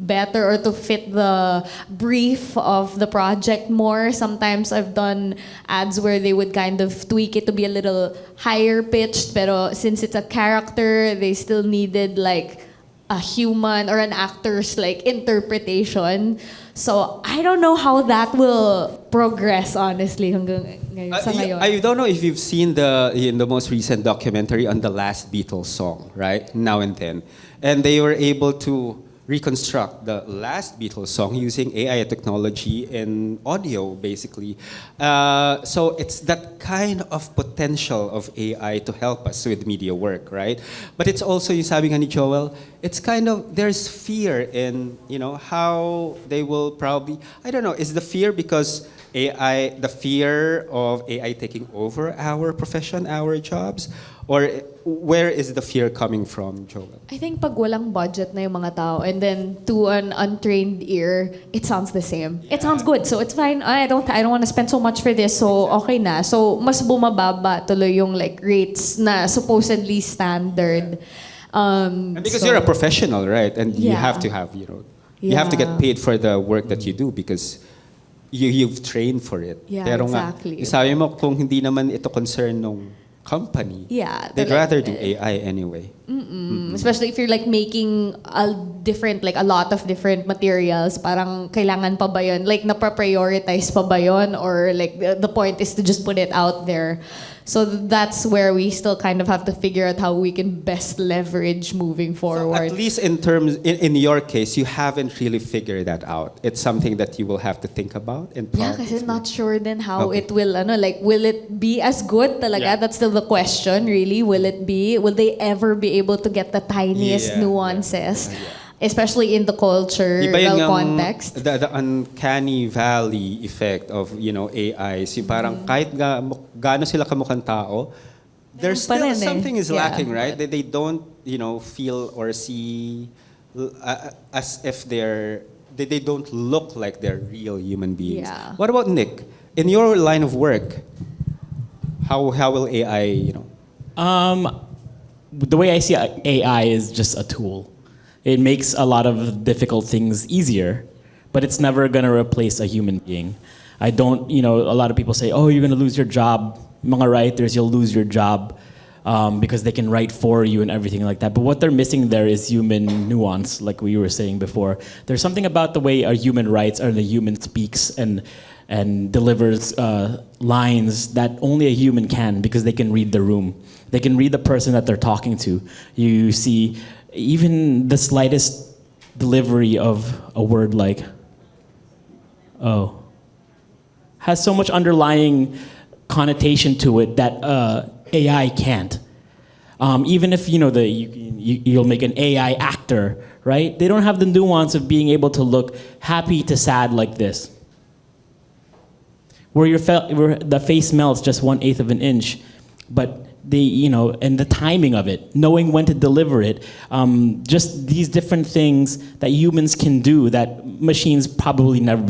better or to fit the brief of the project more. Sometimes I've done ads where they would kind of tweak it to be a little higher pitched, pero since it's a character, they still needed like a human or an actor's like interpretation. So I don't know how that will progress, honestly, hanggang sa ngayon. I don't know if you've seen the most recent documentary on the last Beatles song, right? Now and Then. And they were able to reconstruct the last Beatles song using AI technology in audio, basically. So it's that kind of potential of AI to help us with media work, right? But it's also, yung sabi nga ni Joelle, it's kind of, there's fear in, how they will probably, I don't know, is the fear because the fear of AI taking over our profession, our jobs? Or where is the fear coming from, Joelle? I think pag walang budget na yung mga tao and then to an untrained ear, it sounds the same. It sounds good, so it's fine. I don't want to spend so much for this, so okay na. So mas bumababa tuloy yung like rates na supposedly standard. And because you're a professional, right? And you have to have, you have to get paid for the work that you do because you've trained for it. Yeah, Pero exactly. Nga, sabi mo kung hindi naman ito concern ng company, yeah, they'd rather do AI anyway. Especially if you're like making a lot of different materials, parang kailangan pa ba yun? Like na-prioritize pa ba yun? Or like the point is to just put it out there. So that's where we still kind of have to figure out how we can best leverage moving forward. So at least in your case, you haven't really figured that out. It's something that you will have to think about and because I'm not sure then how it will, will it be as good talaga? Yeah. That's still the question, really. Will they ever be able to get the tiniest nuances? Yeah. Especially in the cultural context. The uncanny valley effect of, AI. Yung parang kahit gaano sila kamukhang tao, there's still something is lacking, right? They don't, feel or see as if they don't look like they're real human beings. Yeah. What about Nick? In your line of work, how will AI, The way I see AI is just a tool. It makes a lot of difficult things easier, but it's never going to replace a human being. I don't, a lot of people say, oh, you're going to lose your job. Mga writers, you'll lose your job because they can write for you and everything like that. But what they're missing there is human nuance, like we were saying before. There's something about the way a human writes or the human speaks and delivers lines that only a human can because they can read the room. They can read the person that they're talking to. You see even the slightest delivery of a word like, oh, has so much underlying connotation to it that AI can't. Even if, you'll make an AI actor, right? They don't have the nuance of being able to look happy to sad like this. Where the face melts just 1/8 of an inch, but and the timing of it, knowing when to deliver it, just these different things that humans can do that machines probably won't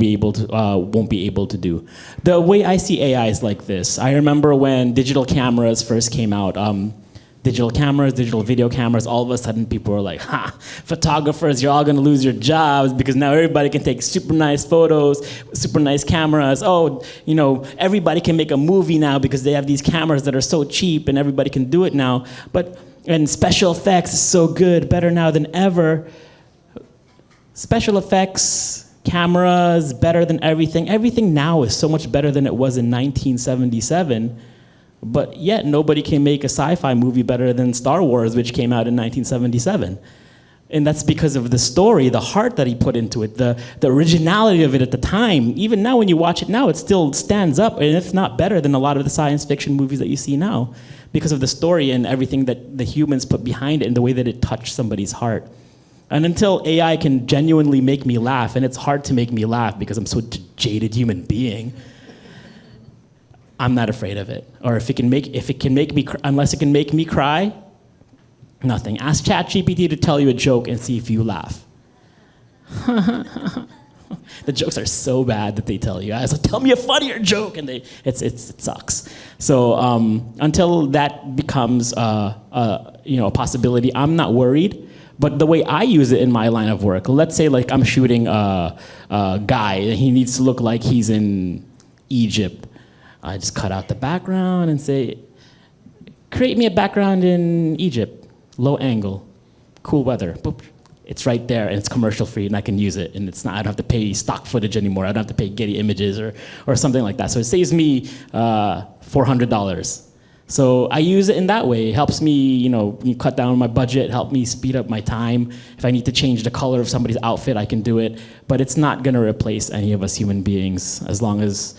be able to do. The way I see AI is like this. I remember when digital cameras first came out, digital video cameras, all of a sudden people were like, photographers, you're all gonna lose your jobs because now everybody can take super nice photos, super nice cameras. Oh, everybody can make a movie now because they have these cameras that are so cheap and everybody can do it now. And special effects is so good, better now than ever. Special effects, cameras, better than everything. Everything now is so much better than it was in 1977. But yet nobody can make a sci-fi movie better than Star Wars, which came out in 1977. And that's because of the story, the heart that he put into it, the originality of it at the time. Even now, when you watch it now, it still stands up, and it's not better than a lot of the science fiction movies that you see now because of the story and everything that the humans put behind it and the way that it touched somebody's heart. And until AI can genuinely make me laugh, and it's hard to make me laugh because I'm such a jaded human being, I'm not afraid of it. Or unless it can make me cry, nothing. Ask ChatGPT to tell you a joke and see if you laugh. The jokes are so bad that they tell you, guys, tell me a funnier joke, and it sucks. So until that becomes a possibility, I'm not worried. But the way I use it in my line of work, let's say like I'm shooting a guy, and he needs to look like he's in Egypt. I just cut out the background and say, create me a background in Egypt, low angle, cool weather. Boop. It's right there, and it's commercial free, and I can use it, and I don't have to pay stock footage anymore. I don't have to pay Getty Images or something like that. So it saves me $400. So I use it in that way. It helps me, cut down my budget, help me speed up my time. If I need to change the color of somebody's outfit, I can do it. But it's not going to replace any of us human beings as long as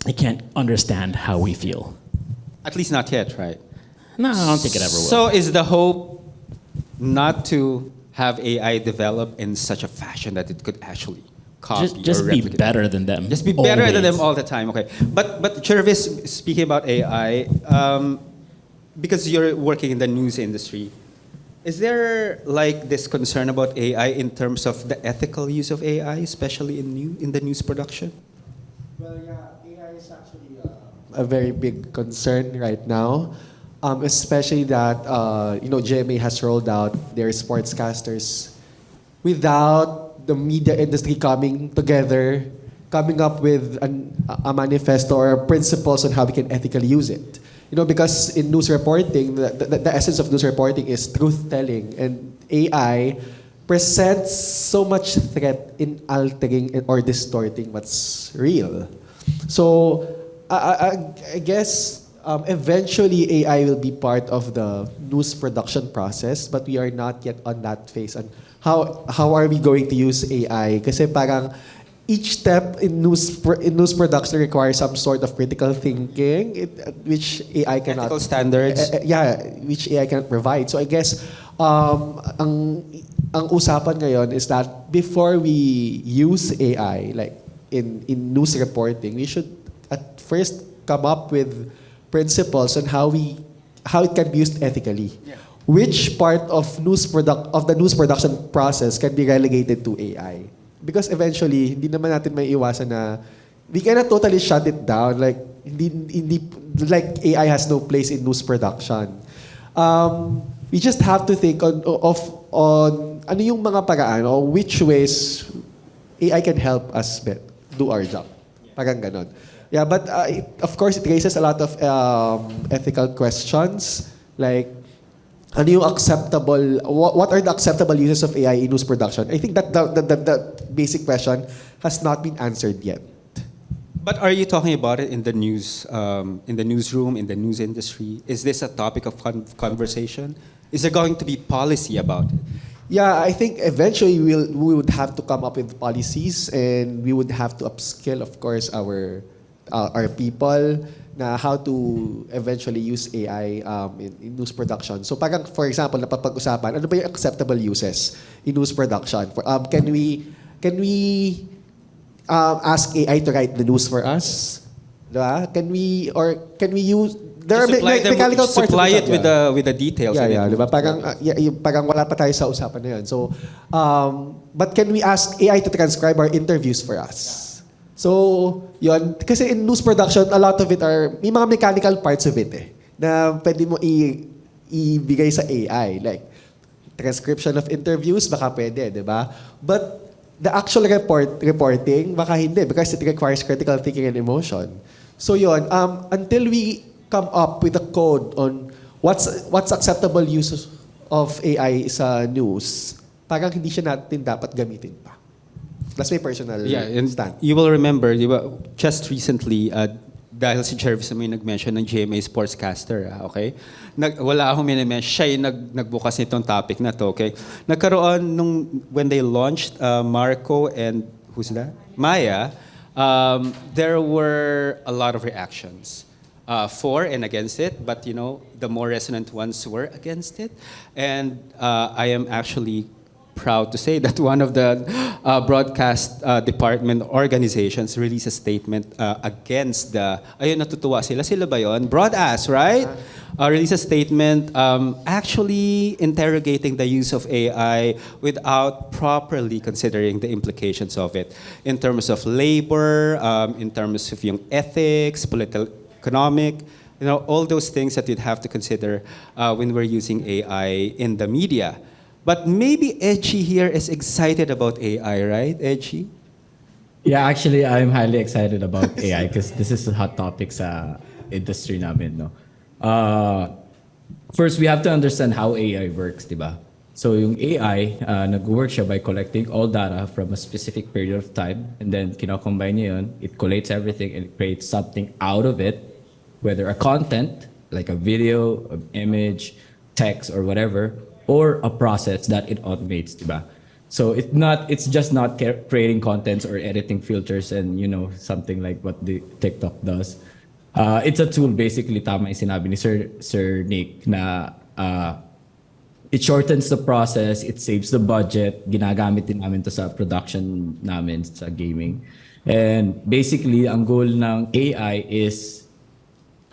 it can't understand how we feel. At least not yet, right? No, I don't think it ever will. So is the hope not to have AI develop in such a fashion that it could actually copy just or be replicate? better than them. Just be better than them all the time. Okay, but Jervis, speaking about AI, because you're working in the news industry, is there like this concern about AI in terms of the ethical use of AI, especially in the news production? Well, yeah, AI is actually a very big concern right now, especially that GMA has rolled out their sportscasters without the media industry coming together, coming up with a manifesto or principles on how we can ethically use it. Because in news reporting, the essence of news reporting is truth-telling, and AI presents so much threat in altering or distorting what's real. So I guess eventually AI will be part of the news production process, but we are not yet on that phase. And how are we going to use AI? Kasi parang each step in news production requires some sort of critical thinking, which AI cannot. Ethical standards. Which AI cannot provide. So I guess ang usapan ngayon is that before we use AI, like in news reporting, we should at first come up with principles on how it can be used ethically. Yeah. Which part of the news production process can be relegated to AI? Because eventually, hindi naman natin may iwasan na we cannot totally shut it down. Like like AI has no place in news production. We just have to think on ano yung mga paraan or which ways AI can help us do our job. Parang ganon. Yeah, but of course, it raises a lot of ethical questions, like ano yung acceptable, what are the acceptable uses of AI in news production? I think that the basic question has not been answered yet. But are you talking about it in the news, in the newsroom, in the news industry? Is this a topic of conversation? Is there going to be policy about it? Yeah, I think eventually we would have to come up with policies, and we would have to upskill, of course, our people na how to eventually use AI in news production. So parang, for example, napapag-usapan, ano ba yung acceptable uses in news production? Can we ask AI to write the news for us? Diba? Can we use... There are mechanical parts supply it with the details. Yeah, diba? Parang wala pa tayo sa usapan na yun. So, but can we ask AI to transcribe our interviews for us? So, yun. Kasi in news production, a lot of it may mga mechanical parts of it na pwede mo ibigay sa AI. Like, transcription of interviews, baka pwede, di ba? But the actual reporting, baka hindi because it requires critical thinking and emotion. So, yun. Until we come up with a code on what's acceptable use of AI sa news, parang hindi siya natin dapat gamitin pa. That's my personal stand. You will remember, di ba, just recently, dahil si Jervis may nag-mention ng GMA Sportscaster, okay? Wala akong minimension, siya yung nagbukas nitong topic na to, okay? Nagkaroon when they launched Marco and, who's that? Maya, there were a lot of reactions. For and against it, but the more resonant ones were against it. And I am actually proud to say that one of the broadcast department organizations released a statement against ayun, natutuwa sila. Sila ba yun? Broadass, right? Released a statement actually interrogating the use of AI without properly considering the implications of it in terms of labor, in terms of yung ethics, economic, all those things that you'd have to consider when we're using AI in the media. But maybe Eji here is excited about AI, right, Eji? Yeah, actually, I'm highly excited about AI because this is a hot topic sa industry namin, no? First, we have to understand how AI works, diba? So yung AI, nag-work siya by collecting all data from a specific period of time, and then kinakombine niya yun, it collates everything and it creates something out of it, whether a content, like a video, an image, text, or whatever, or a process that it automates, diba? So it's just not creating contents or editing filters and something like what the TikTok does. It's a tool, basically, tama yung sinabi ni Sir Nick, na it shortens the process, it saves the budget, ginagamit din namin to sa production namin sa gaming. And basically, ang goal ng AI is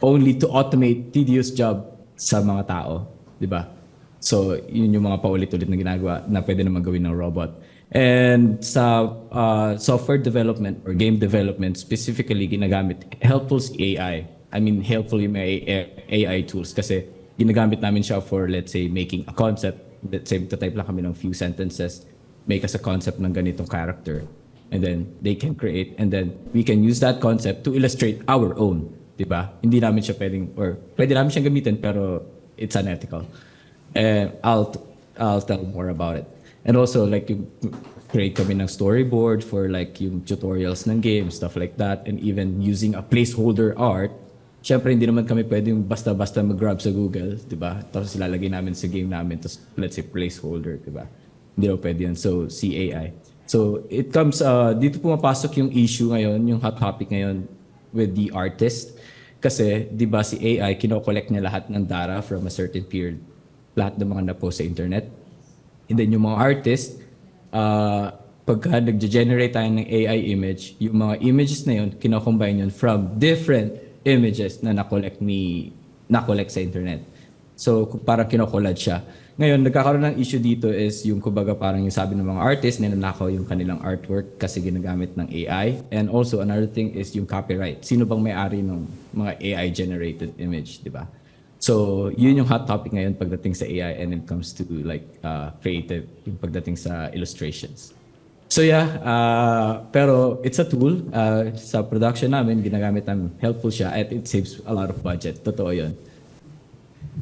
only to automate tedious job sa mga tao, di ba? So, yun yung mga paulit-ulit na ginagawa na pwede naman gawin ng robot. And sa software development or game development, specifically ginagamit helpful AI. I mean, helpful yung may AI tools kasi ginagamit namin siya for, let's say, making a concept. Let's say, type lang kami ng few sentences, make us a concept ng ganitong character. And then they can create, and then we can use that concept to illustrate our own. diba? Hindi namin siya pwedeng, or pwede namin siyang gamitin, pero it's unethical. And I'll tell more about it. And also, like, yung create kami ng storyboard for like yung tutorials ng game, stuff like that, and even using a placeholder art. Siyempre, hindi naman kami pwedeng basta-basta mag-grab sa Google, di ba? Tapos ilalagay namin sa game namin, tapos let's say placeholder, di ba? Hindi naman pwede yan. So, CAI. So, it comes, dito pumapasok yung issue ngayon, yung hot topic ngayon with the artist. Kasi, di ba si AI, kinokollect niya lahat ng data from a certain period. Lahat ng mga na-post sa internet. And then yung mga artist, pagka nag-generate tayo ng AI image, yung mga images na yun, kinocombine yun from different images na na-collect sa internet. So, parang kinokollage siya. Ngayon, nagkakaroon ng issue dito is yung kumbaga parang yung sabi ng mga artist, ninanakaw yung kanilang artwork kasi ginagamit ng AI. And also, another thing is yung copyright. Sino bang may-ari ng mga AI-generated image, di ba? So, yun yung hot topic ngayon pagdating sa AI and it comes to like creative, yung pagdating sa illustrations. So yeah, pero it's a tool. Sa production namin, ginagamit namin, helpful siya at it saves a lot of budget. Totoo yun.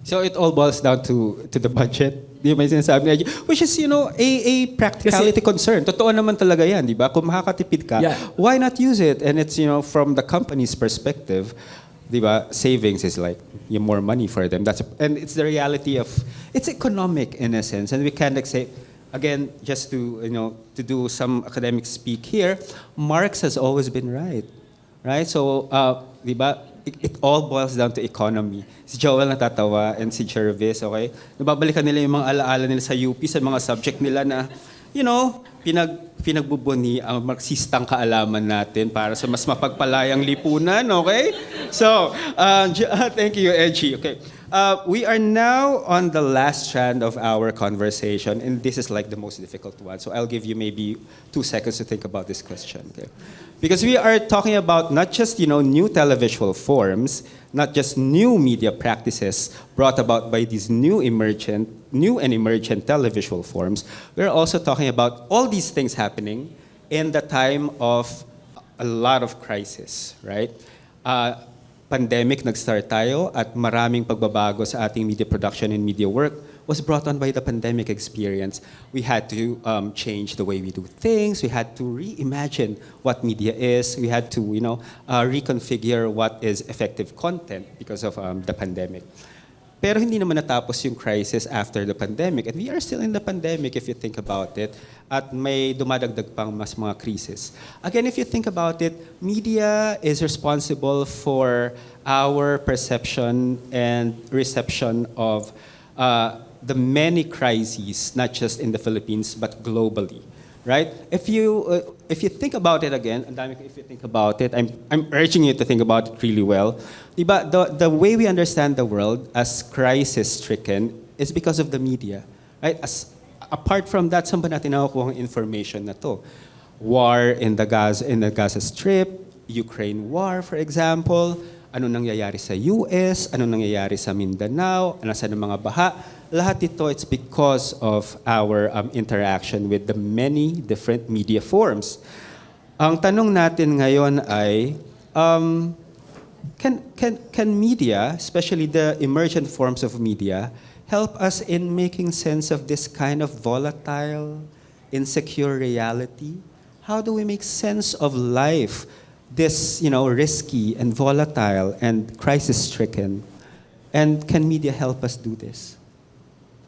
So it all boils down to the budget. Di ba yung sinasabi niya? Which is, a practicality concern. Totoo naman talaga yan, di ba? Kung makakatipid ka, why not use it? And it's, from the company's perspective, di ba, savings is like more money for them. And it's the reality of, it's economic in a sense. And we can't say, again, just to do some academic speak here, Marx has always been right? So, di ba, it all boils down to economy. Si Joelle natatawa and si Jervis, okay? Nababalikan nila yung mga alaala nila sa UP, sa mga subject nila na, pinagbubuni ang marxistang kaalaman natin para sa mas mapagpalayang lipunan, okay? So, thank you, Eji. Okay. We are now on the last strand of our conversation, and this is like the most difficult one. So I'll give you maybe 2 seconds to think about this question. Okay? Because we are talking about not just new televisual forms, not just new media practices brought about by these new and emergent televisual forms. We're also talking about all these things happening in the time of a lot of crisis, right? Pandemic, nag-start tayo at maraming pagbabago sa ating media production and media work was brought on by the pandemic experience. We had to change the way we do things. We had to reimagine what media is. We had to, reconfigure what is effective content because of the pandemic. Pero hindi naman natapos yung crisis after the pandemic. And we are still in the pandemic if you think about it. At may dumadagdag pang mas mga crisis. Again, if you think about it, media is responsible for our perception and reception of the many crises, not just in the Philippines, but globally. Right? If you think about it again, if you think about it, I'm urging you to think about it really well. Diba, the way we understand the world as crisis-stricken is because of the media. Right? Apart from that, saan ba natin nakukuha ang information na to? War in the Gaza Strip, Ukraine war, for example, ano nangyayari sa US, ano nangyayari sa Mindanao, nasaan ang mga baha. Lahat ito, it's because of our interaction with the many different media forms. Ang tanong natin ngayon ay, can media, especially the emergent forms of media, help us in making sense of this kind of volatile, insecure reality? How do we make sense of life, this risky and volatile and crisis-stricken? And can media help us do this?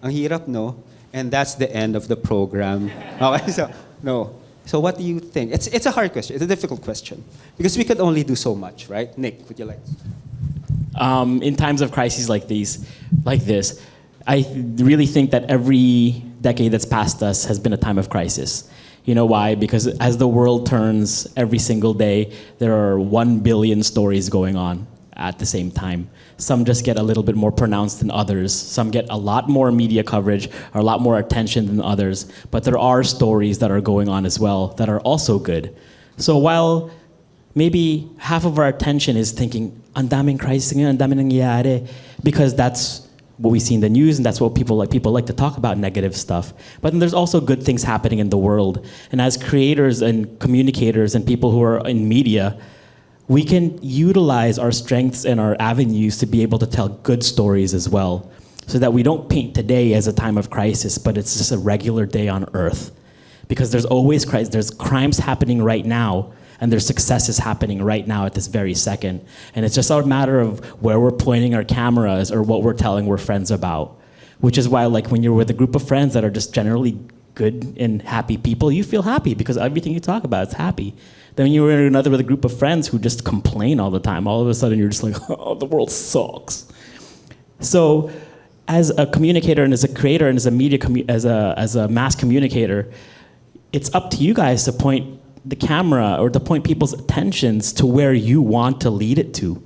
Ang hirap, no? And that's the end of the program. Okay, so, no. So what do you think? It's a hard question. It's a difficult question. Because we could only do so much, right? Nick, would you like to? In times of crises like this, I really think that every decade that's passed us has been a time of crisis. You know why? Because as the world turns every single day, there are 1 billion stories going on at the same time. Some just get a little bit more pronounced than others. Some get a lot more media coverage or a lot more attention than others. But there are stories that are going on as well that are also good. So while maybe half of our attention is thinking, ang daming crisis ngayon, ang daming nangyayari, because that's what we see in the news and that's what people like to talk about, negative stuff. But then there's also good things happening in the world. And as creators and communicators and people who are in media, we can utilize our strengths and our avenues to be able to tell good stories as well, so that we don't paint today as a time of crisis, but it's just a regular day on Earth. Because there's always crisis, there's crimes happening right now, and there's successes happening right now at this very second. And it's just a matter of where we're pointing our cameras or what we're telling our friends about. Which is why, like, when you're with a group of friends that are just generally good and happy people, you feel happy because everything you talk about is happy. Then when you're in another with a group of friends who just complain all the time, all of a sudden you're just like, oh, the world sucks. So, as a communicator and as a creator and as a media, as a mass communicator, it's up to you guys to point the camera or to point people's attentions to where you want to lead it to.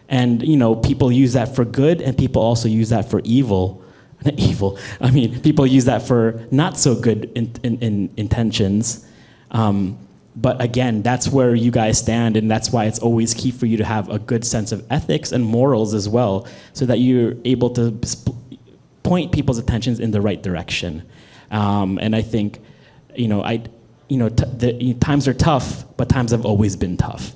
And, you know, people use that for good and people also use that for evil. Not evil, I mean, people use that for not so good intentions. But again, that's where you guys stand, and that's why it's always key for you to have a good sense of ethics and morals as well, so that you're able to point people's attentions in the right direction. And I think, times are tough, but times have always been tough.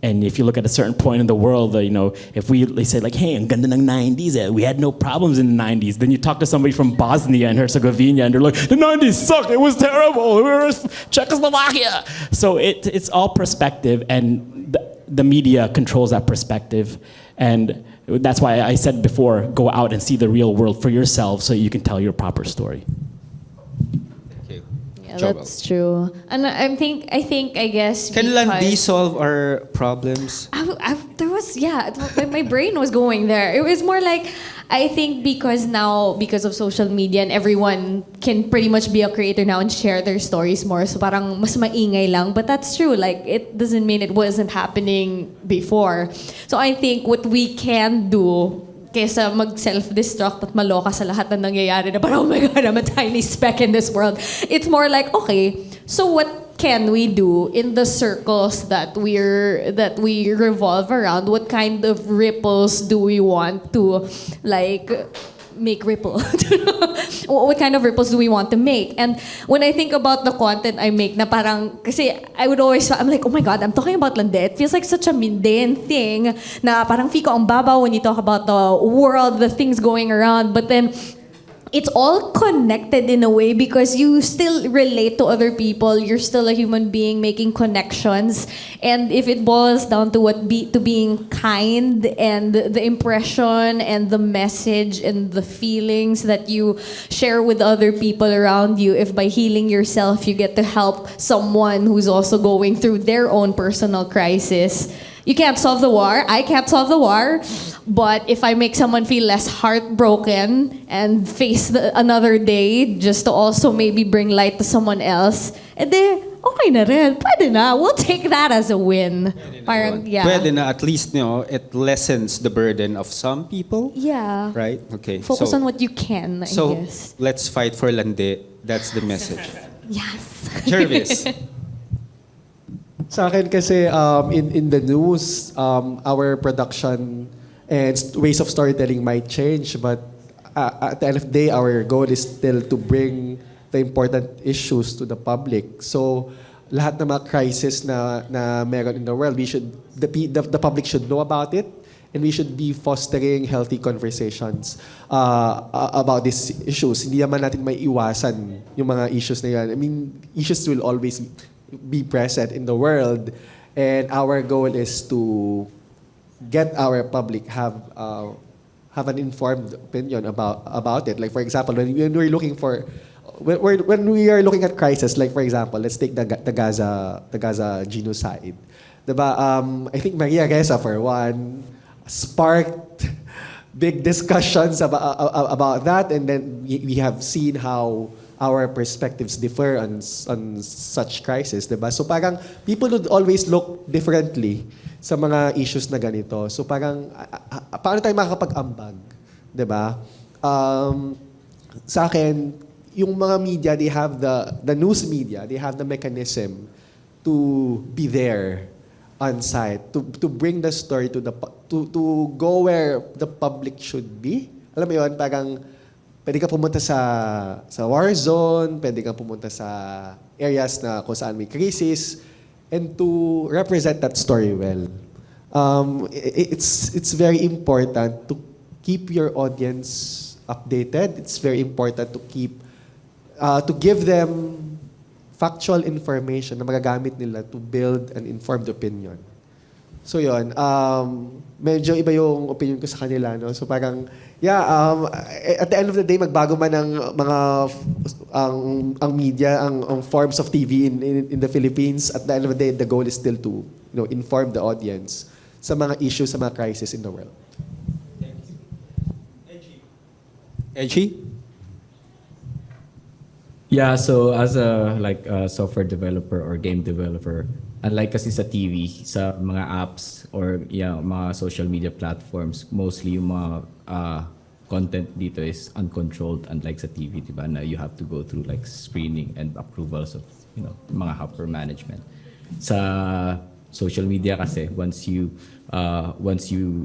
And if you look at a certain point in the world, if they say like, hey, ang ganda ng 90s, we had no problems in the 90s. Then you talk to somebody from Bosnia and Herzegovina and they're like, the 90s sucked, it was terrible, we were Czechoslovakia. So it's all perspective, and the media controls that perspective. And that's why I said before, go out and see the real world for yourself so you can tell your proper story. Yeah, that's true. And I guess can Landi solve our problems? My brain was going there. It was more like, I think because of social media and everyone can pretty much be a creator now and share their stories more, so parang mas maingay lang. But that's true, like it doesn't mean it wasn't happening before. So I think what we can do kesa mag-self-destruct at maloka sa lahat na nangyayari na parang, oh my God, I'm a tiny speck in this world. It's more like, okay, so what can we do in the circles that we revolve around? What kind of ripples do we want to, like, make ripple? What kind of ripples do we want to make? And when I think about the content I make, na parang, kasi I'm like, oh my God, I'm talking about Lande. It feels like such a mundane thing na parang feel ko ang babaw when you talk about the world, the things going around. But then, it's all connected in a way because you still relate to other people. You're still a human being making connections. And if it boils down to being kind and the impression and the message and the feelings that you share with other people around you, if by healing yourself you get to help someone who's also going through their own personal crisis, you can't solve the war. I can't solve the war. But if I make someone feel less heartbroken and face another day just to also maybe bring light to someone else, edi, okay na rin. Pwede na. We'll take that as a win. Parang, yeah. Pwede na, at least, it lessens the burden of some people. Yeah. Right? Okay. Focus on what you can, I guess. Let's fight for Lande. That's the message. Yes. Jervis. Sa akin kasi, in the news, our production and ways of storytelling might change, but at the end of the day, our goal is still to bring the important issues to the public. So, lahat ng mga crisis na meron in the world, the public should know about it, and we should be fostering healthy conversations about these issues. Hindi naman natin may iwasan yung mga issues na yan. I mean, issues will always be present in the world, and our goal is to get our public have an informed opinion about it. Like for example, when we are looking at crisis, like for example, let's take the Gaza genocide. Diba? I think Maria Ressa, for one, sparked big discussions about that, and then we have seen how our perspectives differ on such crisis, diba? So parang people would always look differently sa mga issues na ganito. So parang paano tayo makakapag-ambag, diba? Sa akin, yung mga media, they have the news media, they have the mechanism to be there on site, to bring the story to go where the public should be. Alam mo yun, parang pwede ka pumunta sa war zone, pwede ka pumunta sa areas na kung saan may crisis, and to represent that story well. It's very important to keep your audience updated. It's very important to give them factual information na magagamit nila to build an informed opinion. So yun, medyo iba yung opinion ko sa kanila, no? So parang, at the end of the day, magbago man ang mga ang media, ang forms of TV in the Philippines. At the end of the day, the goal is still to inform the audience sa mga issues, sa mga crises in the world. Eji? Yeah, so as a software developer or game developer, unlike kasi sa TV, sa mga apps or mga social media platforms, mostly yung mga content dito is uncontrolled, unlike sa TV, diba, na you have to go through like screening and approvals of mga upper management. Sa social media kasi once you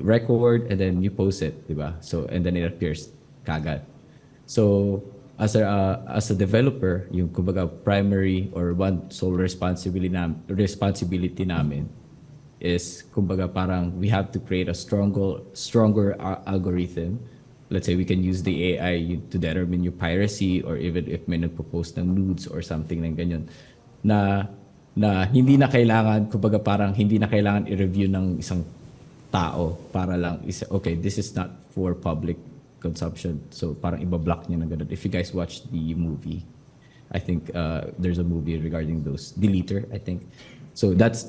record and then you post it, diba? So and then it appears kagad. So as a developer, yung kumbaga primary or one sole responsibility namin is kumbaga parang we have to create a stronger algorithm. Let's say we can use the AI to determine yung piracy, or even if may nagpo-post ng nudes or something ng ganyan na hindi na kailangan, kumbaga parang hindi na kailangan i-review ng isang tao para lang okay, this is not for public consumption. So parang iba-block niya na ganun. If you guys watch the movie, I think there's a movie regarding those. Deleter, I think. So that's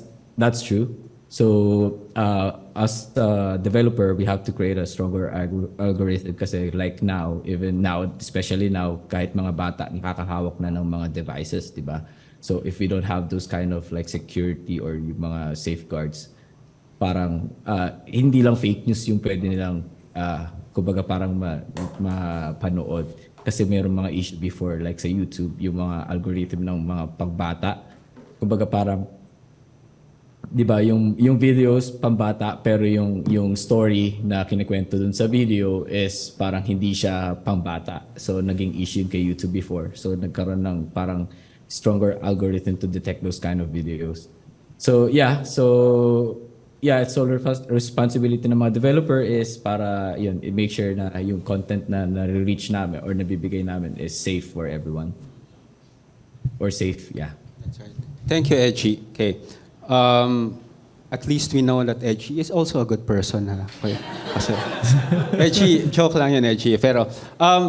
true. So as a developer, we have to create a stronger algorithm kasi like now, even now, especially now, kahit mga bata nakakahawak na ng mga devices, di ba? So if we don't have those kind of like security or yung mga safeguards, parang hindi lang fake news yung pwede nilang kumbaga parang mapanood. Kasi mayroong mga issue before, like sa YouTube, yung mga algorithm ng mga pagbata. Kumbaga parang, di ba, yung videos pambata, pero yung story na kinikwento dun sa video is parang hindi siya pambata. So naging issue kay YouTube before. So nagkaroon ng parang stronger algorithm to detect those kind of videos. So it's all responsibility ng mga developer is para yun, make sure na yung content na na-reach namin or nabibigay namin is safe for everyone. Or safe, yeah. That's right. Thank you, Eji. Okay. At least we know that Eji is also a good person. Ha? Okay. Kasi, Eji, joke lang yun, Eji. Pero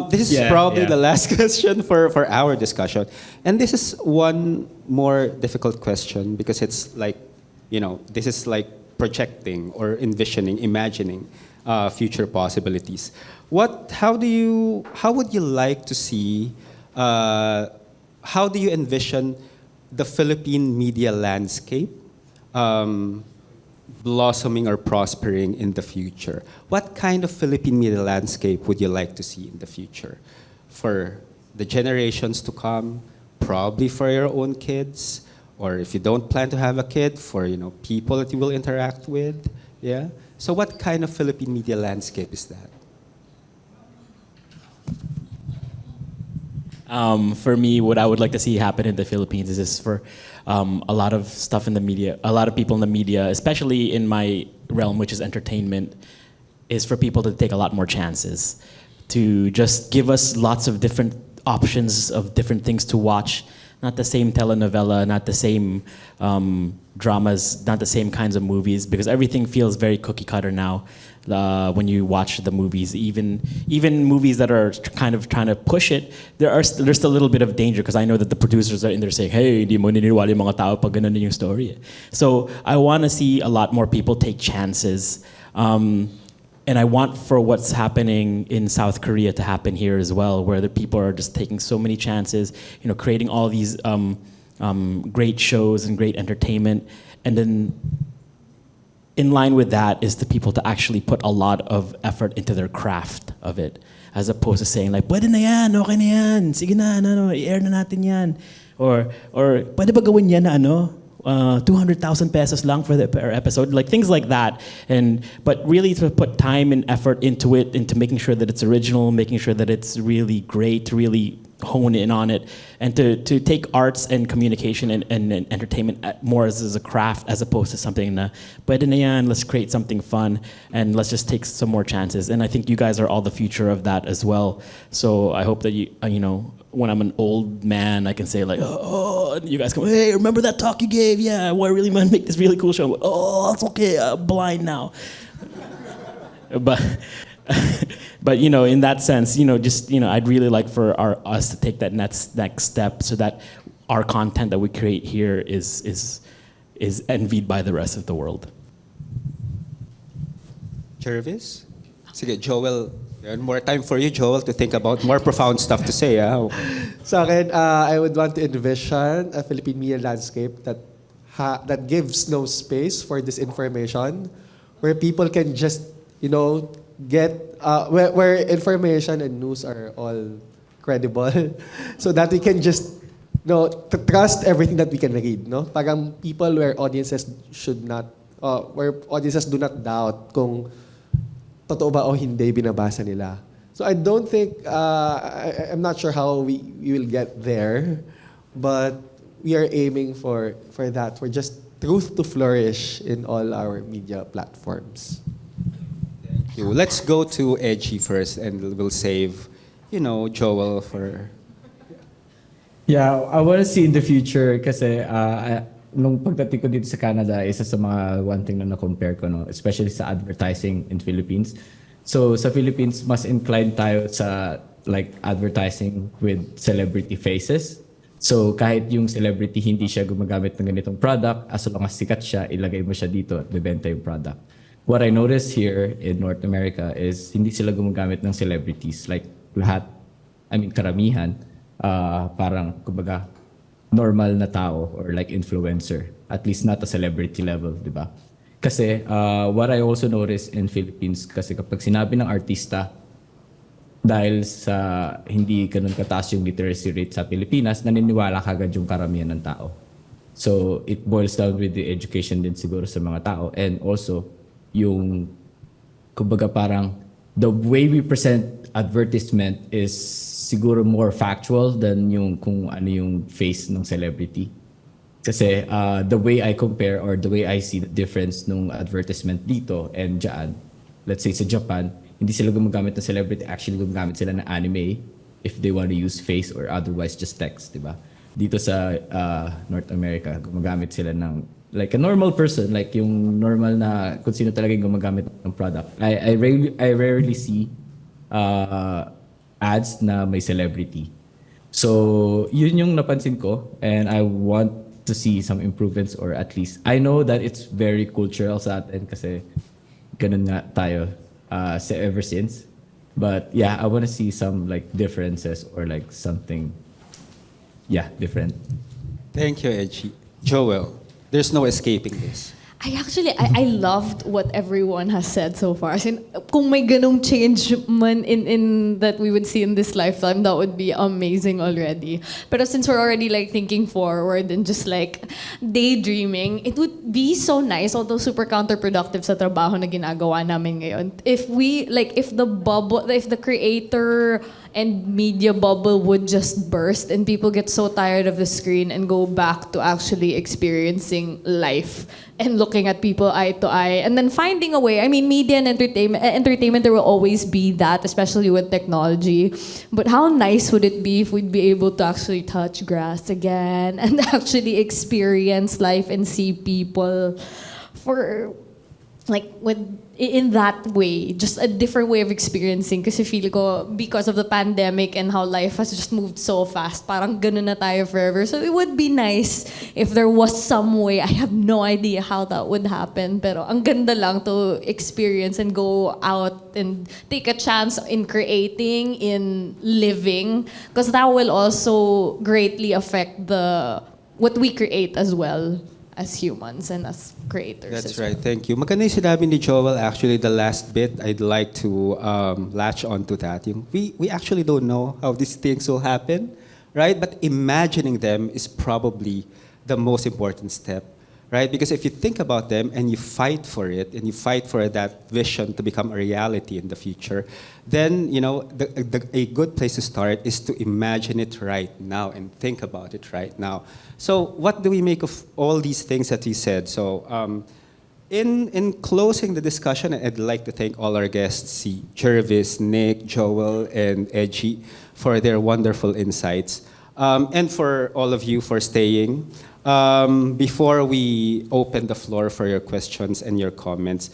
this is probably the last question for our discussion. And this is one more difficult question because it's like, this is like projecting or envisioning, imagining future possibilities. How would you like to see, how do you envision the Philippine media landscape blossoming or prospering in the future? What kind of Philippine media landscape would you like to see in the future for the generations to come, probably for your own kids, or if you don't plan to have a kid, for people that you will interact with? Yeah. So what kind of Philippine media landscape is that? For me, what I would like to see happen in the Philippines is for a lot of stuff in the media, a lot of people in the media, especially in my realm, which is entertainment, is for people to take a lot more chances, to just give us lots of different options of different things to watch. Not the same telenovela, not the same dramas, not the same kinds of movies, because everything feels very cookie cutter now when you watch the movies. Even movies that are kind of trying to push it, there's still a little bit of danger, because I know that the producers are in there saying, hey, hindi mo niniwala yung mga tao pag ganun yung story. So I want to see a lot more people take chances. And I want for what's happening in South Korea to happen here as well, where the people are just taking so many chances, creating all these great shows and great entertainment. And then in line with that is the people to actually put a lot of effort into their craft of it, as opposed to saying like, pwede na yan, okay na yan, sige na, i-air na natin yan. Or pwede ba gawin yan na 200,000 pesos lang per episode, like things like that. But really to put time and effort into it, into making sure that it's original, making sure that it's really great, really hone in on it and to take arts and communication and entertainment more as a craft as opposed to something na, pwede na yan, let's create something fun and let's just take some more chances. And I think you guys are all the future of that as well. So I hope that you know, when I'm an old man, I can say like, oh, and you guys come, hey, remember that talk you gave? Yeah, I really want to make this really cool show. I'm like, oh, it's okay, I'm blind now. But you know, in that sense, you know, just you know, I'd really like for us to take that next step so that our content that we create here is envied by the rest of the world. Jervis? Sige, Joelle. More time for you, Joel, to think about more profound stuff to say. Sa akin, I would want to envision a Philippine media landscape that gives no space for disinformation, where people can just, you know, get where information and news are all credible, so that we can just, you know, trust everything that we can read. No, parang people where audiences should not, where audiences do not doubt kung totoo ba o hindi binabasa nila. So I don't think, I'm not sure how we will get there, but we are aiming for that, for just truth to flourish in all our media platforms. Thank you. Let's go to Eji first, and we'll save, you know, Joel for... Yeah, I want to see in the future kasi nung pagdating ko dito sa Canada, isa sa mga one thing na na-compare ko, no, especially sa advertising in Philippines. So sa Philippines, mas inclined tayo sa like advertising with celebrity faces. So kahit yung celebrity hindi siya gumagamit ng ganitong product, as long as sikat siya, ilagay mo siya dito at bebenta yung product. What I noticed here in North America is hindi sila gumagamit ng celebrities. Like lahat, I mean karamihan, parang kumbaga normal na tao or like influencer, at least not a celebrity level, di ba? Kasi what I also noticed in Philippines, kasi kapag sinabi ng artista, dahil sa hindi ganun kataas yung literacy rate sa Pilipinas, naniniwala kagad yung karamihan ng tao. So it boils down with the education din siguro sa mga tao, and also yung kumbaga parang the way we present advertisement is siguro more factual than yung kung ano yung face ng celebrity. Kasi the way I compare or the way I see the difference nung advertisement dito and dyan, let's say sa Japan, hindi sila gumagamit ng celebrity, actually gumagamit sila ng anime if they want to use face or otherwise just text, di ba? Dito sa North America, gumagamit sila ng like a normal person, like yung normal na kung sino talaga yung gumagamit ng product. I rarely see ads na may celebrity. So, yun yung napansin ko, and I want to see some improvements, or at least, I know that it's very cultural sa atin kasi ganun nga tayo ever since. But yeah, I want to see some like differences or like something, yeah, different. Thank you, Eji. Joel, there's no escaping this. I loved what everyone has said so far. As in, kung may ganong change man in that we would see in this lifetime, that would be amazing already. But since we're already like thinking forward and just like daydreaming, it would be so nice, although super counterproductive sa trabaho na ginagawa namin ngayon, if the creator and media bubble would just burst and people get so tired of the screen and go back to actually experiencing life and looking at people eye to eye and then finding a way. I mean, media and entertainment, there will always be that, especially with technology. But how nice would it be if we'd be able to actually touch grass again and actually experience life and see people for like in that way, just a different way of experiencing. Kasi feel ko, because of the pandemic and how life has just moved so fast, parang ganun na tayo forever. So it would be nice if there was some way. I have no idea how that would happen, pero ang ganda lang to experience and go out and take a chance in creating, in living, because that will also greatly affect what we create as well as humans and as creators. That's right. Thank you. Maganda yung sinabi ni Joel. Actually, the last bit, I'd like to latch onto that. We actually don't know how these things will happen, right? But imagining them is probably the most important step, right? Because if you think about them and you fight for it, and you fight for that vision to become a reality in the future, then a good place to start is to imagine it right now and think about it right now. So what do we make of all these things that we said? So in closing the discussion, I'd like to thank all our guests, Jervis, Nick, Joelle, and Eji, for their wonderful insights. And for all of you for staying. Before we open the floor for your questions and your comments,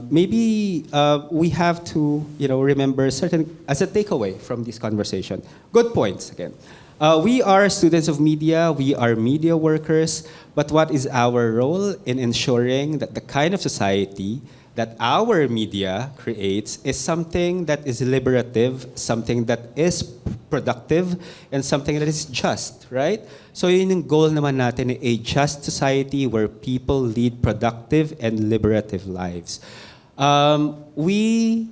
maybe we have to remember certain, as a takeaway from this conversation, good points again. We are students of media, we are media workers, but what is our role in ensuring that the kind of society that our media creates is something that is liberative, something that is productive, and something that is just, right? So yun yung goal naman natin, a just society where people lead productive and liberative lives. We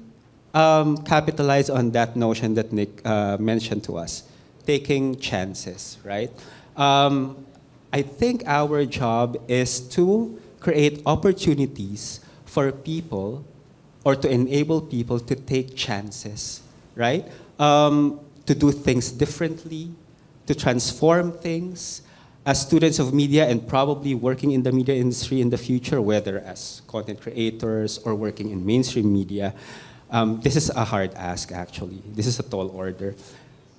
capitalize on that notion that Nick mentioned to us, taking chances, right? I think our job is to create opportunities for people or to enable people to take chances, right? To do things differently, to transform things. As students of media and probably working in the media industry in the future, whether as content creators or working in mainstream media, this is a hard ask, actually. This is a tall order.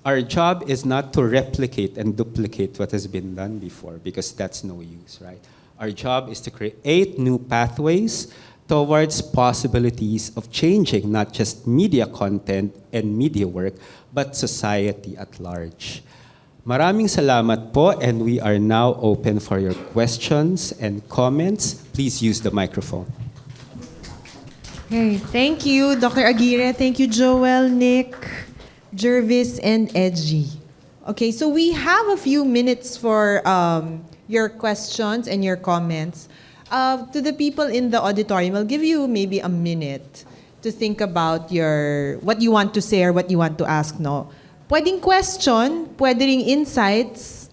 Our job is not to replicate and duplicate what has been done before, because that's no use, right? Our job is to create new pathways towards possibilities of changing not just media content and media work, but society at large. Maraming salamat po, and we are now open for your questions and comments. Please use the microphone. Okay, thank you, Dr. Aguirre. Thank you, Joelle, Nick, Jervis, and Eji. Okay, so we have a few minutes for your questions and your comments. To the people in the auditorium, I'll give you maybe a minute to think about what you want to say or what you want to ask, no? Pwedeng question, pwedeng insights,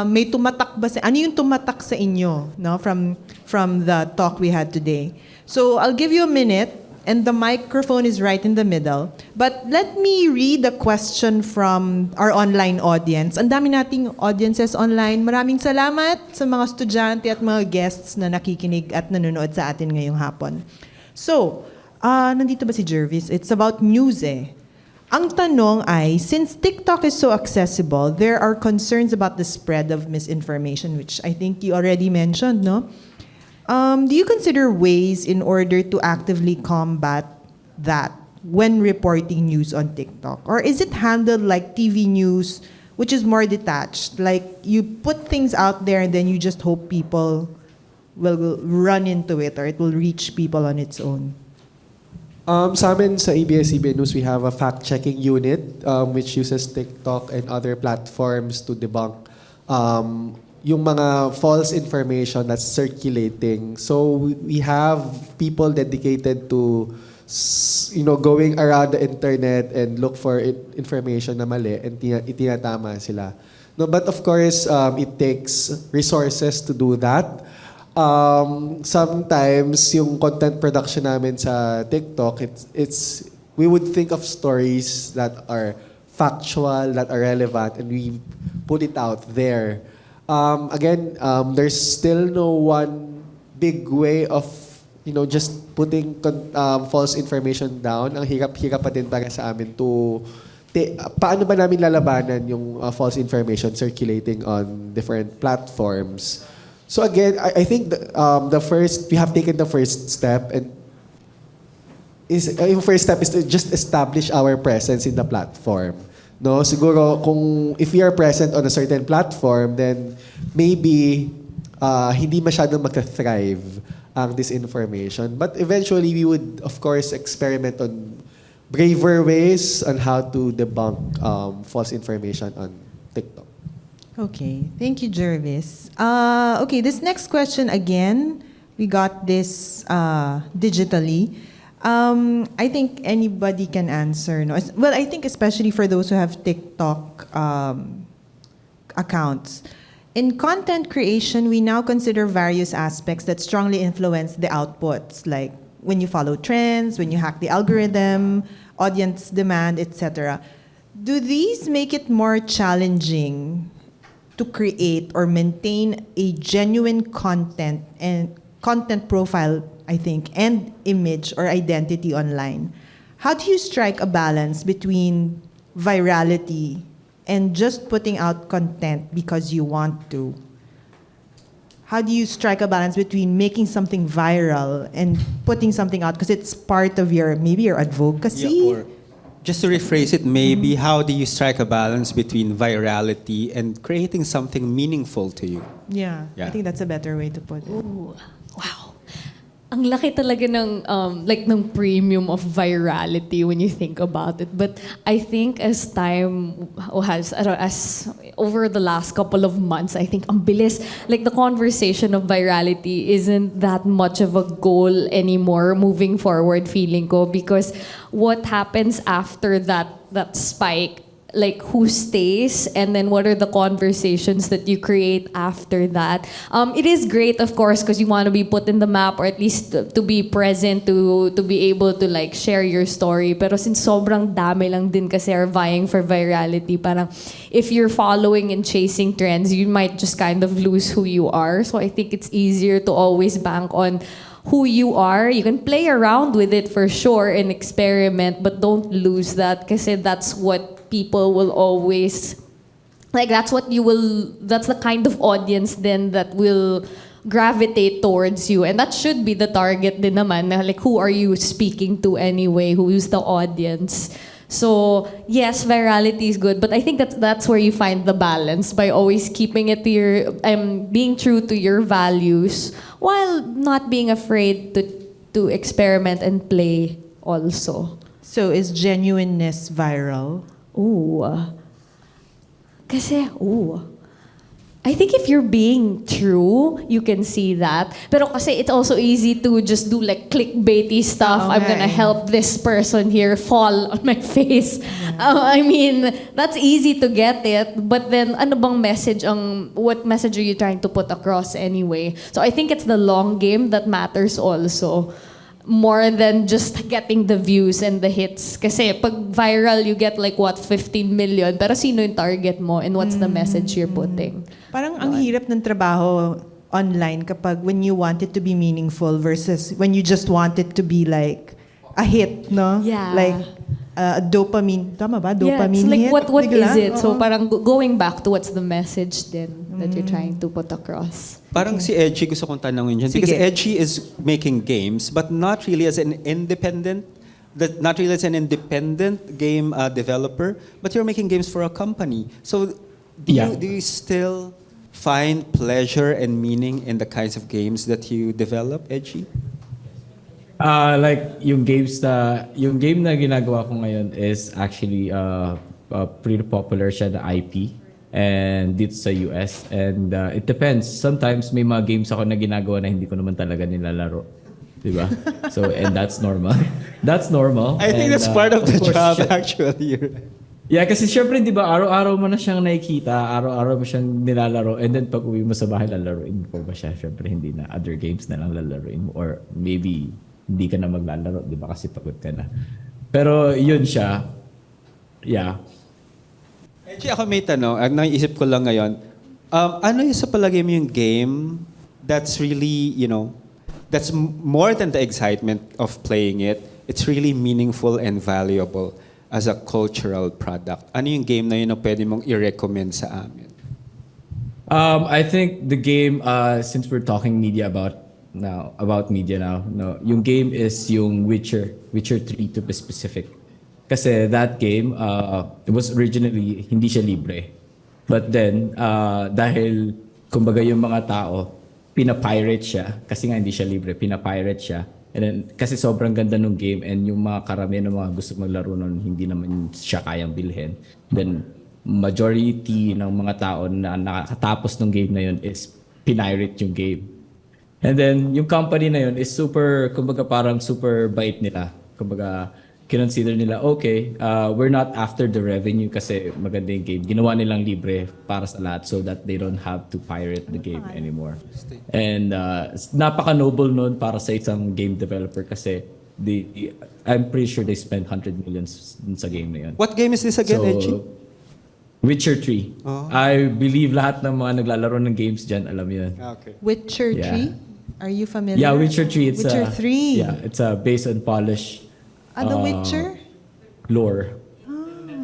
may tumatak ba ano yung tumatak sa inyo, no? From the talk we had today. So I'll give you a minute, and the microphone is right in the middle. But let me read a question from our online audience. Ang dami nating audiences online. Maraming salamat sa mga estudyante at mga guests na nakikinig at nanonood sa atin ngayong hapon. So, nandito ba si Jervis? It's about news eh. Ang tanong ay, since TikTok is so accessible, there are concerns about the spread of misinformation, which I think you already mentioned, no? Do you consider ways in order to actively combat that when reporting news on TikTok? Or is it handled like TV news, which is more detached? Like you put things out there and then you just hope people will run into it or it will reach people on its own? Sa amin sa ABS-CBN News, we have a fact-checking unit which uses TikTok and other platforms to debunk yung mga false information that's circulating. So we have people dedicated to going around the internet and look for information na mali and itinatama sila. No, but of course, it takes resources to do that. Sometimes yung content production namin sa TikTok, we would think of stories that are factual, that are relevant, and we put it out there. Again, there's still no one big way of just putting false information down. Ang hirap pa din para sa amin to paano ba namin lalabanan yung false information circulating on different platforms. So again, I think we have taken the first step, and yung first step is to just establish our presence in the platform. No, siguro if we are present on a certain platform, then maybe hindi masyadong mag-thrive ang disinformation. But eventually, we would of course experiment on braver ways on how to debunk false information on TikTok. Okay, thank you, Jervis. Okay, this next question again, we got this digitally. I think anybody can answer. No? Well, I think especially for those who have TikTok accounts. In content creation, we now consider various aspects that strongly influence the outputs, like when you follow trends, when you hack the algorithm, audience demand, etc. Do these make it more challenging to create or maintain a genuine content and content profile, I think, and image or identity online? How do you strike a balance between virality and just putting out content because you want to? How do you strike a balance between making something viral and putting something out because it's part of your, maybe your advocacy? Yeah, or just to rephrase it, maybe, how do you strike a balance between virality and creating something meaningful to you? Yeah, Yeah. I think that's a better way to put it. Ooh, wow. Ang laki talaga ng premium of virality when you think about it. But I think as time as over the last couple of months, I think ang bilis, like the conversation of virality isn't that much of a goal anymore moving forward, feeling ko, because what happens after that spike, like who stays, and then what are the conversations that you create after that. It is great, of course, because you want to be put in the map, or at least to be present, to be able to like share your story. Pero since sobrang dami lang din kasi are vying for virality, parang if you're following and chasing trends, you might just kind of lose who you are. So I think it's easier to always bank on who you are. You can play around with it for sure and experiment, but don't lose that, kasi that's what people will always, like that's the kind of audience then that will gravitate towards you, and that should be the target din naman, na like who are you speaking to anyway, who's the audience. So yes, virality is good, but I think that's where you find the balance, by always keeping it to your, being true to your values while not being afraid to experiment and play also. So is genuineness viral? I think if you're being true, you can see that. Pero kasi it's also easy to just do like clickbaity stuff. I'm gonna help this person here fall on my face. I mean, that's easy to get it. But then, ano bang message what message are you trying to put across anyway? So I think it's the long game that matters also, more than just getting the views and the hits. Kasi pag viral, you get like what, 15 million. Pero sino yung target mo and what's the message you're putting? Parang ang hirap ng trabaho online kapag when you want it to be meaningful versus when you just want it to be like a hit, no? Yeah. Like dopamine. Tama ba? Yeah, Dopamine it's like hit? what Bigla? is it? So Oo. parang going back to what's the message then that you're trying to put across. Parang si Eji gusto kong tanongin dyan. Sige. Because Eji is making games, but not really as an independent game developer, but you're making games for a company. So do you still find pleasure and meaning in the kinds of games that you develop, Eji? Like yung game na ginagawa ko ngayon is actually pretty popular siya na IP, and dito sa US, and it depends. Sometimes may mga games ako na ginagawa na hindi ko naman talaga nilalaro. Diba? So, and that's normal. That's normal. I think And, that's part of the course, job actually. Yeah, kasi syempre, di ba, araw-araw mo na siyang nakikita, araw-araw mo siyang nilalaro, and then pag uwi mo sa bahay, lalaroin mo ba siya? Syempre, hindi na. Other games na lang lalaroin mo. Or maybe, hindi ka na maglalaro, di ba? Kasi pagod ka na. Pero yun siya. Yeah. Actually, ako may tanong. Ang naisip ko lang ngayon, ano yung sa palagay mo yung game that's really, that's more than the excitement of playing it, it's really meaningful and valuable as a cultural product? Ano yung game na yun na pwede mong i-recommend sa amin? I think the game, since we're talking about media now, no, yung game is yung Witcher 3 to be specific. Kasi that game, it was originally, hindi siya libre. But then, dahil kumbaga yung mga tao, pinapirate siya. Kasi nga hindi siya libre, pinapirate siya. And then, kasi sobrang ganda ng game, and yung mga karamihan ng mga gusto maglaro nun, hindi naman siya kayang bilhin. Then, majority ng mga tao na nakatapos ng game na yun is pinirate yung game. And then, yung company na yun is super, kumbaga parang super bait nila. Kumbaga, kinonsider nila, okay, we're not after the revenue kasi maganda yung game. Ginawa nilang libre para sa lahat so that they don't have to pirate the game anymore. And napaka-noble nun para sa isang game developer kasi I'm pretty sure they spent 100 millions dun sa game na yun. What game is this again, Eji? Witcher 3. Oh. I believe lahat ng mga naglalaro ng games dyan, alam yun. Okay. Witcher 3? Are you familiar? Yeah, Witcher 3. It's Witcher 3. Yeah, it's based on Polish The Witcher? lore.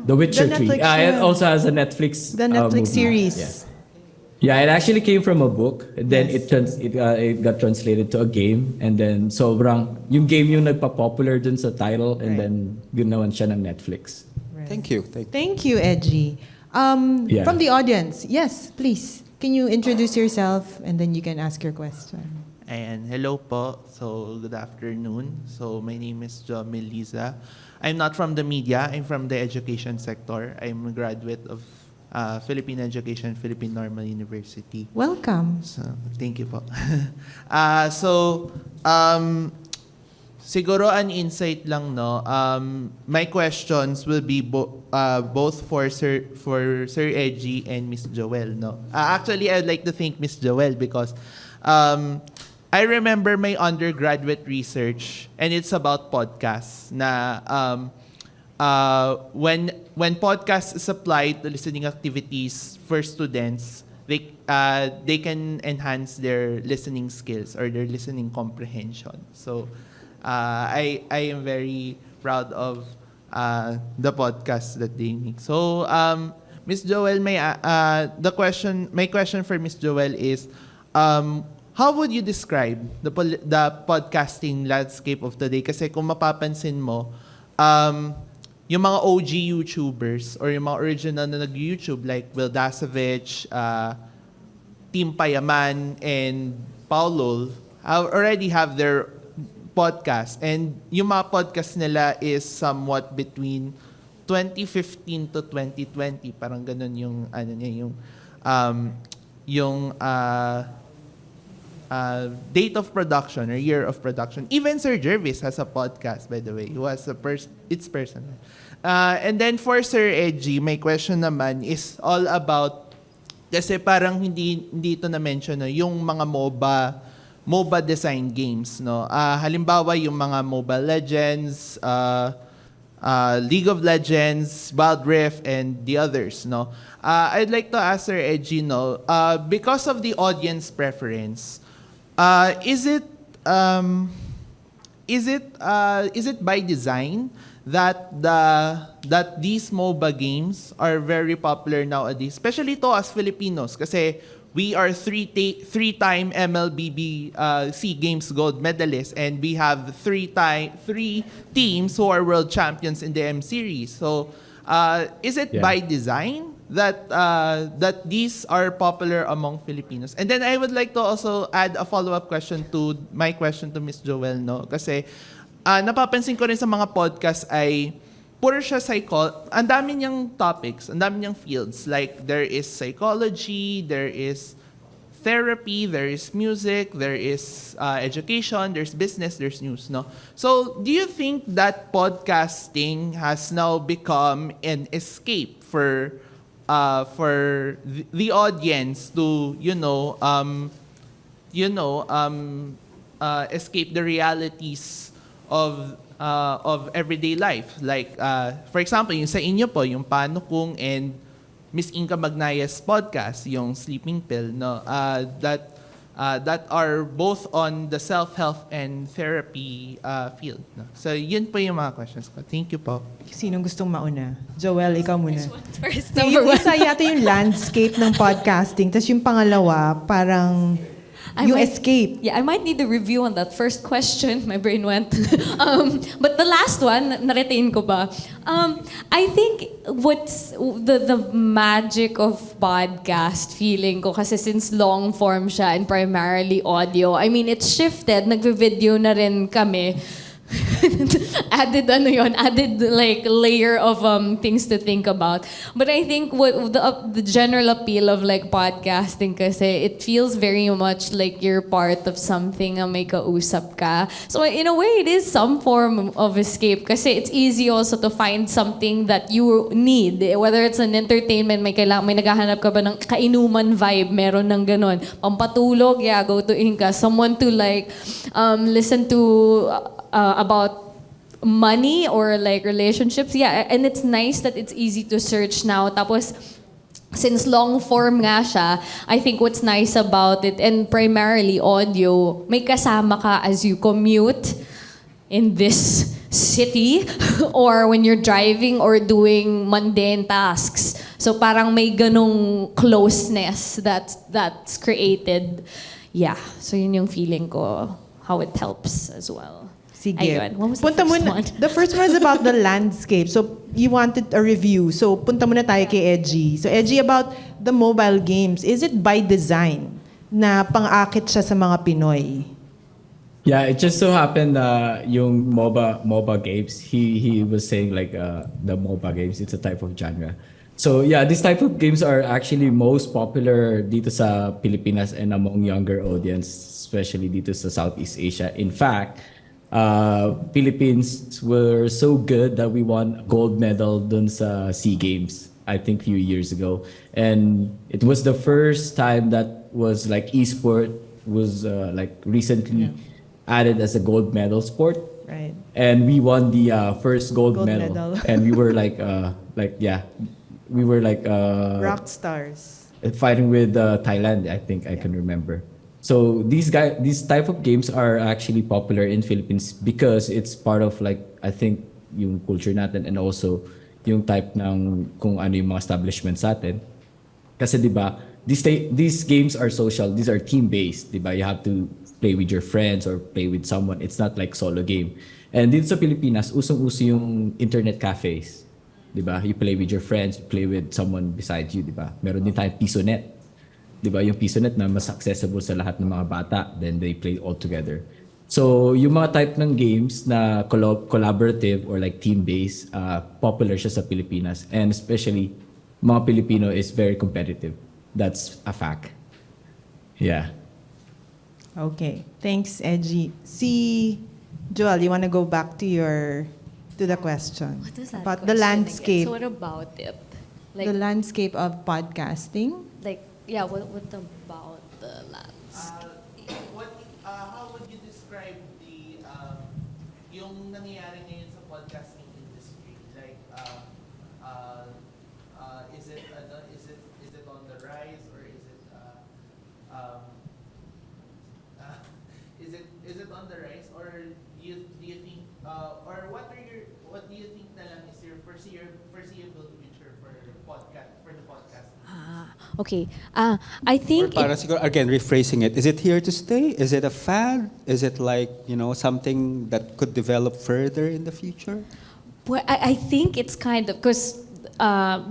The Witcher The 3. Netflix It show. also has a Netflix The Netflix movie. series. Yeah, it actually came from a book. Then it got translated to a game. And then sobrang, yung game yung nagpa-popular dun sa title. And then ginawan siya ng Netflix. Thank you. Thank you, Eji. Yeah. From the audience, yes, please. Can you introduce yourself and then you can ask your question. And hello po. So good afternoon. So my name is Joelle Yuvienco. I'm not from the media. I'm from the education sector. I'm a graduate of Philippine Education, Philippine Normal University. Welcome. So thank you po. Siguro an insight lang, no. My questions will be both for Sir Eji and Miss Joelle, no. Actually, I'd like to thank Miss Joelle because I remember my undergraduate research, and it's about podcasts. When podcasts is applied to listening activities for students, they can enhance their listening skills or their listening comprehension. So, I am very proud of the podcasts that they make. So, Miss Joelle, my question for Miss Joelle is, how would you describe the podcasting landscape of today? Kasi kung mapapansin mo, yung mga OG YouTubers or yung mga original na nag-YouTube like Will Dasovich, Team Payaman, and Paolo already have their podcast. And yung mga podcast nila is somewhat between 2015 to 2020. Parang ganun yung date of production or year of production. Even Sir Jervis has a podcast, by the way. He was it's personal. And then for Sir Eji, my question naman is all about, kasi parang hindi ito na-mention, no, yung mga MOBA design games, no. Halimbawa yung mga Mobile Legends, League of Legends, Wild Rift, and the others, no. I'd like to ask Sir Eji, no, because of the audience preference, is it by design that these MOBA games are very popular nowadays, especially to us Filipinos, kasi we are three-time MLBB Games gold medalists, and we have three teams who are world champions in the M series. So, is it by design that these are popular among Filipinos? And then I would like to also add a follow-up question to my question to Miss Joelle, no? Kasi napapansin ko rin sa mga podcast ay puro siya ang dami niyang topics, ang dami niyang fields. Like there is psychology, there is therapy, there is music, there is education, there's business, there's news, no? So, do you think that podcasting has now become an escape for the audience to escape the realities of everyday life? Like for example, yung sa inyo po, yung Paano Kung and Miss Inka Magnaya's podcast, yung Sleeping Pill, no, that are both on the self-help and therapy field, no? So yun po yung mga questions ko. Thank you po. Sinong gustong mauna? Joelle, ikaw muna. First, Yung isa yata yung landscape ng podcasting, tapos yung pangalawa, parang escape. Yeah, I might need a review on that first question. My brain went. But the last one, na-retain ko ba? I think what's the magic of podcast feeling ko, kasi since long form siya and primarily audio, I mean, it's shifted. Nagve-video na rin kami. added like layer of things to think about. But I think what the general appeal of like podcasting kasi it feels very much like you're part of something na may kausap ka. So in a way, it is some form of escape kasi it's easy also to find something that you need. Whether it's an entertainment, may naghahanap ka ba ng kainuman vibe, meron ng ganon. Pampatulog, yeah, go to Inca. Someone to like listen to about money or like relationships, yeah, and it's nice that it's easy to search now. Tapos since long form nga siya, I think what's nice about it, and primarily audio, may kasama ka as you commute in this city or when you're driving or doing mundane tasks. So parang may ganong closeness that's created. Yeah, so yun yung feeling ko, how it helps as well. Sige. Ayun. What was the Punta first muna, one? the first one is about the landscape. So you wanted a review. So punta muna tayo kay Eji. So Eji, about the mobile games, is it by design na pang-akit siya sa mga Pinoy? Yeah, it just so happened yung MOBA games, he was saying like the MOBA games, it's a type of genre. So yeah, this type of games are actually most popular dito sa Pilipinas and among younger audience, especially dito sa Southeast Asia. In fact, Philippines were so good that we won a gold medal dun sa SEA Games, I think few years ago. And it was the first time that was like esport was like recently added as a gold medal sport. Right. And we won the first gold medal. And we were like we were like rock stars. Fighting with Thailand, I think I can remember. So these type of games are actually popular in Philippines because it's part of like I think yung culture natin and also yung type ng kung ano yung mga establishments natin. Kasi 'di ba, these games are social, these are team based, 'di ba? You have to play with your friends or play with someone. It's not like solo game. And dito sa Pilipinas, usong-uso yung internet cafes. 'Di ba? You play with your friends, you play with someone beside you, 'di ba? Meron din tayong PisoNet. 'Di ba? Yung PisoNet na mas accessible sa lahat ng mga bata, then they play all together. So, yung mga type ng games na collaborative or like team-based, popular siya sa Pilipinas. And especially, mga Pilipino is very competitive. That's a fact. Yeah. Okay. Thanks, Eji. See, Joelle, you want to go back to the question? What is that about the question landscape? again? So what about it? Like, the landscape of podcasting? like yeah, what about the landscape? How would you describe the yung nangyayari ngayon sa podcasting industry? Like, is it on the rise or is it is it on the rise or do you think or what do you think na lang is your foreseeable future for the podcast? Okay. I think Or para siguro, again, rephrasing it, is it here to stay? Is it a fad? Is it like, something that could develop further in the future? well, I think it's kind of because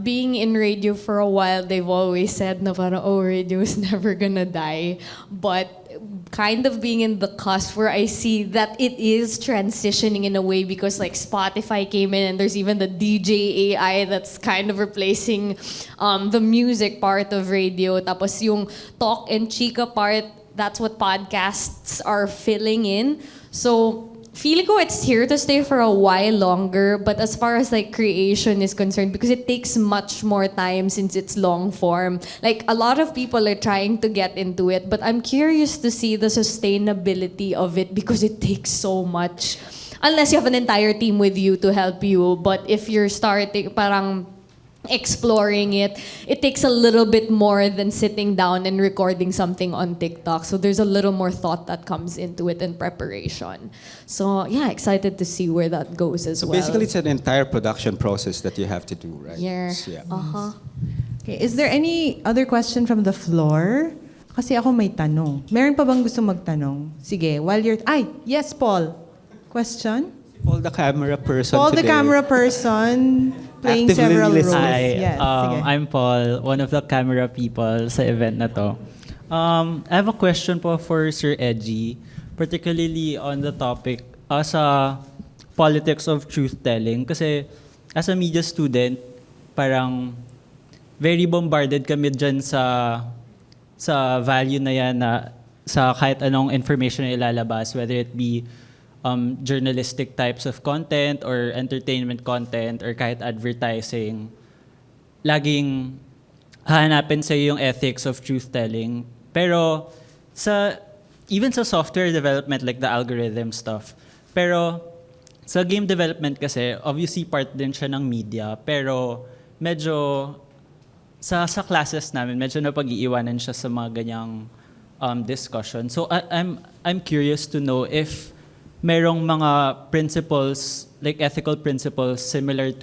being in radio for a while, they've always said na parang, oh, radio is never gonna die. But kind of being in the cusp where I see that it is transitioning in a way because like Spotify came in and there's even the DJ AI that's kind of replacing the music part of radio. Tapos yung talk and chika part, that's what podcasts are filling in. So feeling ko it's here to stay for a while longer, but as far as like creation is concerned, because it takes much more time since it's long form. Like a lot of people are trying to get into it, but I'm curious to see the sustainability of it because it takes so much. Unless you have an entire team with you to help you, but if you're starting parang exploring it, it takes a little bit more than sitting down and recording something on TikTok. So there's a little more thought that comes into it in preparation. So yeah, excited to see where that goes as well. Basically, it's an entire production process that you have to do, right? Yeah. Yeah. Uh-huh. Okay, is there any other question from the floor? Kasi ako may tanong. Meron pa bang gusto magtanong? Sige, while you're... Yes, Paul. Question? Paul, the camera person Paul, today. the camera person, playing Actively several roles. listening. Yes, sige. I'm Paul, one of the camera people sa event na to. I have a question po for Sir Eji, particularly on the topic sa politics of truth-telling. Kasi as a media student, parang very bombarded kami dyan sa value na yan na sa kahit anong information na ilalabas, whether it be journalistic types of content or entertainment content or kahit advertising, laging hahanapin sa yung ethics of truth-telling. Pero even sa software development, like the algorithm stuff, pero sa game development kasi, obviously part din siya ng media, pero medyo sa classes namin, medyo napag-iiwanan siya sa mga ganyang discussion. So I'm curious to know if merong mga principles, like ethical principles similar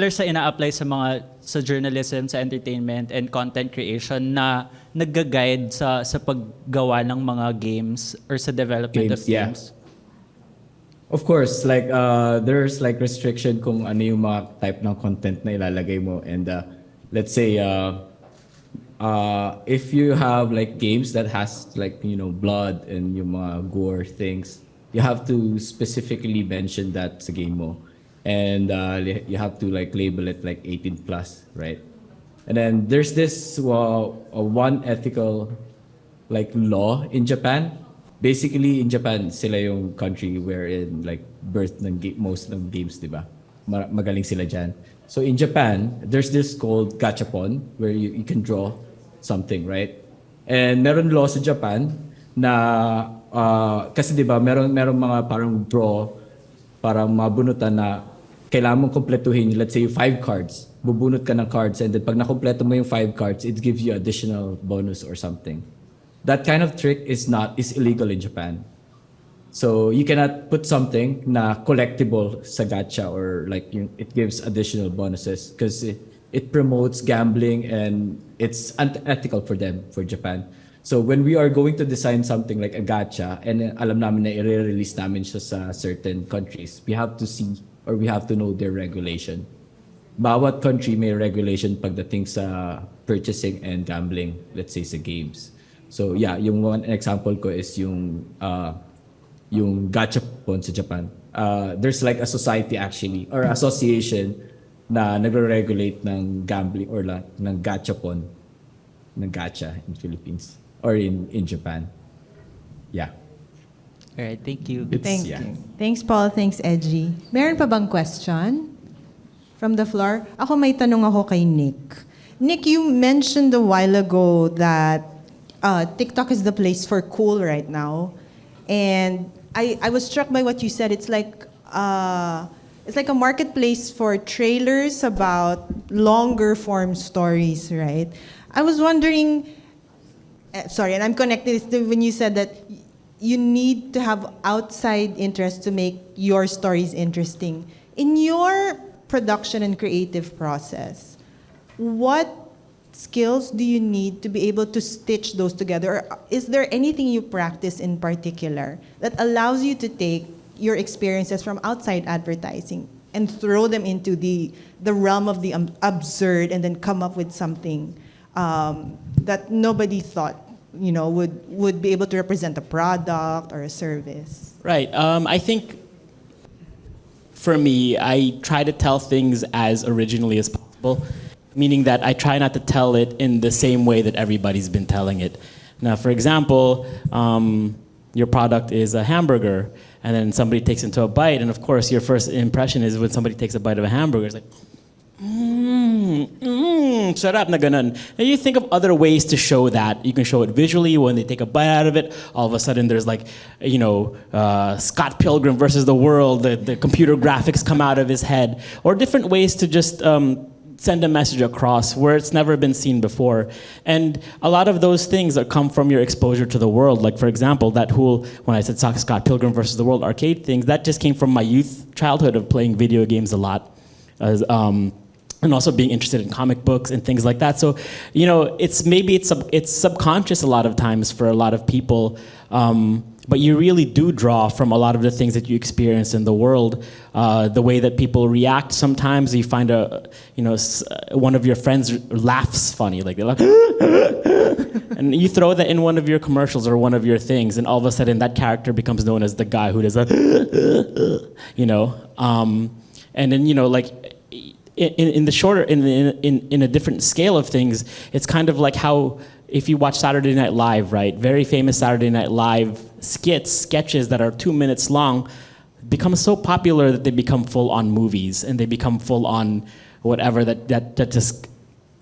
sa ina-apply sa journalism, sa entertainment and content creation na nagga-guide sa paggawa ng mga games or sa development of games. Of course, like there's like restriction kung ano yung mga type ng content na ilalagay mo, and let's say if you have like games that has like blood and yung mga gore things, you have to specifically mention that sa game mo, and you have to like label it like 18 plus, right? And then there's this one ethical like law in Japan. Basically, in Japan, sila yung country wherein like birth ng most ng games, di ba? Magaling sila dyan. So in Japan, there's this called gachapon where you can draw something, right? And meron law sa Japan na kasi di ba meron mga parang draw para mabunutan na kailangan mong kompletuhin, let's say 5 cards. Bubunot ka ng cards, and then pag nakompleto mo yung 5 cards, it gives you additional bonus or something. That kind of trick is illegal in Japan. So you cannot put something na collectible sa gacha or like it gives additional bonuses because it promotes gambling and it's unethical for them, for Japan. So when we are going to design something like a gacha and alam namin na i-release namin siya sa certain countries, we have to see or we have to know their regulation. Bawat country may regulation pagdating sa purchasing and gambling, let's say sa games. So yeah, yung one example ko is yung gachapon sa Japan. There's like a society actually or association na nagre-regulate ng gambling or ng gachapon, ng gacha in Philippines or in Japan. Yeah. All right, thank you. Thank you. Thanks, Paul. Thanks, Eji. Meron pa bang question from the floor? Ako may tanong ako kay Nick. Nick, you mentioned a while ago that TikTok is the place for cool right now, and I was struck by what you said. It's like a marketplace for trailers about longer form stories, right? I was wondering, sorry, and I'm connected to when you said that you need to have outside interest to make your stories interesting. In your production and creative process, what skills do you need to be able to stitch those together? Or is there anything you practice in particular that allows you to take your experiences from outside advertising and throw them into the realm of the absurd and then come up with something that nobody thought would be able to represent a product or a service? Right. I think for me, I try to tell things as originally as possible. Meaning that I try not to tell it in the same way that everybody's been telling it. Now, for example, your product is a hamburger, and then somebody takes into a bite, and of course, your first impression is when somebody takes a bite of a hamburger, it's like, sarap na ganun. And you think of other ways to show that. You can show it visually when they take a bite out of it. All of a sudden, there's like, Scott Pilgrim versus the world. The computer graphics come out of his head, or different ways to just send a message across where it's never been seen before. And a lot of those things that come from your exposure to the world. Like, for example, that whole, when I said Scott Pilgrim versus the World arcade things, that just came from my childhood of playing video games a lot. And also being interested in comic books and things like that. So, it's subconscious a lot of times for a lot of people. but you really do draw from a lot of the things that you experience in the world. The way that people react. Sometimes you find one of your friends laughs funny, like they're like, and you throw that in one of your commercials or one of your things, and all of a sudden that character becomes known as the guy who does that, and then like. In the shorter, in a different scale of things, it's kind of like how if you watch Saturday Night Live, right? Very famous Saturday Night Live sketches that are 2 minutes long, become so popular that they become full-on movies and they become full-on whatever that just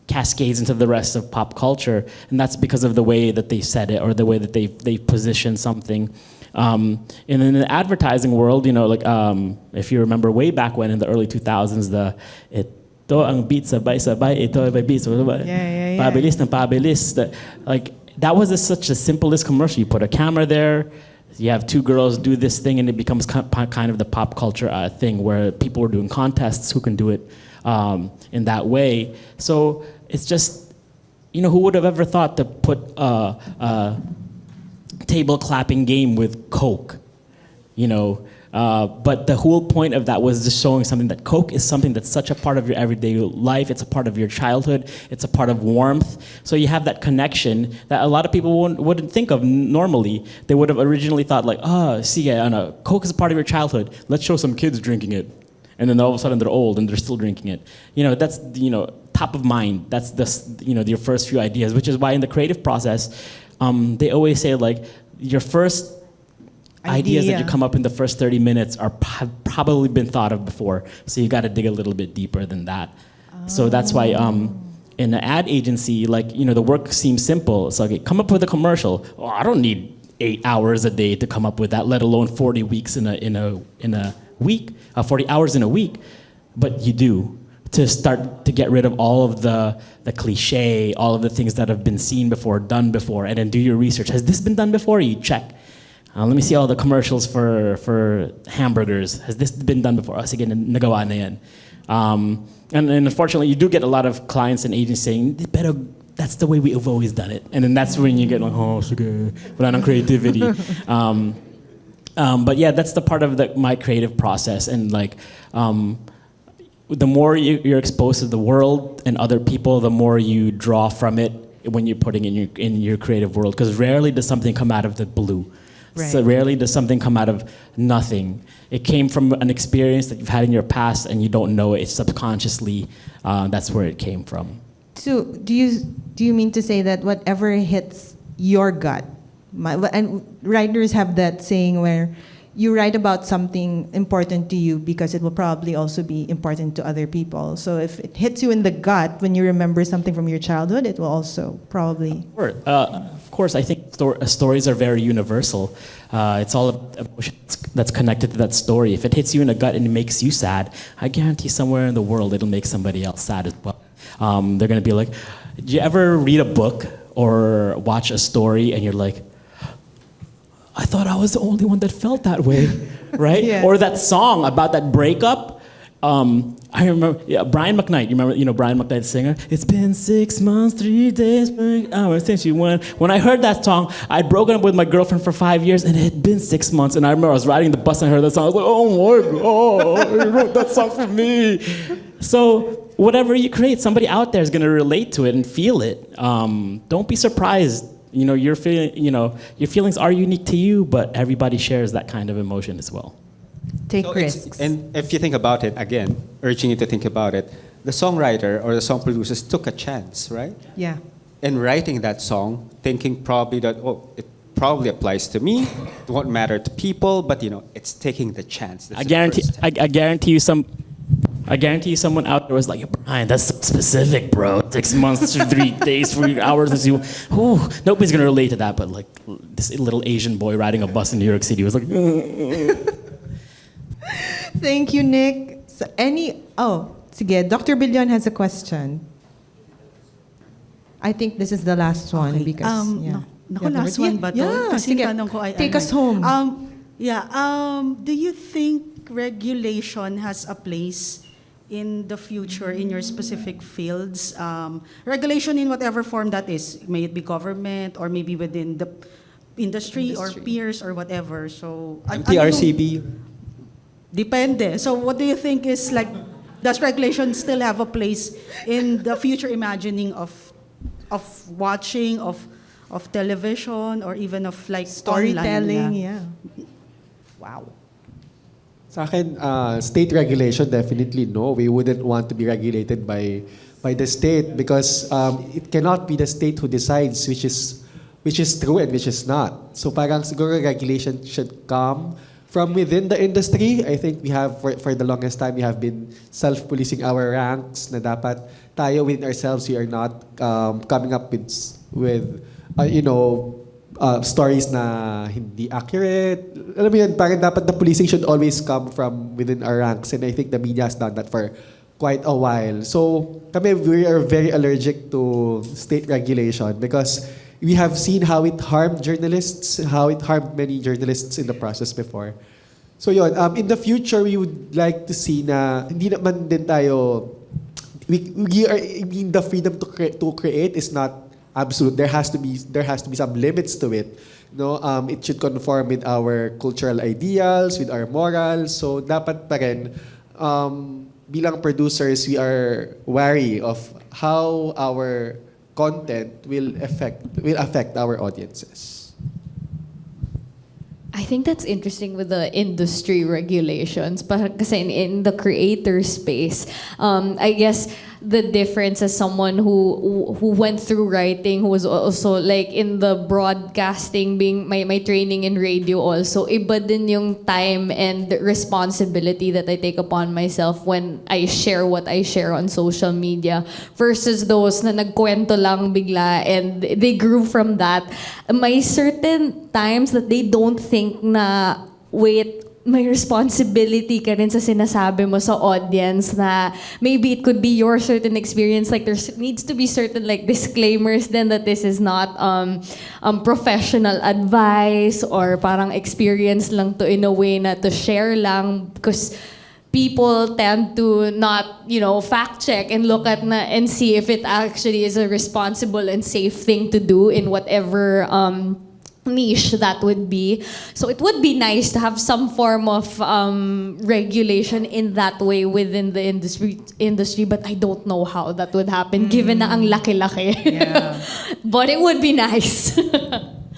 cascades into the rest of pop culture, and that's because of the way that they said it or the way that they position something. And in the advertising world, if you remember way back when in the early 2000s, ito ang beat sabay-sabay, ito ay beat sabay, pabilis na pabilis. That was such a simplest commercial. You put a camera there, you have two girls do this thing, and it becomes kind of the pop culture thing where people were doing contests who can do it in that way. So it's just, who would have ever thought to put table clapping game with Coke, but the whole point of that was just showing something that Coke is something that's such a part of your everyday life. It's a part of your childhood. It's a part of warmth. So you have that connection that a lot of people wouldn't think of normally. They would have originally thought like, Coke is a part of your childhood. Let's show some kids drinking it. And then all of a sudden they're old and they're still drinking it. That's, top of mind. That's your first few ideas, which is why in the creative process, they always say like your first ideas that you come up in the first 30 minutes have probably been thought of before. So you got to dig a little bit deeper than that. So that's why in an ad agency, the work seems simple. It's like, come up with a commercial. Oh, I don't need 8 hours a day to come up with that, let alone 40 weeks in a week, 40 hours in a week. But you do, to start to get rid of all of the cliche, all of the things that have been seen before, done before, and then do your research. Has this been done before? You check. Let me see all the commercials for hamburgers. Has this been done before? Sige, nagawa na yan. And unfortunately, you do get a lot of clients and agents saying, pero that's the way we have always done it. And then that's when you get like, oh, sige, wala nang creativity. But yeah, that's the part of my creative process. And the more you're exposed to the world and other people, the more you draw from it when you're putting in your creative world. Because rarely does something come out of the blue. Right. So rarely does something come out of nothing. It came from an experience that you've had in your past and you don't know it. It's subconsciously, that's where it came from. So do you mean to say that whatever hits your gut, and writers have that saying where you write about something important to you because it will probably also be important to other people. So if it hits you in the gut when you remember something from your childhood, it will also probably... Of course, I think stories are very universal. It's all emotion that's connected to that story. If it hits you in the gut and it makes you sad, I guarantee somewhere in the world it'll make somebody else sad as well. They're going to be like, did you ever read a book or watch a story and you're like, I thought I was the only one that felt that way, right? Yeah. Or that song about that breakup. I remember Brian McKnight. You remember, Brian McKnight, the singer. It's been 6 months, 3 days, 3 hours since you went. When I heard that song, I'd broken up with my girlfriend for 5 years, and it had been 6 months. And I remember I was riding the bus and I heard that song. I was like, oh my God, you wrote that song for me. So whatever you create, somebody out there is going to relate to it and feel it. Don't be surprised. Your feelings are unique to you, but everybody shares that kind of emotion as well. Take risks. And if you think about it, again, urging you to think about it, the songwriter or the song producers took a chance, right? Yeah. In writing that song, thinking probably that, it probably applies to me, it won't matter to people, but it's taking the chance. I guarantee you someone out there was like, Brian, that's so specific, bro. 6 months, 3 days, 3 hours. Nobody's going to relate to that, but this little Asian boy riding a bus in New York City was like... Thank you, Nick. So sige, Dr. Billion has a question. I think this is the last one because... last one ba to? Kasi tanong ko ay... Take us home. Do you think regulation has a place in the future in your specific fields? Regulation in whatever form that is. May it be government or maybe within the industry or peers or whatever. So, TRCB. Depende. So what do you think is like, does regulation still have a place in the future imagining of watching, of television, or even of like Storytelling, online? yeah. Wow. Sa akin, state regulation, definitely no. We wouldn't want to be regulated by the state because it cannot be the state who decides which is true and which is not. So parang siguro regulation should come from within the industry. I think we have, for the longest time, we have been self-policing our ranks na dapat tayo within ourselves, we are not coming up with stories na hindi accurate. Alam mo yun, parang dapat the policing should always come from within our ranks. And I think the media has done that for quite a while. So kami, we are very allergic to state regulation because we have seen how it harmed journalists, how it harmed many journalists in the process before. So yun, in the future, we would like to see na hindi naman din tayo, we are, I mean, the freedom to create is not absolute. There has to be some limits to it. No, it should conform with our cultural ideals, with our morals. So dapat pa rin, bilang producers, we are wary of how our content will affect our audiences. I think that's interesting with the industry regulations. Kasi in the creator space, I guess the difference as someone who went through writing, who was also like in the broadcasting, being my training in radio also, iba din yung time and responsibility that I take upon myself when I share what I share on social media versus those na nagkwento lang bigla and they grew from that. May certain times that they don't think na, wait, may responsibility ka rin sa sinasabi mo sa audience na maybe it could be your certain experience, like there needs to be certain like disclaimers then that this is not professional advice or parang experience lang to in a way na to share lang because people tend to not, fact check and look at and see if it actually is a responsible and safe thing to do in whatever niche that would be. So it would be nice to have some form of regulation in that way within the industry, but I don't know how that would happen given na ang laki-laki. Yeah. But it would be nice.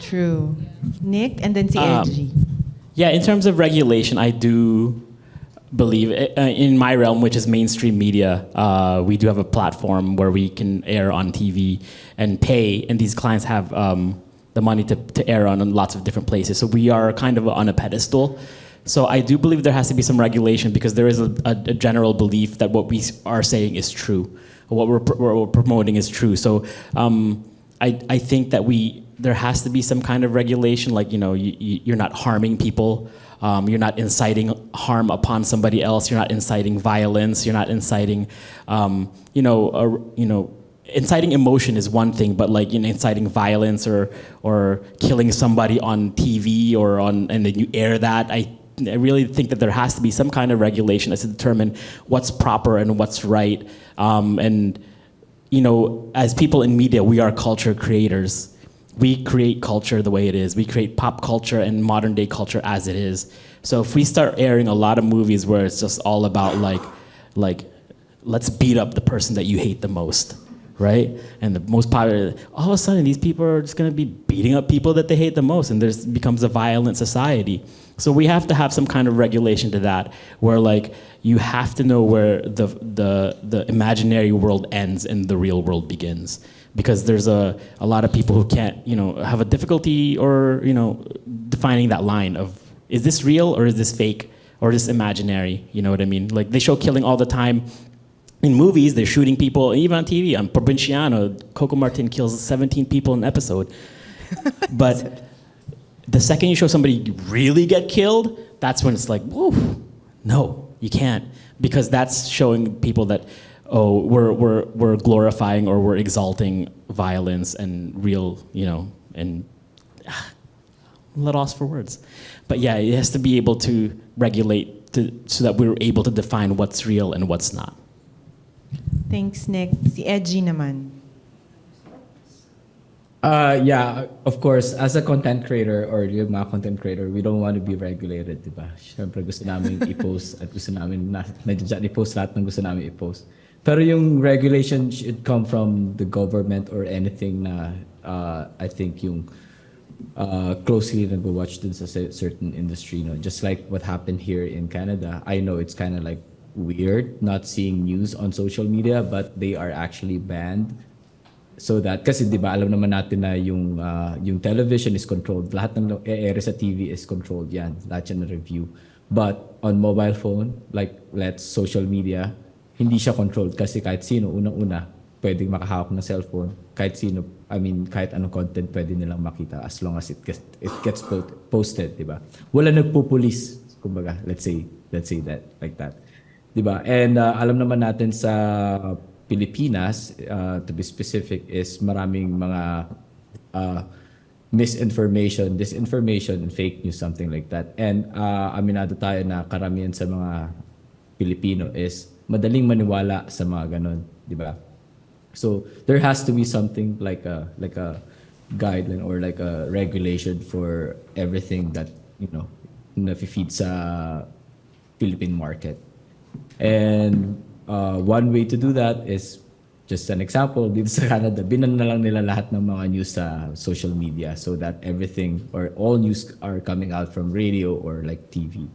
True. Nick, and then si Eji. Yeah, in terms of regulation, I do believe in my realm, which is mainstream media, we do have a platform where we can air on TV and pay, and these clients have the money to air on lots of different places. So we are kind of on a pedestal. So I do believe there has to be some regulation because there is a general belief that what we are saying is true, what we're promoting is true. So I think that there has to be some kind of regulation, like you're not harming people, you're not inciting harm upon somebody else, you're not inciting violence, you're not inciting, inciting emotion is one thing, but inciting violence or killing somebody on TV and then you air that. I really think that there has to be some kind of regulation as to determine what's proper and what's right. And as people in media, we are culture creators. We create culture the way it is. We create pop culture and modern day culture as it is. So if we start airing a lot of movies where it's just all about like let's beat up the person that you hate the most, right? And the most popular, all of a sudden these people are just going to be beating up people that they hate the most, and there becomes a violent society. So we have to have some kind of regulation to that, where you have to know where the imaginary world ends and the real world begins, because there's a lot of people who can't have a difficulty or defining that line of, is this real or is this fake or is this imaginary? You know what I mean? Like they show killing all the time. In movies, they're shooting people, even on TV. On Provinciano, Coco Martin kills 17 people in an episode. But the second you show somebody really get killed, that's when it's like, whoa, no, you can't. Because that's showing people that, oh, we're glorifying or we're exalting violence and real, and I'm a little lost for words. But yeah, it has to be able to regulate so that we're able to define what's real and what's not. Thanks, Nick. Si Eji naman. Yeah, of course, as a content creator or yung mga content creator, we don't want to be regulated, di ba? Siyempre gusto namin i-post at gusto namin nandiyan i-post lahat ng gusto namin i-post. Pero yung regulation should come from the government or anything na I think yung closely nag-watch dun sa certain industry, no? Just like what happened here in Canada. I know it's kind of like weird not seeing news on social media, but they are actually banned. So that, kasi di ba alam naman natin na yung television is controlled. Lahat ng e-air sa TV is controlled yan. Lahat yan na review. But on mobile phone, like let's social media, hindi siya controlled kasi kahit sino, unang-una, pwedeng makahawak ng cellphone. Kahit sino, I mean, kahit anong content pwede nilang makita as long as it gets posted, di ba? Wala nagpupulis, kumbaga, let's say that, like that. Di ba? And alam naman natin sa Pilipinas, to be specific, is maraming mga misinformation, disinformation, and fake news, something like that. And aminado tayo na karamihan sa mga Pilipino is madaling maniwala sa mga ganon, di ba? So there has to be something like a guideline or like a regulation for everything that, you know, na-feed sa Philippine market. And one way to do that is just an example. Dito sa Canada, binan na lang nila lahat ng mga news sa social media so that everything or all news are coming out from radio or like TV.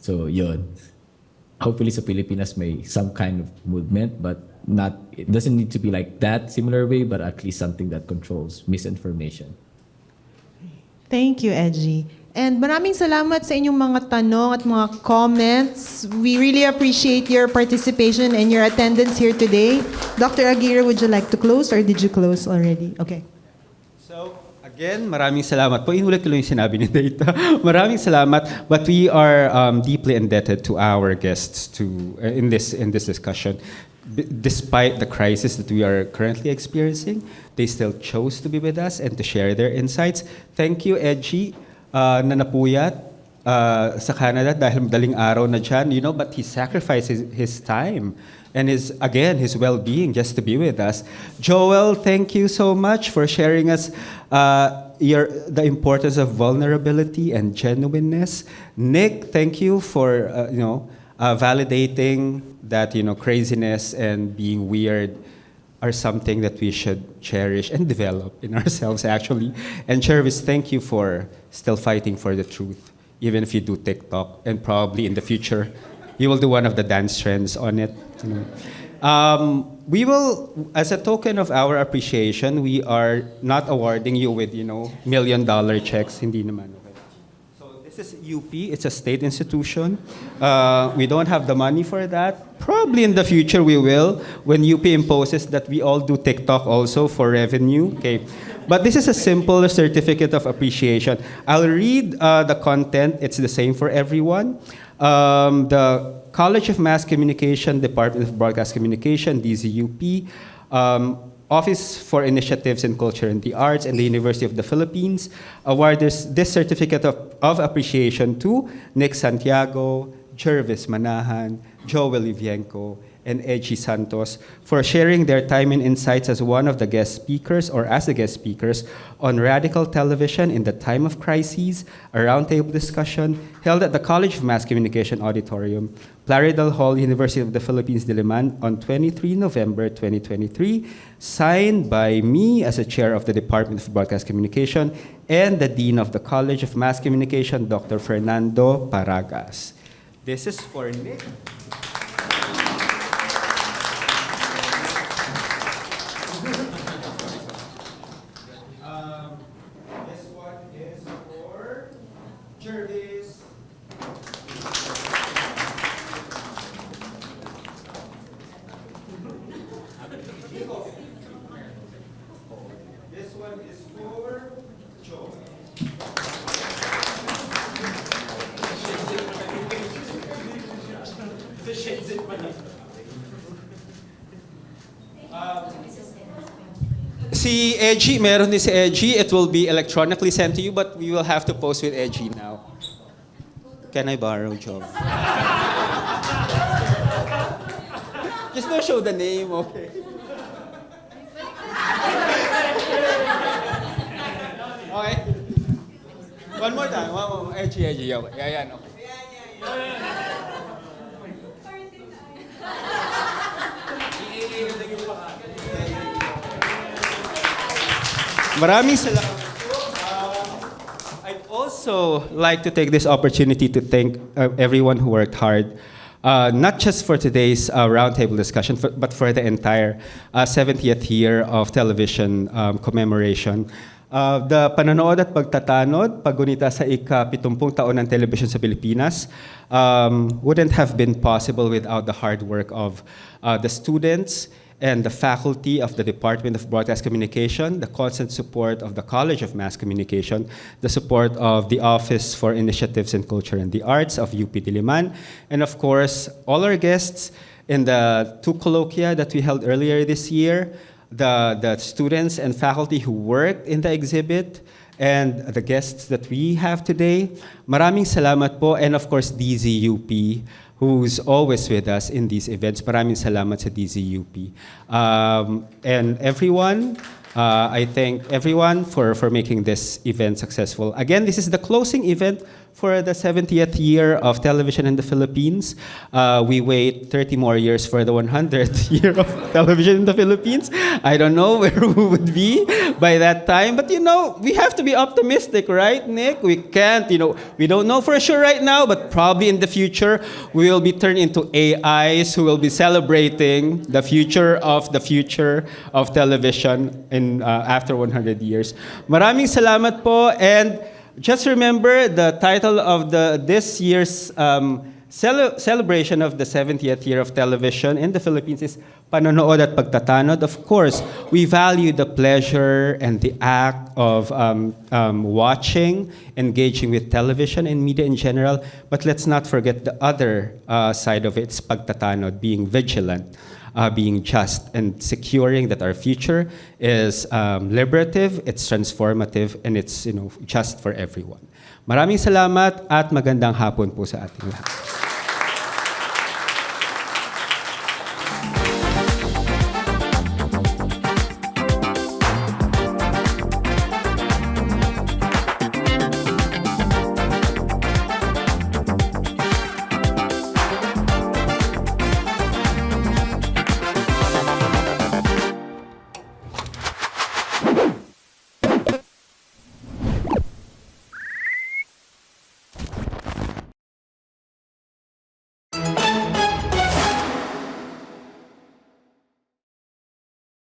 So yun. Hopefully sa Pilipinas may some kind of movement, but it doesn't need to be like that similar way, but at least something that controls misinformation. Thank you, Eji. And maraming salamat sa inyong mga tanong at mga comments. We really appreciate your participation and your attendance here today. Dr. Aguirre, would you like to close or did you close already? Okay. So, again, maraming salamat po. Inulit ko lang yung sinabi ni Data. Maraming salamat. But we are deeply indebted to our guests in this discussion. Despite the crisis that we are currently experiencing, they still chose to be with us and to share their insights. Thank you, Eji, na napuyat sa Canada dahil madaling araw na dyan, you know, but he sacrificed his time and his well-being just to be with us. Joelle, thank you so much for sharing us the importance of vulnerability and genuineness. Nick, thank you for validating that, you know, craziness and being weird are something that we should cherish and develop in ourselves, actually. And Jervis, thank you for still fighting for the truth, even if you do TikTok, and probably in the future, you will do one of the dance trends on it. You know. We will, as a token of our appreciation, we are not awarding you with, you know, $1 million checks. Hindi naman. This is UP, it's a state institution. We don't have the money for that. Probably in the future we will, when UP imposes that we all do TikTok also for revenue. Okay. But this is a simple certificate of appreciation. I'll read the content, it's the same for everyone. The College of Mass Communication, Department of Broadcast Communication, DZUP, Office for Initiatives in Culture and the Arts, and the University of the Philippines award this certificate of appreciation to Nick Santiago, Jervis Manahan, Joelle Yuvienco, and Eji Santos for sharing their time and insights as one of the guest speakers or as the guest speakers on Radical Television in the Time of Crises, a roundtable discussion held at the College of Mass Communication Auditorium, Plaridel Hall, University of the Philippines, Diliman, on 23 November 2023, signed by me as a chair of the Department of Broadcast Communication and the Dean of the College of Mass Communication, Dr. Fernando Paragas. This is for Nick. This one is for Jervis. This one is for Joe. Si Eji, meron din si Eji. It will be electronically sent to you, but we will have to post with Eji now. Can I borrow, Joe? Just don't show the name, okay? Eji. Yan, okay. Maraming salamat. I'd also like to take this opportunity to thank everyone who worked hard, not just for today's roundtable discussion, but for the entire 70th year of television commemoration. The panonood at pagtatanod, paggunita sa ika-70 taon ng television sa Pilipinas, wouldn't have been possible without the hard work of the students and the faculty of the Department of Broadcast Communication, the constant support of the College of Mass Communication, the support of the Office for Initiatives in Culture and the Arts of UP Diliman, and of course, all our guests in the 2 colloquia that we held earlier this year, the students and faculty who worked in the exhibit, and the guests that we have today. Maraming salamat po, and of course, DZUP, who's always with us in these events. Maraming salamat sa DZUP. And everyone, I thank everyone for making this event successful. Again, this is the closing event for the 70th year of television in the Philippines. We wait 30 more years for the 100th year of television in the Philippines. I don't know where we would be by that time, but we have to be optimistic, right, Nick? We can't, we don't know for sure right now, but probably in the future, we will be turned into AIs who will be celebrating the future of television in after 100 years. Maraming salamat po, and just remember the title of this year's celebration of the 70th year of television in the Philippines is Panonood at Pagtatanod. Of course, we value the pleasure and the act of watching, engaging with television and media in general, but let's not forget the other side of it, Pagtatanod, being vigilant, being just, and securing that our future is liberative, it's transformative, and it's just for everyone. Maraming salamat at magandang hapon po sa ating lahat.